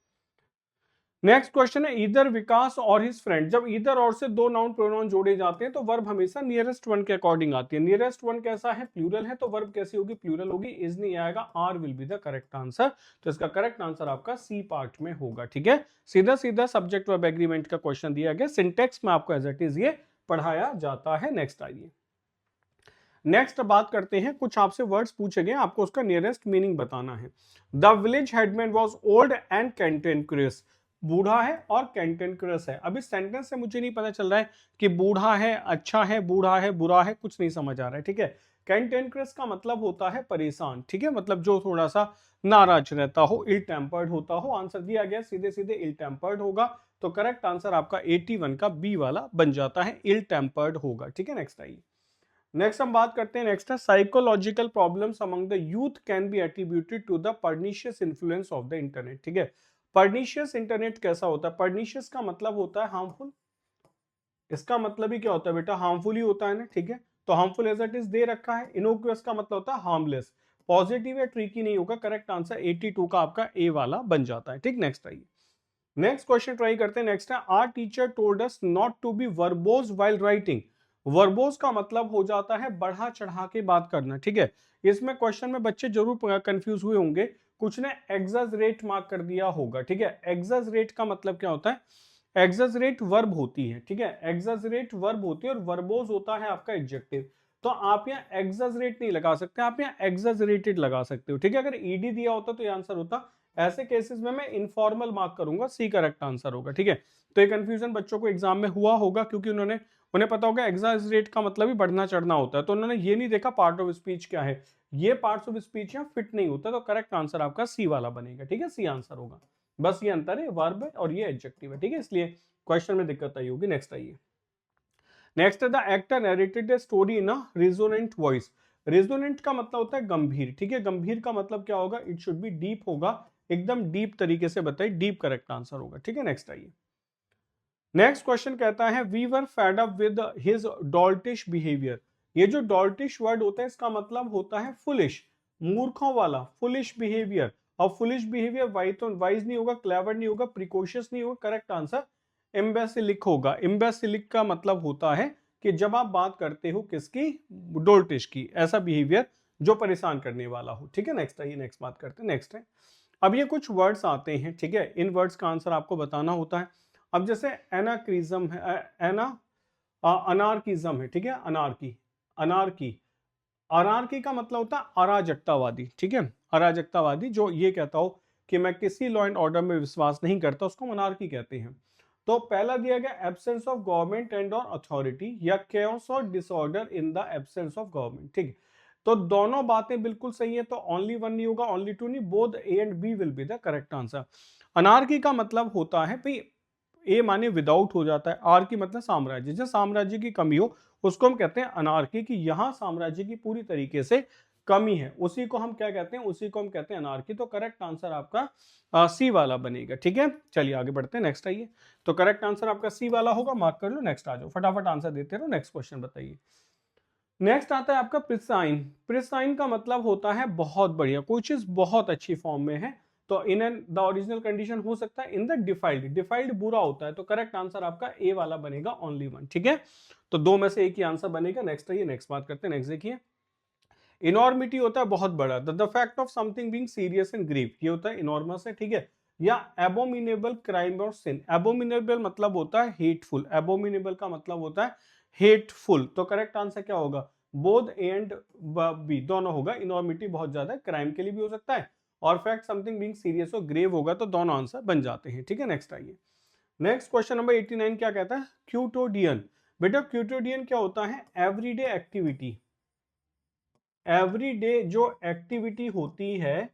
नेक्स्ट क्वेश्चन है, इधर विकास और हिज फ्रेंड, जब इधर और से दो नाउन प्रोनाउन जोड़े जाते हैं तो वर्ब हमेशा नियरेस्ट वन के अकॉर्डिंग आती है, नियरेस्ट वन कैसा है, प्लूरल है, तो वर्ब कैसी होगी, प्लूरल होगी, इज नहीं आएगा, or will be the correct answer, तो इसका करेक्ट आंसर आपका सी पार्ट में होगा, ठीक है। सीधा सीधा सब्जेक्ट वर्ब एग्रीमेंट का क्वेश्चन दिया गया, सिंटेक्स में आपको एज इट इज ये पढ़ाया जाता है। नेक्स्ट आइए, नेक्स्ट बात करते हैं, कुछ आपसे वर्ड्स पूछे गए, आपको उसका नियरेस्ट मीनिंग बताना है। The village headman was old and cantankerous, बूढ़ा है और कैंटेनक्रियस है। अभी सेंटेंस से मुझे नहीं पता चल रहा है कि बूढ़ा है, अच्छा है, बूढ़ा है, बुरा है, कुछ नहीं समझ आ रहा है, ठीक है। कैंटेनक्रियस का मतलब होता है परेशान, ठीक है, मतलब जो थोड़ा सा नाराज रहता हो, इल टेम्पर्ड होता हो, आंसर दिया गया सीधे सीधे इल टेम्पर्ड होगा, तो करेक्ट आंसर आपका 81 का बी वाला बन जाता है, इल टेम्पर्ड होगा, ठीक है। नेक्स्ट आइए, नेक्स्ट हम बात करते हैं, नेक्स्ट है, psychological problems among the youth can be attributed to the pernicious influence of the internet, ठीक है। पर्निशियस इंटरनेट कैसा होता है, पर्निशियस का मतलब होता है हार्मफुल, इसका मतलब ही क्या होता है बेटा, हार्मफुल ही होता है ना, ठीक है, तो हार्मफुल एज इट इज दे रखा है। इनोक्यूअस का मतलब होता है हार्मलेस, पॉजिटिव या ट्रिकी नहीं होगा, करेक्ट आंसर 82 का आपका ए वाला बन जाता है, ठीक। नेक्स्ट आइए, नेक्स्ट क्वेश्चन ट्राई करते हैं, नेक्स्ट है, our teacher told us not to be verbose while writing, verbose का मतलब हो जाता है बढ़ा चढ़ा के बात करना, ठीक है। इसमें क्वेश्चन में बच्चे जरूर कंफ्यूज हुए होंगे, कुछ ने एग्जैजरेट मार्क कर दिया होगा, ठीक है। एग्जैजरेट का मतलब क्या होता है, एग्जैजरेट वर्ब होती है, ठीक है, एग्जैजरेट वर्ब होती है और वर्बोज होता है आपका एडजेक्टिव, तो आप यहाँ एग्जैजरेट नहीं लगा सकते, आप यहाँ एग्जैजरेटेड लगा सकते हो, ठीक है। अगर ईडी दिया होता तो ये आंसर होता, ऐसे केसेस में मैं इनफॉर्मल मार्क करूंगा, सी करेक्ट आंसर होगा, ठीक है। तो ये कंफ्यूजन बच्चों को एग्जाम में हुआ होगा, क्योंकि उन्हें पता होगा एग्जैजरेट का मतलब ही बढ़ना चढ़ना होता है, तो उन्होंने ये नहीं देखा पार्ट ऑफ स्पीच क्या है, ये पार्ट्स ऑफ स्पीच यहाँ फिट नहीं होता, तो करेक्ट आंसर आपका सी वाला बनेगा, ठीक है, सी आंसर होगा, बस ये अंतर है, वर्ब और ये एडजेक्टिव है, ठीक है, इसलिए क्वेश्चन में दिक्कत आई होगी। नेक्स्ट आइए, next the actor narrated the story in a resonant voice, resonant का मतलब होता है गंभीर, ठीक है, गंभीर का मतलब क्या होगा, इट शुड बी डीप होगा, एकदम डीप तरीके से बताइए, डीप करेक्ट आंसर होगा, ठीक है। नेक्स्ट आइए, नेक्स्ट क्वेश्चन कहता है, we were fed up with his doltish behaviour, ये जो डॉल्टिश वर्ड होता है इसका मतलब होता है फुलिश, मूर्खों वाला, फुलिश बिहेवियर, और फुलिश बिहेवियर वाइज नहीं होगा, क्लेवर नहीं होगा, प्रिकॉशियस नहीं होगा, करेक्ट आंसर इम्बेसिलिक होगा। इम्बेसिलिक का मतलब होता है कि जब आप बात करते हो किसकी, डोल्टिश की, ऐसा बिहेवियर जो परेशान करने वाला हो, ठीक है। नेक्स्ट आइए, नेक्स्ट बात करते हैं, नेक्स्ट है, अब ये कुछ वर्ड्स आते हैं, ठीक है, इन वर्ड्स का आंसर आपको बताना होता है। अब जैसे एनाक्रिज्म है, अनार्किज्म है, ठीक है, अनार्की, अनार्की, अनार्की का मतलब होता है अराजकतावादी, ठीक है, अराजकतावादी जो ये कहता हो कि मैं किसी लॉ एंड ऑर्डर में विश्वास नहीं करता, उसको अनार्की कहते हैं। तो पहला दिया गया, एब्सेंस ऑफ गवर्नमेंट एंड और अथॉरिटी, या केओस और disorder in the absence of government, ठीक है, तो दोनों बातें बिल्कुल सही है, तो ओनली वन नहीं होगा, ओनली टू नहीं, both A and B will be the correct answer. Anarchy का मतलब होता है भाई, ए माने विदाउट हो जाता है, आर की मतलब साम्राज्य, जब साम्राज्य की कमी हो उसको हम कहते हैं अनार्की, कि यहां साम्राज्य की पूरी तरीके से कमी है, उसी को हम क्या कहते हैं, उसी को हम कहते हैं अनार्की। तो करेक्ट आंसर आपका सी वाला बनेगा। ठीक है, चलिए आगे बढ़ते हैं, नेक्स्ट आइए। तो करेक्ट आंसर आपका सी वाला होगा, मार्क कर लो। नेक्स्ट आ जाओ, फटाफट आंसर देते रहो, नेक्स्ट क्वेश्चन बताइए। नेक्स्ट आता है आपका प्रिसाइन। प्रिसाइन का मतलब होता है बहुत बढ़िया, कोई चीज बहुत अच्छी फॉर्म में है। तो in an the original condition हो सकता है इन द डिफाइल्ड, डिफाइल्ड बुरा होता है, तो करेक्ट आंसर आपका ए वाला बनेगा, ओनली वन। ठीक है, तो दो में से एक ही आंसर बनेगा। नेक्स्ट आइए, नेक्स्ट बात करते हैं। नेक्स्ट देखिए, इनॉर्मिटी होता है बहुत बड़ा, the fact of something being serious and grave, ये होता है इनॉर्मस है। ठीक है, या एबोमिनेबल क्राइम और सिन। एबोमिनेबल मतलब होता है हेटफुल, एबोमिनेबल का मतलब होता है हेटफुल, तो करेक्ट आंसर क्या होगा, बोथ ए एंड बी दोनों होगा। इनॉर्मिटी बहुत ज्यादा है, क्राइम के लिए भी हो सकता है, और फैक्ट समथिंग बीइंग सीरियस और ग्रेव होगा, तो दोनों आंसर बन जाते हैं। ठीक है, नेक्स्ट आइए। नेक्स्ट क्वेश्चन नंबर 89 क्या कहता है, क्यूटोडियन। बेटा क्यूटोडियन क्या होता है, एवरीडे एक्टिविटी। एवरीडे जो एक्टिविटी होती है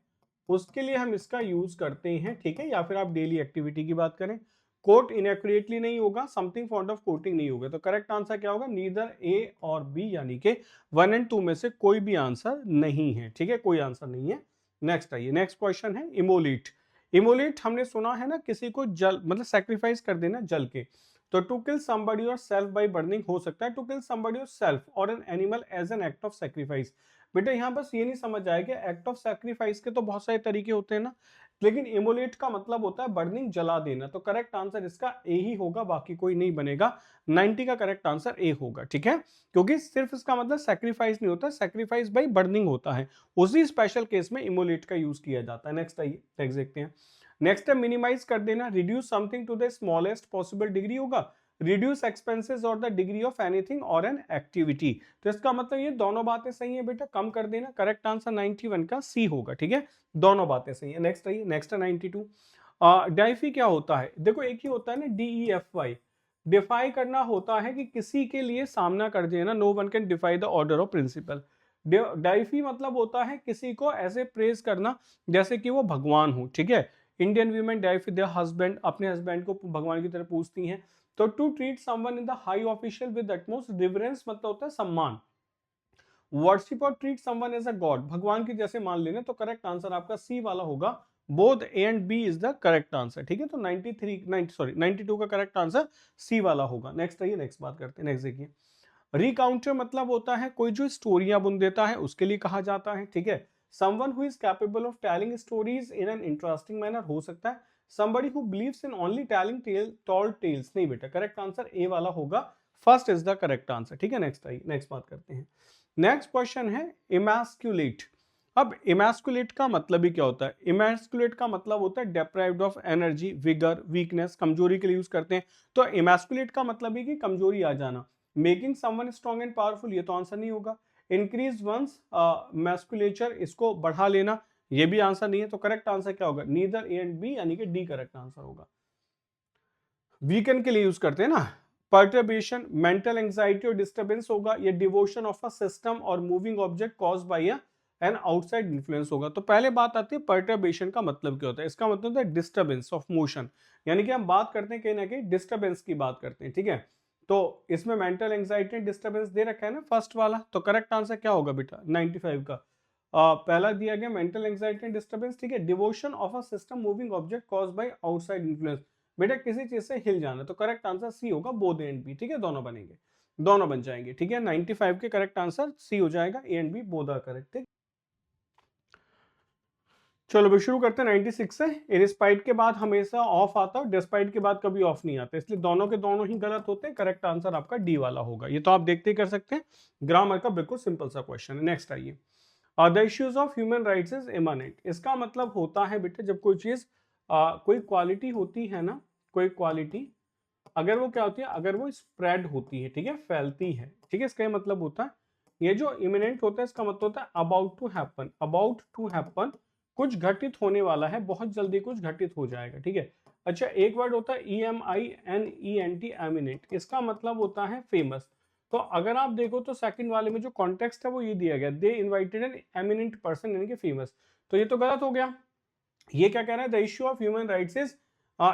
उसके लिए हम इसका यूज करते हैं। ठीक है, या फिर आप डेली एक्टिविटी की बात करें। कोट इनएक्यूरेटली नहीं होगा, समथिंग फॉन्ट ऑफ कोटिंग नहीं होगा, तो करेक्ट आंसर क्या होगा, नीदर ए और बी, यानी कि 1 एंड 2 में से कोई भी आंसर नहीं है। ठीक है, कोई आंसर नहीं है। नेक्स्ट आइए, नेक्स्ट क्वेश्चन है इमोलेट। इमोलेट हमने सुना है ना, किसी को जल मतलब सेक्रीफाइस कर देना जल के। तो to kill somebody or self by burning हो सकता है, to kill somebody or self or an animal as an act of sacrifice. बेटा यहाँ बस ये नहीं समझ आया कि एक्ट ऑफ सैक्रिफाइस के तो बहुत सारे तरीके होते हैं ना, लेकिन इमोलेट का मतलब होता है बर्निंग, जला देना, तो करेक्ट आंसर इसका ए ही होगा, बाकी कोई नहीं बनेगा। 90 का करेक्ट आंसर ए होगा। ठीक है, क्योंकि सिर्फ इसका मतलब सैक्रिफाइस नहीं होता, सैक्रिफाइस बाई बर्निंग होता है, उसी स्पेशल केस में इमोलेट का यूज किया जाता है। नेक्स्ट आइए, नेक्स्ट देखते हैं। नेक्स्ट है मिनिमाइज कर देना, reduce something to the smallest possible degree होगा, reduce expenses or the degree of anything or an activity. तो इसका मतलब ये दोनों बातें सही है बेटा, कम कर देना, करेक्ट आंसर 91 का सी होगा। ठीक है, दोनों बातें सही है। नेक्स्ट आइए, नेक्स्ट है 92। डाइफी क्या होता है, देखो एक ही होता है ना, DEFY, डिफाई करना होता है कि किसी के लिए सामना कर देना, no one can defy the order of principal. Defy मतलब होता है किसी को ऐसे प्रेज करना जैसे कि वो भगवान हो। ठीक है, Indian women deify their husband, अपने हस्बैंड को भगवान की तरह पूछती हैं। तो to treat someone in the high official with utmost reverence मतलब होता है सम्मान। Worship or treat someone as a god, भगवान की जैसे मान लेना, तो करेक्ट आंसर आपका सी वाला होगा, both A and B is the correct answer. ठीक है, तो 92 का करेक्ट आंसर सी वाला होगा। नेक्स्ट आइए, नेक्स्ट बात करते हैं। नेक्स्ट देखिए, रिकाउंटर मतलब होता है कोई जो स्टोरियां बुन देता है, उसके लिए कहा जाता है। ठीक है, someone who is capable of telling stories in an interesting manner हो सकता है, somebody who believes in only telling told tales। नहीं बेटा, करेक्ट आंसर ए वाला होगा, first is the correct answer. ठीक है, नेक्स्ट आइए, नेक्स्ट बात करते हैं। नेक्स्ट क्वेश्चन है इमैस्कुलेट। अब इमैस्कुलेट का मतलब ही क्या होता है, इमैस्कुलेट का मतलब होता है डेप्राइव्ड ऑफ एनर्जी, विगर, वीकनेस, कमजोरी के लिए यूज करते हैं। तो इमैस्कुलेट का मतलब है कि कमजोरी आ जाना। Making someone strong and powerful, ये तो आंसर नहीं होगा। इंक्रीज वंस मैस्कुलेचर, इसको बढ़ा लेना, ये भी आंसर नहीं है, तो करेक्ट आंसर क्या होगा, नीदर ए एंड बी, यानी कि डी करेक्ट आंसर होगा। वीकेंड के लिए यूज करते हैं ना। पर्टर्बेशन, मेंटल एंजाइटी और डिस्टर्बेंस होगा, ये डिवोशन ऑफ अ सिस्टम और moving object cause by an outside influence होगा। तो पहले बात आती है पर्टर्बेशन का मतलब क्या होता है, इसका मतलब होता है डिस्टर्बेंस ऑफ मोशन, यानी कि हम बात करते हैं कहीं ना कहीं डिस्टर्बेंस की बात करते हैं। ठीक है, तो इसमें मेंटल एंजाइटी डिस्टर्बेंस दे रखा है ना फर्स्ट वाला, तो करेक्ट आंसर क्या होगा बेटा 95 का। पहला दिया गया मेंटल एंजाइटी डिस्टर्बेंस। ठीक है, devotion of a system moving object cause by outside influence, बेटा किसी चीज से हिल जाना, तो करेक्ट आंसर सी होगा, बोथ ए एंड बी। ठीक है, दोनों बनेंगे, दोनों बन जाएंगे। ठीक है, 95 के करेक्ट आंसर सी हो जाएगा, A and B both are correct. ठीक, चलो भी शुरू करते हैं 96 से। इनस्पाइट के बाद हमेशा ऑफ आता है, डिस्पाइट के बाद कभी ऑफ नहीं आता, इसलिए दोनों के दोनों ही गलत होते हैं, करेक्ट आंसर आपका डी वाला होगा। ये तो आप देखते ही कर सकते हैं, ग्रामर का बिल्कुल सिंपल सा क्वेश्चन है। नेक्स्ट आइए, the issues of human rights is immanent. इसका मतलब होता है बेटा जब कोई चीज कोई क्वालिटी होती है ना, कोई क्वालिटी अगर वो क्या होती है, अगर वो स्प्रेड होती है, ठीक है, फैलती है। ठीक है, इसका ये मतलब होता है, ये जो इमिनेंट होता है इसका मतलब होता है about to happen, about to happen, कुछ घटित होने वाला है, बहुत जल्दी कुछ घटित हो जाएगा। ठीक है, अच्छा एक वर्ड होता है EMINENT, एमिनेंट, इसका मतलब होता है फेमस। तो अगर आप देखो तो सेकंड वाले में जो कॉन्टेक्स्ट है वो ये दिया गया, दे इनवाइटेड एन एमिनेंट पर्सन, यानी कि फेमस, तो ये तो गलत हो गया। ये क्या कह रहा है, the issue of human rights is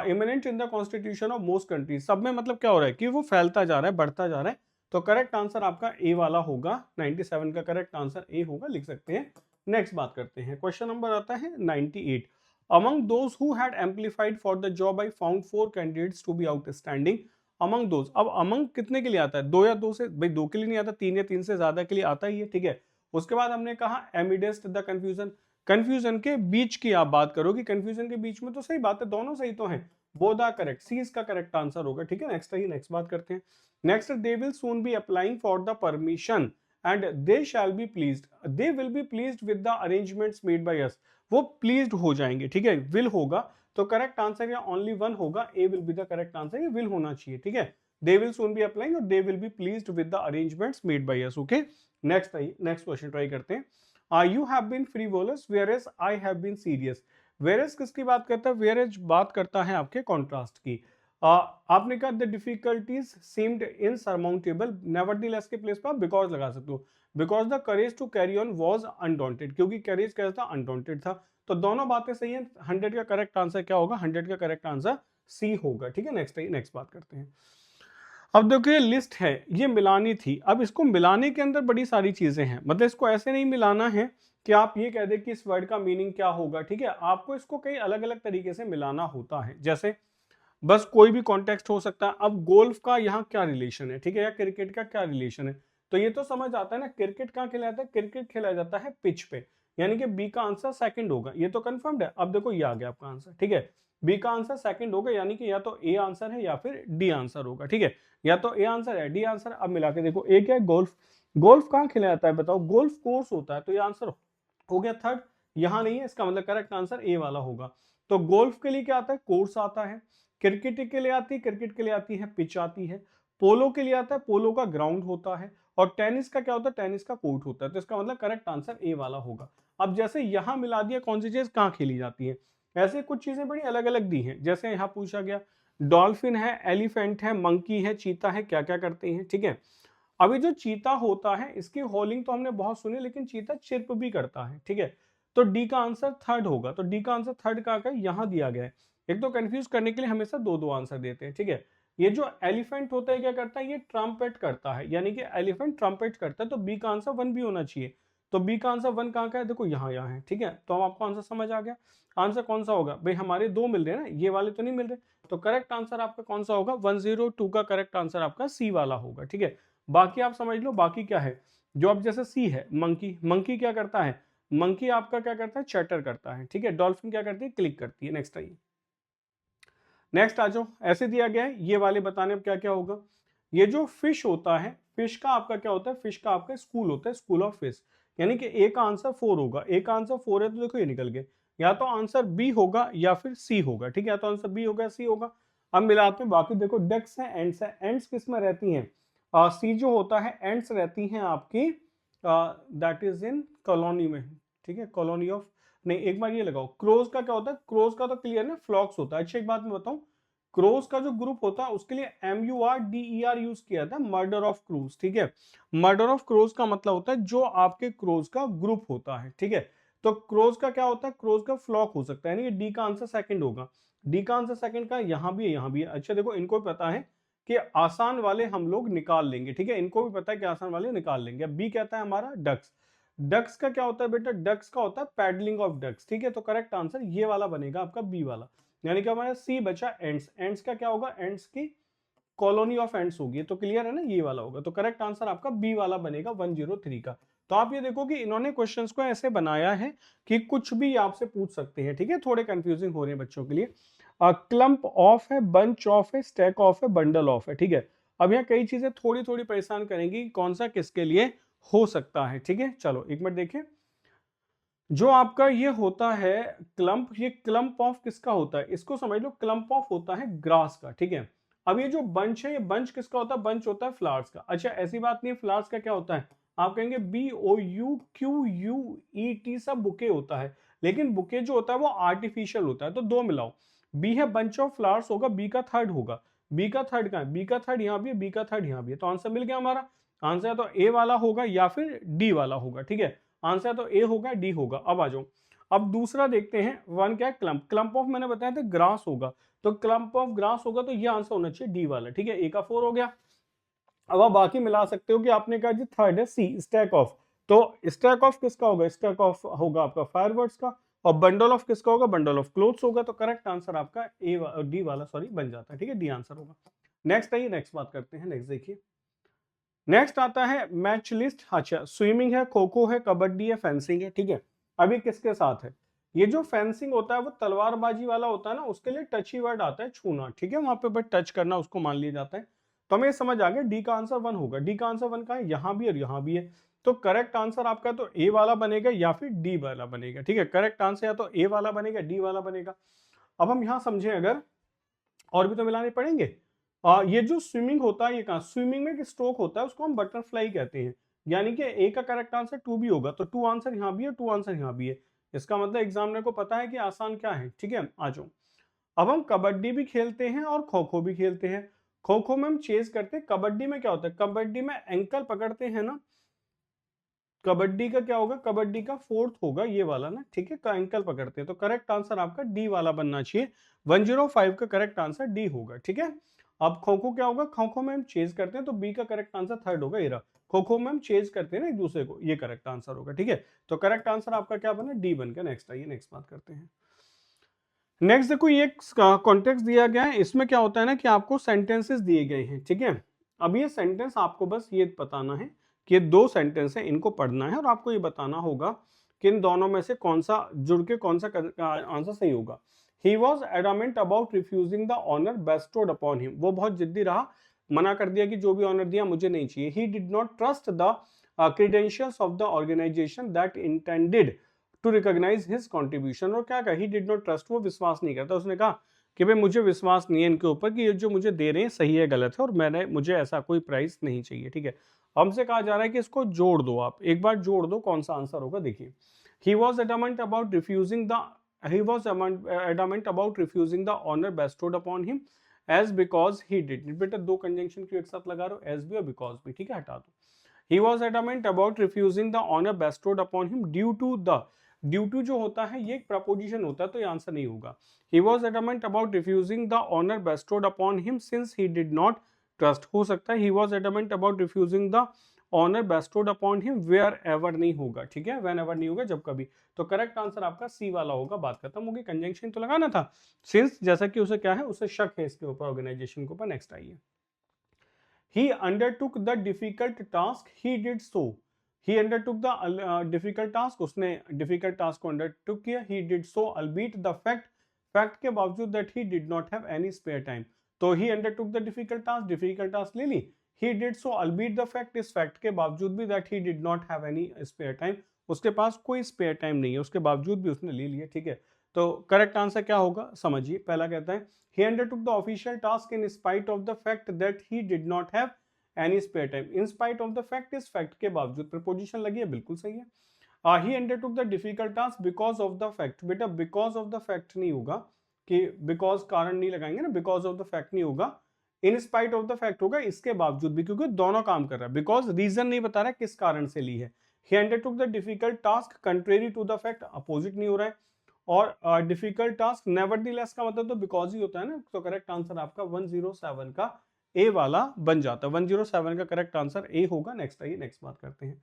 eminent in the constitution of most countries. सब में मतलब क्या हो रहा है कि वो फैलता जा रहा है, बढ़ता जा रहा है। तो करेक्ट आंसर आपका ए वाला होगा, 97 का करेक्ट आंसर ए होगा, लिख सकते हैं। नेक्स्ट बात करते हैं, क्वेश्चन नंबर आता है 98। Among those who had amplified for the job I found 4 candidates to be outstanding. Among those, अब अमंग कितने के लिए आता है, दो या दो से, भाई दो के लिए नहीं आता, तीन या तीन से ज्यादा के लिए आता ही है, ठीक है। उसके बाद हमने कहा एमिडेस्ट द कंफ्यूजन, कंफ्यूजन के बीच की आप बात करोगे, कंफ्यूजन के बीच में तो सही बात है, दोनों सही तो हैं, बोथ आर करेक्ट, सी इसका करेक्ट आंसर होगा, ठीक है। नेक्स्ट बात करते हैं। Next, they will soon be applying for the permission and they shall be pleased, they will be pleased with the arrangements made by us, वो प्लीज्ड हो जाएंगे, ठीक है, विल होगा, तो करेक्ट आंसर या ओनली वन होगा, A will be the correct answer, ये विल होना चाहिए, ठीक है। They will soon be applying और they will be pleased with the arrangements made by us, okay. Next question try करते हैं। You have been frivolous whereas I have been serious। whereas किसकी बात करता है, whereas बात करता है आपके कॉन्ट्रास्ट की। आपने कहा the difficulties seemed insurmountable, nevertheless के प्लेस पर आप because लगा सकते हो, because the courage to carry on was undaunted, क्योंकि courage कैसा था, undaunted था। तो दोनों बातें सही हैं, 100 का करेक्ट आंसर क्या होगा, 100 का करेक्ट आंसर सी होगा, ठीक है। नेक्स्ट बात करते हैं। अब देखिए लिस्ट है, ये मिलानी थी, अब इसको मिलाने के अंदर बड़ी सारी चीजें हैं, मतलब इसको ऐसे नहीं मिलाना है कि आप ये कह दे कि इस वर्ड का मीनिंग क्या होगा, ठीक है। आपको इसको कई अलग अलग तरीके से मिलाना होता है, जैसे बस कोई भी कॉन्टेक्स्ट हो सकता है। अब गोल्फ का यहाँ क्या रिलेशन है, ठीक है, या क्रिकेट का क्या रिलेशन है, तो ये तो समझ आता है ना, क्रिकेट कहाँ खेला जाता है, क्रिकेट खेला जाता है पिच पे, यानी कि बी का आंसर सेकंड होगा, ये तो कंफर्म्ड है। अब देखो ये आ गया आपका आंसर, ठीक है, बी का आंसर सेकंड होगा, यानी कि या तो ए आंसर है या फिर डी आंसर होगा, ठीक है, या तो ए आंसर है डी आंसर। अब मिला के देखो, ए क्या है, गोल्फ, गोल्फ कहाँ खेला जाता है बताओ, गोल्फ कोर्स होता है, तो ये आंसर हो गया थर्ड, यहां नहीं है, इसका मतलब करेक्ट आंसर ए वाला होगा। तो गोल्फ के लिए क्या आता है, कोर्स आता है, क्रिकेट के लिए आती है, क्रिकेट के लिए आती है पिच आती है, पोलो के लिए आता है, पोलो का ग्राउंड होता है, और टेनिस का क्या होता है, टेनिस का कोर्ट होता है, तो इसका मतलब करेक्ट आंसर ए वाला होगा। अब जैसे यहां मिला दिया कौन सी चीज कहाँ खेली जाती है, ऐसे कुछ चीजें बड़ी अलग अलग दी हैं, जैसे यहाँ पूछा गया डॉल्फिन है, एलिफेंट है, मंकी है, चीता है, क्या क्या करते हैं, ठीक है। अभी जो चीता होता है इसकी हॉलिंग तो हमने बहुत सुनी, लेकिन चीता चिर्प भी करता है, ठीक है। तो डी का आंसर थर्ड होगा, तो डी का आंसर थर्ड का यहां दिया गया है। एक तो कंफ्यूज करने के लिए हमेशा दो दो आंसर देते हैं, ठीक है। ये जो एलिफेंट होता है क्या करता है, ये ट्रम्पेट करता है, यानी कि एलिफेंट ट्रम्पेट करता है, तो बी का आंसर वन भी होना चाहिए। तो बी का आंसर वन कहाँ का है, देखो यहाँ है, ठीक है। तो अब आपको आंसर समझ आ गया, आंसर कौन सा होगा, भाई हमारे दो मिल रहे हैं ना, ये वाले तो नहीं मिल रहे, तो करेक्ट आंसर आपका कौन सा होगा, 102 का करेक्ट आंसर आपका सी वाला होगा, ठीक है। बाकी आप समझ लो, बाकी क्या है, जो अब जैसे सी है, मंकी, मंकी क्या करता है, मंकी आपका क्या करता है, चैटर करता है, ठीक है। डॉल्फिन क्या करती है, क्लिक करती है। नेक्स्ट आइए, नेक्स्ट आ जाओ, ऐसे दिया गया है, ये वाले बताने अब क्या क्या होगा। ये जो फिश होता है, फिश का आपका क्या होता है, फिश का आपका स्कूल होता है, स्कूल ऑफ फिश, यानी कि ए का आंसर 4 होगा, ए का आंसर 4 है, तो देखो ये निकल गए, या तो आंसर बी होगा या फिर सी होगा, ठीक है, या तो आंसर बी होगा सी होगा। अब मिलाते हैं, बाकी देखो डक्स है, एंड्स है, एंड्स किस में रहती हैं, सी जो होता है, एंड्स रहती हैं आपकी दैट इज इन कॉलोनी में, ठीक है, कॉलोनी ऑफ, नहीं एक बार ये लगाओ, क्रोज का क्या होता है, क्रोज का तो क्लियर है, फ्लॉक्स होता है। अच्छा एक बात मैं बताऊं, क्रोज का जो ग्रुप होता है उसके लिए MURDER यूज किया था, मर्डर ऑफ क्रूज, ठीक है। मर्डर ऑफ क्रोज का मतलब होता है जो आपके क्रोज का ग्रुप होता है, ठीक है। तो क्रोज का क्या होता है, क्रोज का फ्लॉक हो सकता है, यानी कि डी का आंसर सेकंड होगा, डी का आंसर सेकंड का यहां भी है, यहां भी है। अच्छा देखो, इनको भी पता है कि आसान वाले हम लोग निकाल लेंगे, ठीक है, इनको भी पता है कि आसान वाले निकाल लेंगे। अब बी कहता है हमारा डक्स, डक्स का क्या होता है बेटा, डक्स का होता है पैडलिंग ऑफ डक्स, ठीक है। तो करेक्ट आंसर ये वाला बनेगा आपका बी वाला, यानी कि हमारा सी बचा एंड्स, एंड्स का क्या होगा, एंड्स की कॉलोनी ऑफ एंड्स होगी, तो क्लियर है ना, ये वाला होगा, तो करेक्ट आंसर आपका बी वाला बनेगा 103 का। तो आप ये देखो कि इन्होंने क्वेश्चंस को ऐसे बनाया है कि कुछ भी आपसे पूछ सकते हैं, ठीक है, थोड़े कंफ्यूजिंग हो रहे हैं बच्चों के लिए। क्लम्प ऑफ है, बंच ऑफ है, स्टैक ऑफ है, बंडल ऑफ है, ठीक है। अब यहाँ कई चीजें थोड़ी थोड़ी परेशान करेंगी, कौन सा किसके लिए हो सकता है, ठीक है। चलो एक मिनट देखिए, जो आपका ये होता है क्लम्प, ये क्लम्प ऑफ किसका होता है, इसको समझ लो, क्लम्प ऑफ होता है ग्रास का, ठीक है। अब ये जो बंच है, ये बंच किसका होता है, बंच होता है फ्लावर्स का। अच्छा ऐसी बात नहीं है, फ्लावर्स का क्या होता है, आप कहेंगे BOUQUET सब बुके होता है, लेकिन बुके जो होता है वो आर्टिफिशियल होता है, तो दो मिलाओ, बी है बंच ऑफ फ्लावर्स होगा, बी का थर्ड होगा, बी का थर्ड कहाँ है, बी का थर्ड यहाँ भी है, बी का थर्ड यहाँ भी है, तो आंसर मिल गया हमारा। आंसर या तो ए वाला होगा या फिर डी वाला होगा, ठीक है, आंसर तो ए होगा डी होगा। अब आ जाओ, अब दूसरा देखते हैं, वन क्या है, क्लम्प। क्लम्प ऑफ मैंने बताया था ग्रास होगा, तो क्लम्प ऑफ ग्रास होगा तो ये आंसर होना चाहिए डी वाला, ठीक है। ए का 4 हो गया। अब आप बाकी मिला सकते हो कि आपने कहा जी थर्ड है सी, स्टैक ऑफ, तो स्टैक ऑफ किसका होगा, स्टैक ऑफ होगा आपका फायरवर्ड्स का, और बंडल ऑफ किसका होगा, बंडल ऑफ क्लोथ्स होगा। तो करेक्ट आंसर आपका डी वाला सॉरी बन जाता है, ठीक है, डी आंसर होगा। नेक्स्ट आइए, नेक्स्ट बात करते हैं। नेक्स्ट देखिए, नेक्स्ट आता है मैच लिस्ट। अच्छा, स्विमिंग है, खो खो है, कबड्डी है, फेंसिंग है, ठीक है। अभी किसके साथ है, ये जो फेंसिंग होता है वो तलवारबाजी वाला होता है ना, उसके लिए टची वर्ड आता है छूना, ठीक है, वहां पे बस टच करना उसको मान लिया जाता है। तो हमें समझ आ गया डी का आंसर 1 होगा। डी का आंसर 1 का है, यहां भी और यहां भी है। तो करेक्ट आंसर आपका तो ए वाला बनेगा या फिर डी वाला बनेगा, ठीक है। करेक्ट आंसर या तो ए वाला बनेगा, डी वाला बनेगा। अब हम यहां समझे, अगर और भी तो मिलाने पड़ेंगे। ये जो स्विमिंग होता है, ये कहा स्विमिंग में एक स्ट्रोक होता है, उसको हम बटरफ्लाई कहते हैं। यानी कि ए का करेक्ट आंसर 2 भी होगा, तो 2 आंसर यहाँ भी है, 2 आंसर यहाँ भी है। इसका मतलब एग्जामिनर को पता है कि आसान क्या है, ठीक है। आ जाओ, अब हम कबड्डी भी खेलते हैं और खो खो भी खेलते हैं। खो खो में हम चेज करते हैं, कबड्डी में क्या होता है, कबड्डी में एंकल पकड़ते हैं ना, कबड्डी का क्या होगा, कबड्डी का फोर्थ होगा ये वाला ना, ठीक है, का एंकल पकड़ते हैं। तो करेक्ट आंसर आपका डी वाला बनना चाहिए, 105 का करेक्ट आंसर डी होगा, ठीक है। अब खो खो क्या होगा, खो खो में हम चेज करते हैं, तो बी का करेक्ट आंसर थर्ड होगा, ये रहा। खो खो में हम चेज करते हैं ना एक दूसरे को, ये करेक्ट आंसर होगा, ठीक है। तो करेक्ट आंसर आपका क्या बना, डी बन गया। नेक्स्ट आइए, नेक्स्ट बात करते हैं। नेक्स्ट देखो, ये कॉन्टेक्स्ट दिया गया है, इसमें क्या होता है ना कि आपको सेंटेंसेस दिए गए हैं, ठीक है। अब ये सेंटेंस आपको बस ये बताना है कि ये 2 सेंटेंस है, इनको पढ़ना है और आपको ये बताना होगा कि इन दोनों में से कौन सा जुड़ के कौन सा आंसर सही होगा। He was adamant about refusing the honour bestowed upon him, वो बहुत जिद्दी रहा, मना कर दिया कि जो भी ऑनर दिया मुझे नहीं चाहिए। He did not trust the credentials of the organisation that intended to recognise his contribution. और क्या कहा, ही डिड नॉट ट्रस्ट, वो विश्वास नहीं करता। उसने कहा कि भाई मुझे विश्वास नहीं है इनके ऊपर कि ये जो मुझे दे रहे हैं सही है गलत है, और मुझे ऐसा कोई प्राइस नहीं चाहिए, ठीक है। हमसे कहा जा रहा है कि इसको जोड़ दो, आप एक बार जोड़ दो, कौन सा आंसर होगा। देखिए, he was adamant about refusing the he was adamant about refusing the honor bestowed upon him as because he did। बेटा दो कंजंक्शन क्यों एक साथ लगा रहे हो, as भी और because भी, ठीक है, हटा दो। he was adamant about refusing the honor bestowed upon him due to the, due to जो होता है ये एक प्रपोजिशन होता है, तो ये आंसर नहीं होगा। he was adamant about refusing the honor bestowed upon him since he did not trust, हो सकता है he was adamant about refusing the honor bestowed upon him wherever नहीं होगा, ठीक है, whenever नहीं होगा, जब कभी। तो करेक्ट आंसर आपका सी वाला होगा, बात खत्म होगी। कंजंक्शन तो लगाना था, सिंस जैसा कि उसे क्या है, उसे शक है इसके ऊपर, ऑर्गेनाइजेशन के ऊपर। नेक्स्ट आइए, he undertook the difficult task, he did so, he undertook the difficult task, उसने difficult task को undertook किया, he did so albeit the fact के बावजूद that he did not have any spare time। तो he undertook the difficult task ले ली, he did so albeit the fact, इस fact के बावजूद भी that he did not have any spare time, उसके पास कोई spare time नहीं है, उसके बावजूद भी उसने ले लिया, ठीक है। तो करेक्ट आंसर क्या होगा, समझिए। पहला कहता है he undertook the official task in spite of the fact that he did not have any spare time। in spite of the fact, इस fact के बावजूद preposition लगी है, बिल्कुल सही है। he undertook the difficult task because of the fact, बेटा because of the fact नहीं होगा, कि because कारण नहीं लगाएंगे ना, because of the fact नहीं होगा, in spite of the fact होगा, इसके बावजूद भी, क्योंकि दोनों काम कर रहा है। because रीजन नहीं बता रहा है किस कारण से ली है। he undertook the difficult task contrary to the fact, opposite नहीं हो रहा है। और डिफिकल्ट टास्क नेवरदीलेस का मतलब तो बिकॉज ही होता है ना। तो करेक्ट आंसर आपका 107 का ए वाला बन जाता है, 107 का करेक्ट आंसर ए होगा। नेक्स्ट आइए, नेक्स्ट बात करते हैं।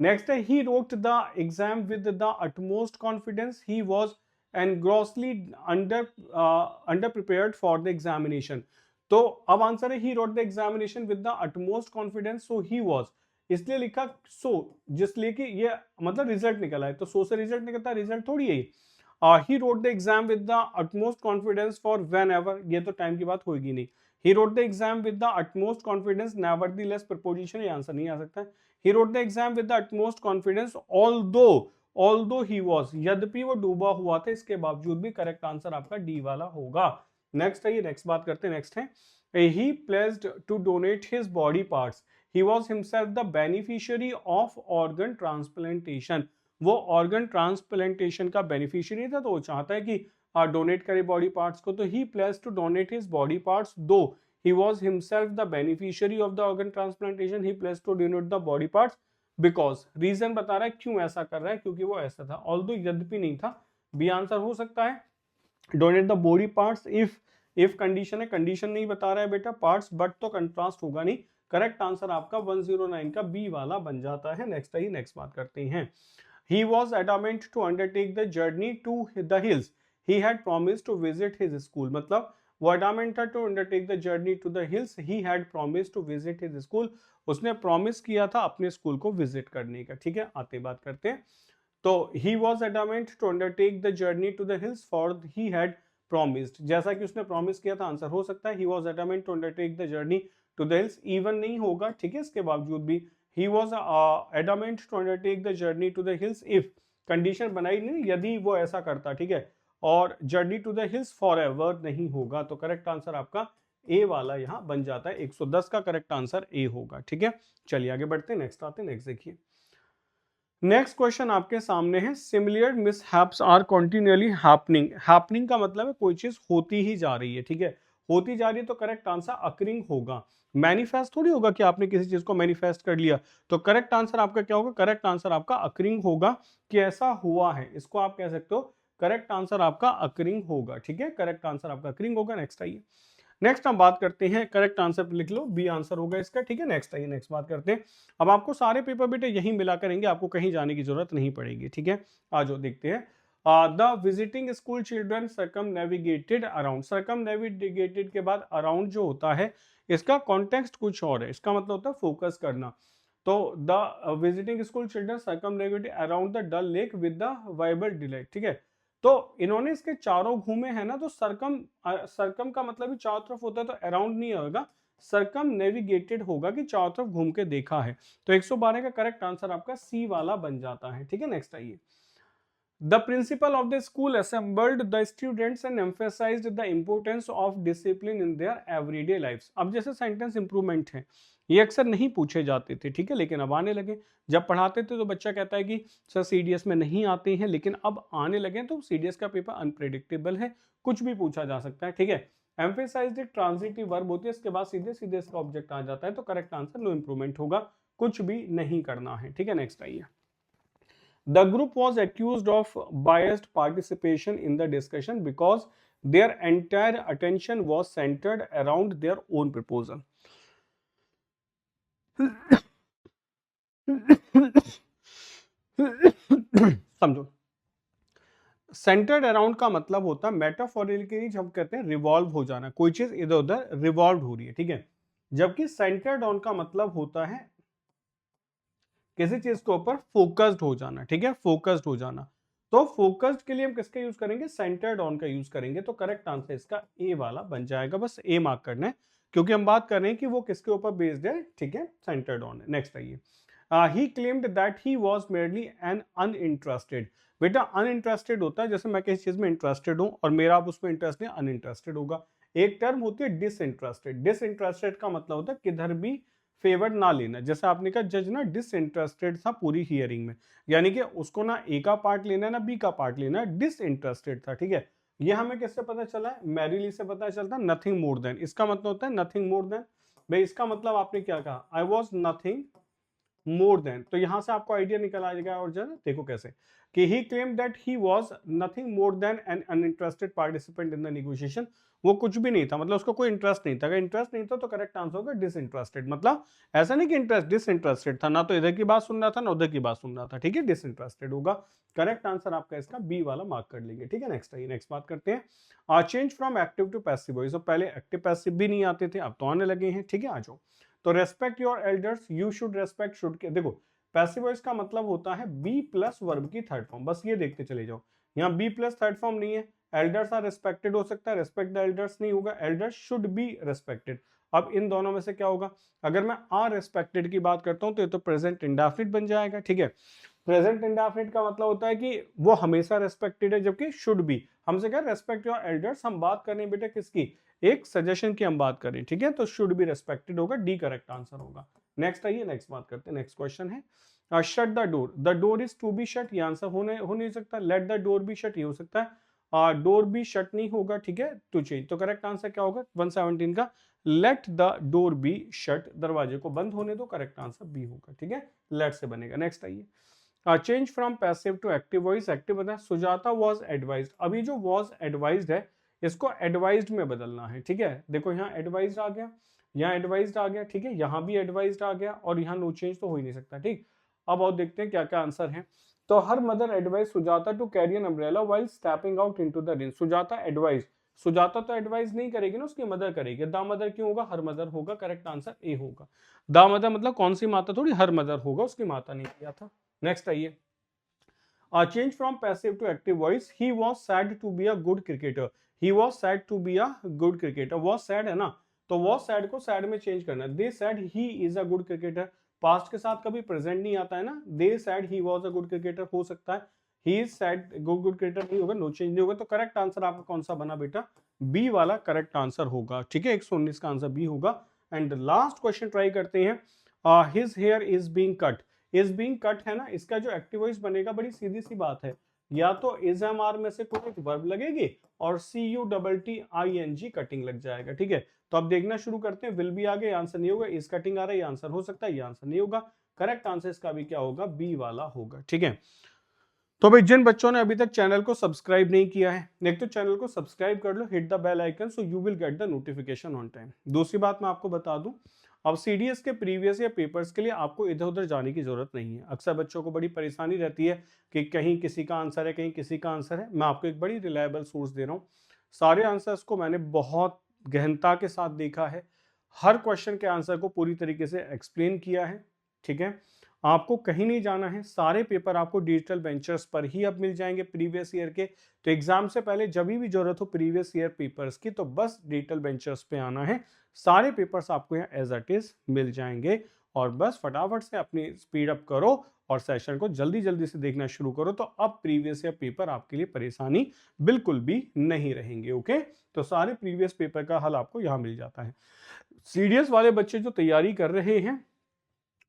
नेक्स्ट है he wrote the exam with the utmost confidence, he was engrossly under prepared for the examination. तो अब आंसर है he wrote the examination with the utmost confidence, so he was, इसलिए लिखा सो, जिसलिए कि ये मतलब रिजल्ट निकला है, तो सो से रिजल्ट निकलता है, रिजल्ट थोड़ी है। he wrote the exam with the utmost confidence for whenever, ये तो टाइम की बात होगी नहीं। he wrote the exam with the utmost confidence, nevertheless preposition, ये आंसर नहीं आ सकता है। he wrote the exam with the utmost confidence although he was, यद्यपि वो डूबा हुआ था, इसके बावजूद भी। करेक्ट आंसर आपका डी वाला होगा। नेक्स्ट है, ये नेक्स्ट बात करते हैं। नेक्स्ट है he pledged to donate his body parts, he was himself the beneficiary of organ transplantation। वो ऑर्गन ट्रांसप्लांटेशन का बेनिफिशियरी था, तो वो चाहता है कि डोनेट करे बॉडी पार्ट्स को। तो he place to donate his body parts though he was himself the beneficiary of the organ transplantation, he place to donate the body parts because reason बता रहा है क्यों ऐसा कर रहा है, क्योंकि वो ऐसा था। ऑल्दो यद्यपि नहीं था, बी आंसर हो सकता है। Donate the body parts, if condition है, कंडीशन नहीं बता रहा है बेटा पार्ट्स, बट तो कंट्रास्ट होगा नहीं। करेक्ट आंसर आपका 109 का बी वाला बन जाता है। नेक्स्ट आइए, नेक्स्ट बात करते हैं। He was adamant to undertake the journey to the hills. He had promised to visit his school. मतलब वो adamant था to undertake the journey to the hills. He had promised to visit his school. उसने promise किया था अपने school को visit करने का। ठीक है, आते बात करते हैं। तो he was adamant to undertake the journey to the hills for he had promised. जैसा कि उसने promise किया था, आंसर हो सकता है he was adamant to undertake the journey to the hills. Even नहीं होगा, ठीक है, इसके बावजूद भी he was adamant to undertake the journey to the hills if condition बनाई नहीं, यदि वो ऐसा करता, ठीक है, और journey to the hills forever नहीं होगा, तो करेक्ट आंसर आपका ए वाला यहां बन जाता है। 110 का करेक्ट आंसर ए होगा। ठीक है, चलिए आगे बढ़ते हैं, नेक्स्ट आते हैं। नेक्स्ट देखिए, नेक्स्ट क्वेश्चन आपके सामने है। Similar mishaps are continually happening. Happening का मतलब है कोई चीज होती ही जा रही है, ठीक है, होती जा रही है, तो करेक्ट आंसर अकरिंग होगा। मैनिफेस्ट थोड़ी होगा कि आपने किसी चीज को मैनिफेस्ट कर लिया, तो करेक्ट आंसर आपका क्या होगा? करेक्ट आंसर आपका अकरिंग होगा कि ऐसा हुआ है, इसको आप कह सकते हो। करेक्ट आंसर आपका अकरिंग होगा। ठीक है, करेक्ट आंसर आपका अकरिंग होगा। नेक्स्ट आइए, नेक्स्ट हम बात करते हैं, करेक्ट आंसर लिख लो, बी आंसर होगा इसका। ठीक है, नेक्स्ट आइए, नेक्स्ट बात करते हैं। अब आपको सारे पेपर बेटे यही मिला करेंगे, आपको कहीं जाने की जरूरत नहीं पड़ेगी। ठीक है, आज देखते हैं। The visiting school children circumnavigated around. Circum navigated के बाद अराउंड जो होता है, इसका कॉन्टेक्स्ट कुछ और है, इसका मतलब होता है फोकस करना। तो the visiting school children circumnavigated around the Dal lake with the viable delight. ठीक है, तो इन्होंने इसके चारों घूमे हैं ना, तो सरकम, सरकम का मतलब ही चारों तरफ होता है, तो अराउंड नहीं होगा, सरकम नेविगेटेड होगा कि चारों तरफ घूम के देखा है। तो 112 का करेक्ट आंसर आपका सी वाला बन जाता है। ठीक है, नेक्स्ट आइए। The principal of the school assembled the students and emphasized the importance of discipline in their everyday lives. अब जैसे सेंटेंस इंप्रूवमेंट है, ये अक्सर नहीं पूछे जाते थे, ठीक है, लेकिन अब आने लगे। जब पढ़ाते थे तो बच्चा कहता है कि सर सीडीएस में नहीं आते हैं, लेकिन अब आने लगे तो सीडीएस का पेपर अनप्रेडिक्टेबल है, कुछ भी पूछा जा सकता है। ठीक है, एम्फेसाइज्ड एक ट्रांजिटिव वर्ब होती है, इसके बाद सीधे सीधे इसका ऑब्जेक्ट आ जाता है, तो करेक्ट आंसर नो इंप्रूवमेंट होगा, कुछ भी नहीं करना है। ठीक है, नेक्स्ट आइए। The group was accused of biased participation in the discussion because their entire attention was centered around their own proposal. समझो, सेंटर्ड अराउंड का मतलब होता है मेटाफोरिकली जब कहते हैं रिवॉल्व हो जाना, कोई चीज इधर उधर रिवॉल्व हो रही है। ठीक है, जबकि सेंटर्ड ऑन का मतलब होता है किसी चीज के ऊपर फोकस्ड हो जाना। ठीक है, फोकस्ड हो जाना। तो फोकस्ड के लिए हम किसका यूज करेंगे? सेंटर्ड ऑन का यूज करेंगे, तो करेक्ट आंसर इसका ए वाला बन जाएगा। बस ए मार्क करना है, क्योंकि हम बात कर रहे हैं कि वो किसके ऊपर बेस्ड है। ठीक है, सेंटर्ड ऑन है। नेक्स्ट आइए। He claimed that he was merely an uninterested. बेटा अनइंटरेस्टेड होता है जैसे मैं किसी चीज में इंटरेस्टेड हूं और मेरा अब उसमें इंटरेस्ट नहीं, अनइंटरेस्टेड होगा। एक टर्म होती है डिसइंटरेस्टेड। डिसइंटरेस्टेड का मतलब होता है किधर भी फेवर ना लेना। जैसे आपने कहा जज ना डिसइंटरेस्टेड था पूरी हियरिंग में, यानी कि उसको ना ए का पार्ट लेना है ना बी का पार्ट लेना है, डिसइंटरेस्टेड था। ठीक है, ये हमें किससे पता चला है? मैरिली से पता चलता है, नथिंग मोर देन। इसका मतलब होता है नथिंग मोर देन। भाई इसका मतलब आपने क्या कहा? I was nothing more then, तो यहां से आपको आइडिया निकल आएगा। और जरा देखो कैसे कि he claim that he was nothing more than an uninterested participant in the negotiation. वो कुछ भी नहीं था, मतलब उसको कोई इंटरेस्ट नहीं था। अगर इंटरेस्ट नहीं था तो करेक्ट आंसर होगा डिसइंटरेस्टेड। मतलब ऐसा नहीं कि इंटरेस्ट, डिसइंटरेस्टेड था, ना तो इधर की बात सुन रहा था ना उधर की बात सुन रहा था। ठीक है, डिसइंटरेस्टेड होगा। करेक्ट आंसर आपका इसका बी वाला मार्क कर लेंगे। ठीक है, नेक्स्ट आइए, नेक्स्ट बात करते हैं। Change from active to passive voice. पहले एक्टिव पैसिव भी नहीं आते थे, अब तो आने लगे हैं। ठीक है, आ जाओ। तो respect your elders, you should respect, should के देखो पैसिव वॉइस का मतलब होता है बी प्लस वर्ब की थर्ड फॉर्म। बस ये देखते चले जाओ, यहाँ बी प्लस थर्ड फॉर्म नहीं है। एल्डर्स आर रेस्पेक्टेड हो सकता है, रेस्पेक्ट द एल्डर्स नहीं होगा, एल्डर्स शुड बी रेस्पेक्टेड। अब इन दोनों में से क्या होगा? अगर मैं आर रेस्पेक्टेड की बात करता हूं तो ये तो प्रेजेंट इंडेफिनिट बन जाएगा। ठीक है, प्रेजेंट इंडेफिनिट का मतलब होता है कि वो हमेशा रेस्पेक्टेड है, जबकि शुड बी हमसे क्या रेस्पेक्ट योर एल्डर्स। हम बात कर रहे हैं बेटा किसकी? एक सजेशन की हम बात करें। ठीक है, तो शुड बी रेस्पेक्टेड होगा, डी करेक्ट आंसर होगा। नेक्स्ट आइए, नेक्स्ट बात करते हैं। नेक्स्ट क्वेश्चन है shut the door. The door is to be shut, ये आंसर हो नहीं सकता। Let the door be shut, ये हो सकता है। डोर बी शट नहीं होगा, ठीक है, टू चेंज। तो करेक्ट आंसर क्या होगा 117 का, late the door be shut, दरवाजे को बंद होने दो, करेक्ट आंसर बी होगा, ठीक है, लेट से बनेगा। नेक्स्ट आइए, change from passive to active voice, active बता, सुजाता वॉज एडवाइज्ड। अभी जो वॉज एडवाइज्ड है इसको एडवाइज्ड में बदलना है, ठीक है। देखो यहाँ एडवाइज्ड आ गया, यहाँ एडवाइज्ड आ गया, ठीक है, यहाँ भी एडवाइज्ड आ गया, और यहाँ नो चेंज तो हो ही नहीं सकता, ठीक। अब और देखते हैं क्या क्या आंसर है। तो her mother advise Sujata to carry an umbrella while stepping out into the rain. Sujata advise, Sujata तो एडवाइज नहीं करेगी ना, उसकी मदर करेगी। द मदर क्यों होगा, हर मदर होगा, करेक्ट आंसर ए होगा। द मदर मतलब कौन सी माता, थोड़ी हर मदर होगा, उसकी माता नहीं किया था। नेक्स्ट आइए, change from passive to active voice, he was said to be a good cricketer. He was said to be a good cricketer, was said है ना, तो वॉज सैड को सैड में चेंज करना। They said he is a good cricketer, past के साथ कभी present नहीं आता है ना, they said he was a good cricketer हो सकता है, he is said good cricketer नहीं होगा, नो चेंज नहीं होगा। तो करेक्ट आंसर आपका कौन सा बना बेटा, बी वाला करेक्ट आंसर होगा, ठीक है, 119 का आंसर बी होगा। एंड लास्ट क्वेश्चन ट्राई करते हैं, his here is being cut. Is being cut है ना, इसका जो एक्टिव वॉइस बनेगा, बड़ी सीधी सी बात है, या तो इज एम आर में से कोई एक वर्ब लगेगी और CUTTING कटिंग लग जाएगा, ठीक है। तो अब देखना शुरू करते हैं, विल भी आ गया, आंसर नहीं होगा, इज कटिंग आ रहा है, ये आंसर हो सकता है, ये आंसर नहीं होगा, करेक्ट आंसर इसका भी क्या होगा, बी वाला होगा, ठीक है। तो भाई जिन बच्चों ने अभी तक चैनल को सब्सक्राइब नहीं किया है, एक तो चैनल को सब्सक्राइब कर लो, hit the bell icon so you will get the notification on time. दूसरी बात मैं आपको बता दूं, अब सीडीएस के प्रीवियस या पेपर्स के लिए आपको इधर उधर जाने की जरूरत नहीं है। अक्सर बच्चों को बड़ी परेशानी रहती है कि कहीं किसी का आंसर है, कहीं किसी का आंसर है। मैं आपको एक बड़ी रिलायबल सोर्स दे रहा हूँ, सारे आंसर्स को मैंने बहुत गहनता के साथ देखा है, हर क्वेश्चन के आंसर को पूरी तरीके से एक्सप्लेन किया है, ठीक है। आपको कहीं नहीं जाना है, सारे पेपर आपको डिजिटल बेंचर्स पर ही अब मिल जाएंगे प्रीवियस ईयर के। तो एग्जाम से पहले जब भी जरूरत हो प्रीवियस ईयर पेपर्स की, तो बस डिजिटल बेंचर्स पे आना है, सारे पेपर्स आपको यहाँ एज इट इज मिल जाएंगे। और बस फटाफट से अपनी स्पीड अप करो और सेशन को जल्दी जल्दी से देखना शुरू करो, तो अब प्रीवियस ईयर पेपर आपके लिए परेशानी बिल्कुल भी नहीं रहेंगे, ओके। तो सारे प्रीवियस पेपर का हल आपको यहाँ मिल जाता है। सीडीएस वाले बच्चे जो तैयारी कर रहे हैं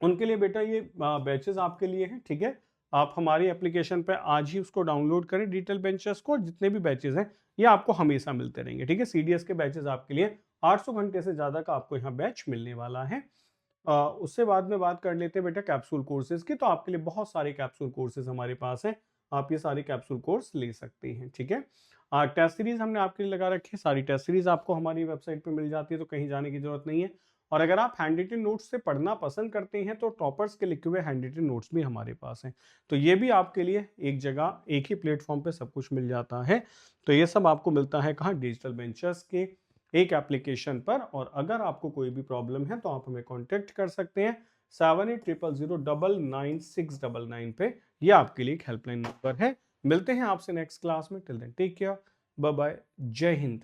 उनके लिए बेटा ये बैचेस आपके लिए हैं, ठीक है। आप हमारी एप्लीकेशन पे आज ही उसको डाउनलोड करें, डिजिटल बेंचेस को, जितने भी बैचेस हैं ये आपको हमेशा मिलते रहेंगे, ठीक है। सीडीएस के बैचेस आपके लिए 800 घंटे से ज्यादा का आपको यहाँ बैच मिलने वाला है। उससे बाद में बात कर लेते हैं बेटा कैप्सूल कोर्सेज की। तो आपके लिए बहुत सारे कैप्सूल कोर्सेज हमारे पास हैं, आप ये सारे कैप्सूल कोर्स ले सकते हैं, ठीक है। टेस्ट सीरीज हमने आपके लिए लगा रखी है, सारी टेस्ट सीरीज आपको हमारी वेबसाइट पे मिल जाती है, तो कहीं जाने की जरूरत नहीं है। और अगर आप हैंड रिटन नोट्स से पढ़ना पसंद करते हैं तो टॉपर्स के लिखे हुए हैंड रिटन नोट्स भी हमारे पास हैं, तो ये भी आपके लिए एक जगह एक ही प्लेटफॉर्म पे सब कुछ मिल जाता है। तो ये सब आपको मिलता है कहाँ, डिजिटल बेंचर्स के एक एप्लीकेशन पर। और अगर आपको कोई भी प्रॉब्लम है तो आप हमें कॉन्टेक्ट कर सकते हैं 7800099699 पे, ये आपके लिए एक हेल्पलाइन नंबर है। मिलते हैं आपसे नेक्स्ट क्लास में, till then take care, bye bye, जय हिंद।